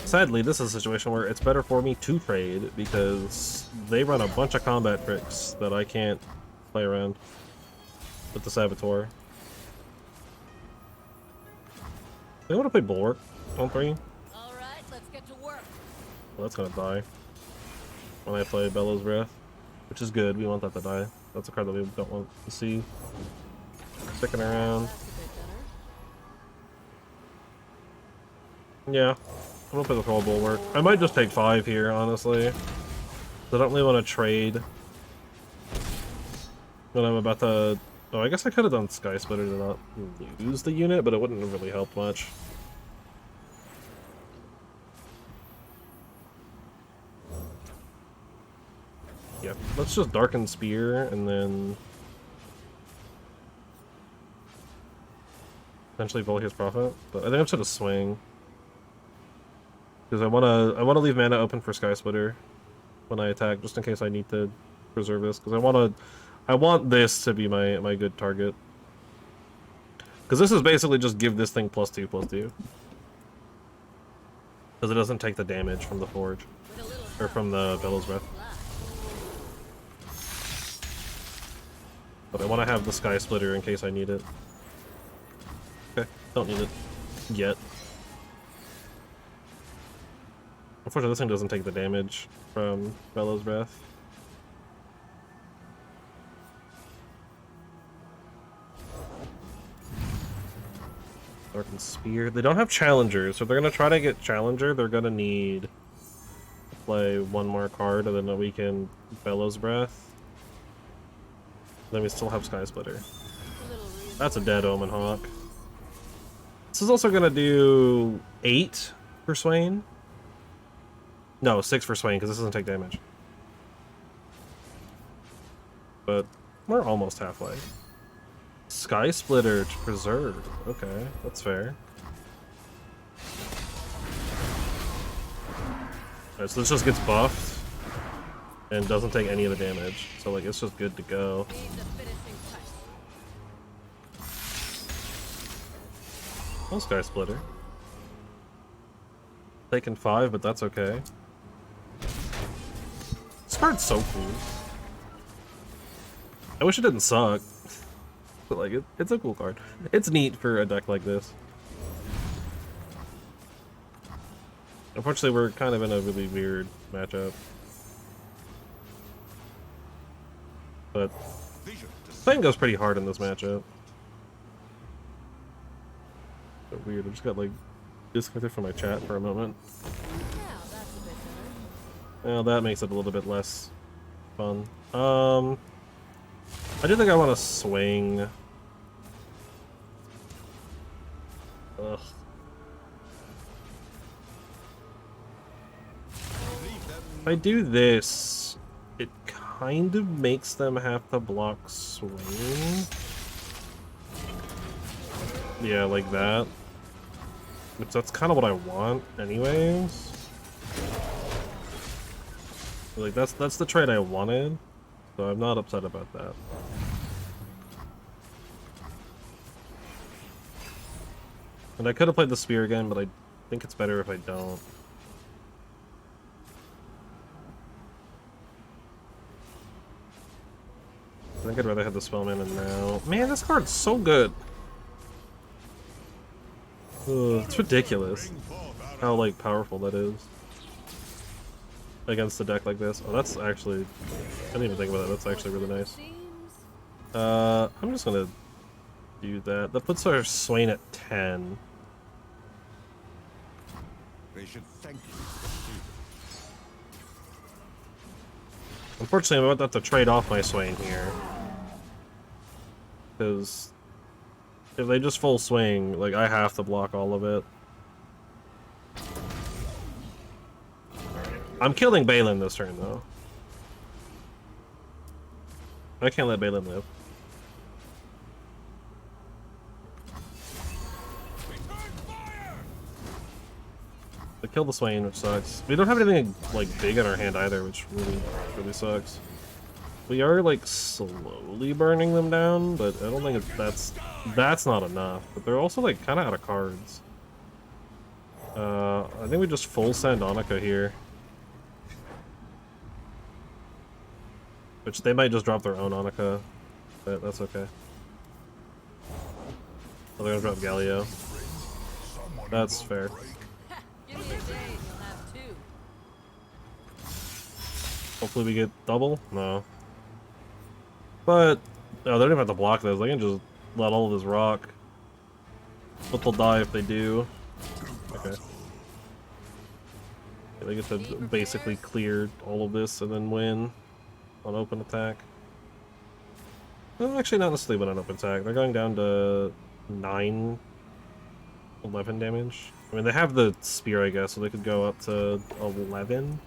Sadly, this is a situation where it's better for me to trade, because they run a bunch of combat tricks that I can't play around with the Saboteur. They want to play Bulwark on 3. All right, let's get to work. Well, that's gonna die when I play Bellows Breath, which is good. We want that to die. That's a card that we don't want to see sticking around. That's a bit better. Yeah, I'm gonna play the Troll Bulwark. I might just take 5 here, honestly. I don't really want to trade when I'm about to. Oh, I guess I could have done Sky Splitter to not lose the unit, but it wouldn't have really helped much. Yeah, let's just Darken Spear and then potentially volley his Prophet. But I think I'm just gonna swing because I wanna leave mana open for Sky Splitter when I attack, just in case I need to preserve this. Because I want this to be my good target. Because this is basically just give this thing +2/+2. Because it doesn't take the damage from the Forge or from the Bellows Breath. But I want to have the Sky Splitter in case I need it. Okay, don't need it yet. Unfortunately, this thing doesn't take the damage from Bellows Breath. Darkened Spear. They don't have Challengers, so if they're going to try to get Challenger, they're going to need to play one more card, and then we can Bellows Breath. Then we still have Sky Splitter. That's a dead Omen Hawk. This is also gonna do 8 for SWAIN. No, 6 for SWAIN, because this doesn't take damage. But we're almost halfway. Sky Splitter to preserve. Okay, that's fair. Alright, so this just gets buffed and doesn't take any of the damage. So like it's just good to go. Oh, Sky Splitter. Taking 5, but that's okay. This card's so cool. I wish it didn't suck. But like it's a cool card. It's neat for a deck like this. Unfortunately, we're kind of in a really weird matchup. But Swain goes pretty hard in this matchup. So weird, I just got like disconnected from my chat for a moment. Now that's a bit better. Well, that makes it a little bit less fun. I do think I want to swing. Ugh. If I do this, it kind of makes them have to block swing. Yeah, like that. Which that's kind of what I want anyways. Like that's the trade I wanted. So I'm not upset about that. And I could have played the spear again, but I think it's better if I don't. I think I'd rather have the Spellman in now. Man, this card's so good. Ugh, it's ridiculous how, like, powerful that is. Against a deck like this. Oh, that's actually... I didn't even think about that. That's actually really nice. I'm just gonna do that. That puts our Swain at 10. They should thank you. Unfortunately, I'm about to have to trade off my Swain here. Because if they just full swing, like, I have to block all of it. I'm killing Balin this turn, though. I can't let Balin live. They kill the Swain, which sucks. We don't have anything, like, big in our hand either, which really sucks. We are, like, slowly burning them down, but I don't think that's not enough. But they're also, like, kind of out of cards. I think we just full send Annika here. Which they might just drop their own Annika, but that's okay. Oh, they're gonna drop Galio. That's fair. Give me a day and you'll have two. Hopefully we get double? No. But, no, they don't even have to block this. They can just let all of this rock. But they'll die if they do. Okay. Yeah, they get to basically clear all of this and then win on open attack. Well, actually not necessarily win on open attack. They're going down to 9, 11 damage. I mean, they have the spear, I guess, so they could go up to 11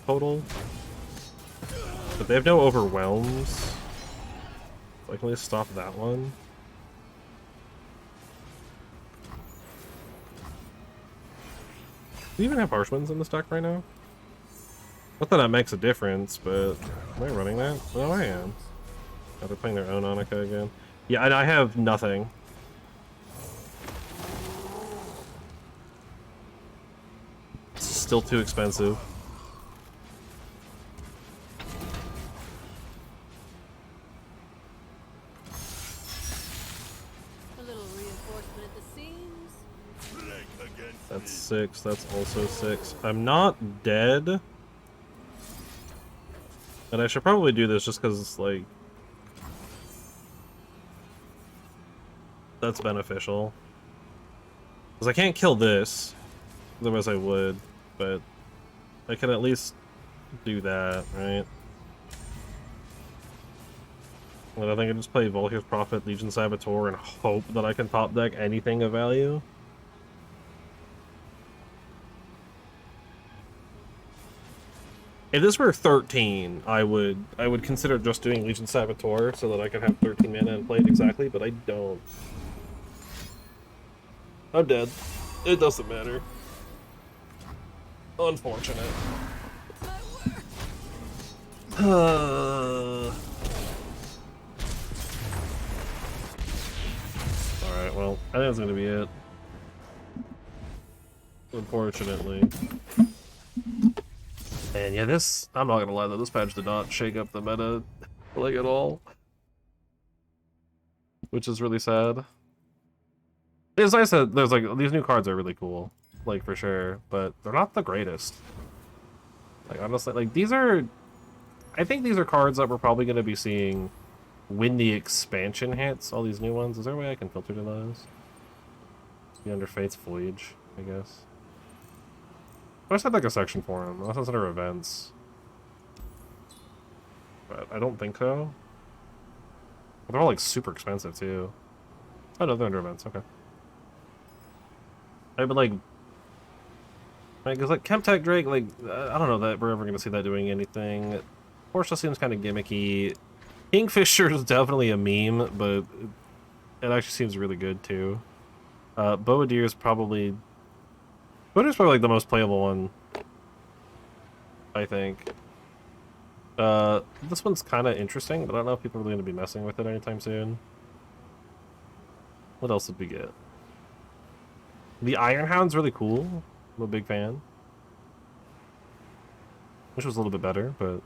total. But they have no overwhelms. So I can at least stop that one. Do we even have harsh winds in this deck right now? Not that that makes a difference, but am I running that? No, I am. Oh, they're playing their own Annika again. Yeah, and I have nothing. It's still too expensive. A little reinforcement at the seams. That's 6. That's also 6. I'm not dead. And I should probably do this just because, like, that's beneficial. Because I can't kill this, otherwise I would, but I can at least do that, right? And I think I just play Volkir's Prophet, Legion Saboteur, and hope that I can top deck anything of value. If this were 13, I would consider just doing Legion Saboteur so that I could have 13 mana and play it exactly, but I don't. I'm dead. It doesn't matter. Unfortunate. Alright, well, I think that's gonna be it. Unfortunately. And yeah, this, I'm not gonna lie though, this patch did not shake up the meta, like, at all. Which is really sad. As I said, there's, like, these new cards are really cool, like, for sure, but they're not the greatest. Like, honestly, like, these are, I think these are cards that we're probably gonna be seeing when the expansion hits, all these new ones. Is there a way I can filter to those? Be under Fate's Voyage, I guess. I just had like a section for them, unless it's under events. But I don't think so. But they're all like super expensive too. Oh no, they're under events, okay. I would like, because like Chemtech Drake, like, I don't know that we're ever going to see that doing anything. Portia seems kind of gimmicky. Kingfisher is definitely a meme, but it actually seems really good too. Boadir is probably... Boadir's probably like the most playable one, I think. This one's kind of interesting, but I don't know if people are really going to be messing with it anytime soon. What else did we get? The Iron Hound's really cool. I'm a big fan. Wish it was a little bit better, but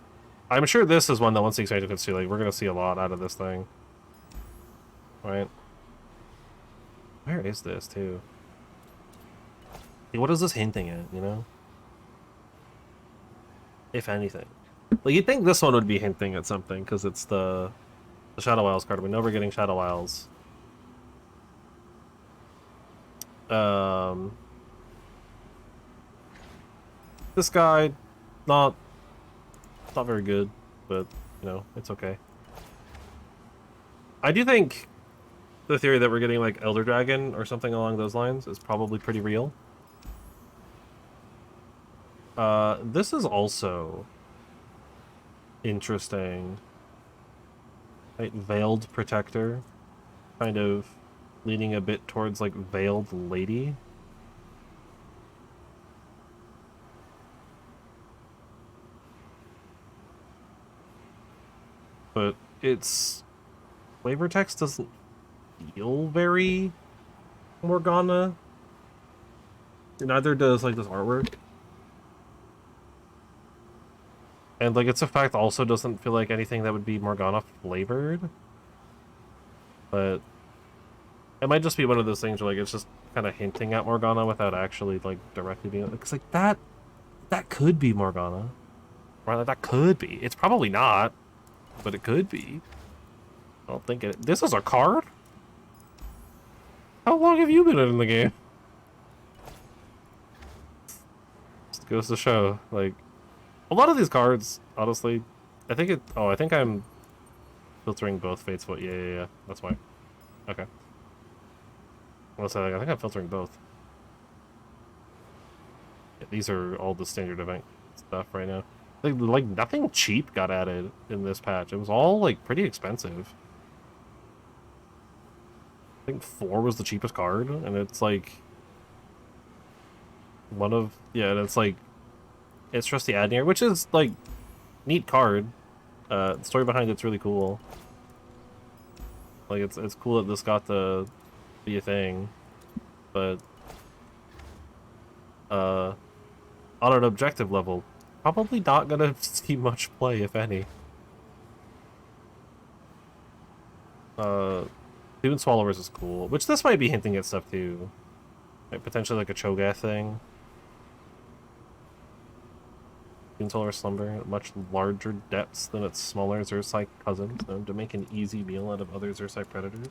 I'm sure this is one that once the expansion comes through, like, we're gonna see a lot out of this thing. Right? Where is this, too? Like, what is this hinting at, you know? If anything. Like, you'd think this one would be hinting at something, because it's the Shadow Isles card. We know we're getting Shadow Isles. This guy, not very good, but, you know, it's okay. I do think the theory that we're getting, like, Elder Dragon or something along those lines is probably pretty real. This is also interesting. Right, Veiled Protector, kind of leaning a bit towards, like, Veiled Lady. But its flavor text doesn't feel very Morgana. Neither does, like, this artwork. And, like, its effect also doesn't feel like anything that would be Morgana flavored. But it might just be one of those things where, like, it's just kind of hinting at Morgana without actually, like, directly being... Because, like, that could be Morgana. Right? Like, that could be. It's probably not, but it could be. I don't think it... This is a card? How long have you been in the game? Just goes to show, like... A lot of these cards, honestly, I think it... Oh, I think I'm filtering both Fate's Foot. Yeah. That's why. Okay. I think I'm filtering both. Yeah, these are all the standard event stuff right now. Like nothing cheap got added in this patch. It was all, like, pretty expensive. I think 4 was the cheapest card, and it's, like... One of... Yeah, and it's, like... It's Trusty Adnir, which is, like, neat card. The story behind it's really cool. Like, it's cool that this got to be a thing. But, on an objective level, probably not gonna see much play, if any. Demon Swallowers is cool, which this might be hinting at stuff, too. Like, potentially, like, a Cho'Gath thing. Solar Slumber, much larger depths than its smaller Xerxite cousins, known to make an easy meal out of other Xerxite predators.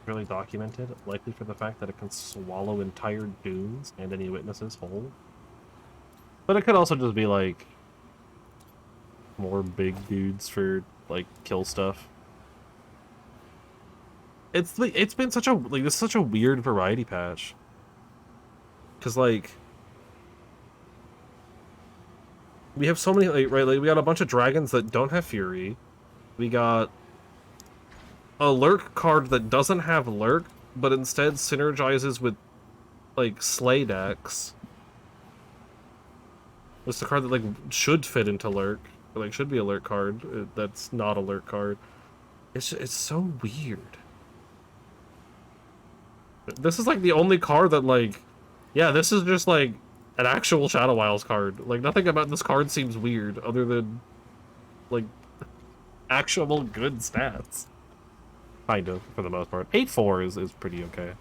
Really documented, likely for the fact that it can swallow entire dunes and any witnesses whole. But it could also just be, like, more big dudes for, like, kill stuff. It's been such a, like, this is such a weird variety patch. Because, like... We have so many, like, right, like, we got a bunch of dragons that don't have Fury. We got a Lurk card that doesn't have Lurk, but instead synergizes with, like, Slay decks. It's the card that, like, should fit into Lurk. Or, like, should be a Lurk card. That's not a Lurk card. It's so weird. This is, like, the only card that, like... Yeah, this is just, like... An actual Shadow Isles card. Like, nothing about this card seems weird, other than, like, actual good stats. Kind of, for the most part. 8/4 is pretty okay.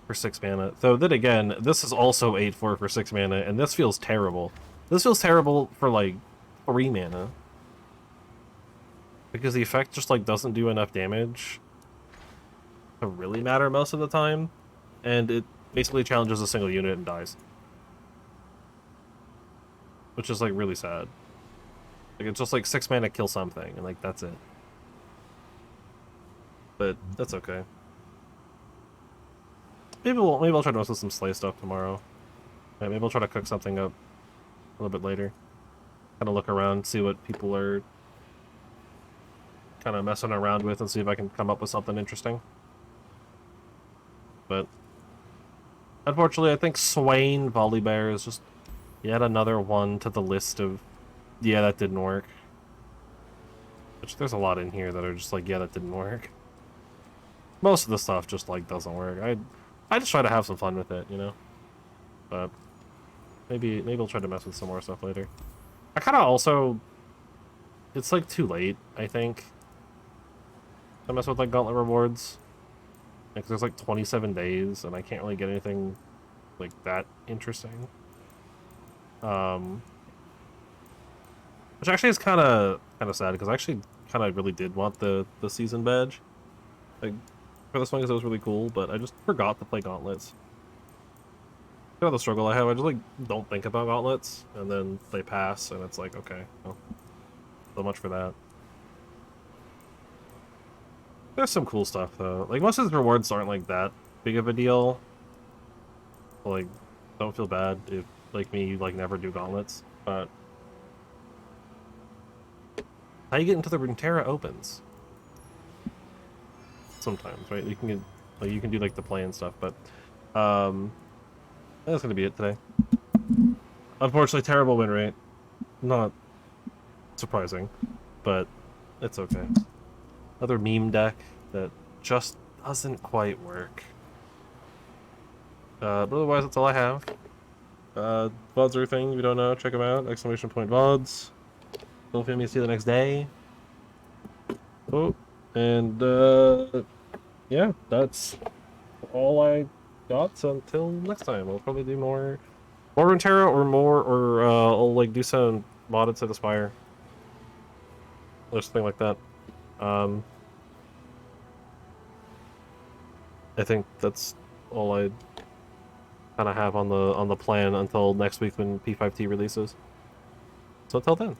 For 6 mana. So then again, this is also 8/4 for 6 mana, and this feels terrible. This feels terrible for, like, 3 mana. Because the effect just, like, doesn't do enough damage to really matter most of the time. And it basically challenges a single unit and dies. Which is, like, really sad. Like, it's just, like, 6 mana, kill something, and, like, that's it. But that's okay. Maybe I'll try to mess with some Slay stuff tomorrow. Yeah, maybe I'll try to cook something up a little bit later. Kind of look around, see what people are kind of messing around with, and see if I can come up with something interesting. But unfortunately, I think SWAIN Volibear is just yet another one to the list of, yeah, that didn't work. Which, there's a lot in here that are just like, yeah, that didn't work. Most of the stuff just, like, doesn't work. I just try to have some fun with it, you know? But maybe I'll try to mess with some more stuff later. I kind of also... It's, like, too late, I think, to mess with, like, Gauntlet rewards. Like, there's, like, 27 days, and I can't really get anything, like, that interesting. Which actually is kind of sad, because I actually kind of really did want the season badge. Like, for this one, because it was really cool, but I just forgot to play Gauntlets. You know the struggle I have, I just, like, don't think about Gauntlets, and then they pass, and it's like, okay, well, so much for that. There's some cool stuff, though. Like, most of the rewards aren't, like, that big of a deal. So, like, don't feel bad if, like me, you, like, never do Gauntlets, but... How you get into the Runeterra opens? Sometimes, right? You can get, like, you can do, like, the play and stuff, but... That's gonna be it today. Unfortunately, terrible win rate. Not surprising, but it's okay. Another meme deck that just doesn't quite work. But otherwise, that's all I have. VODs are a thing. If you don't know, check them out. Exclamation point VODs. Don't feel me see you the next day. Oh, and yeah, that's all I got until next time. I'll probably do more Runeterra or I'll like do some modded to the Spire. Or something like that. I think that's all I kind of have on the plan until next week when P5T releases. So until then.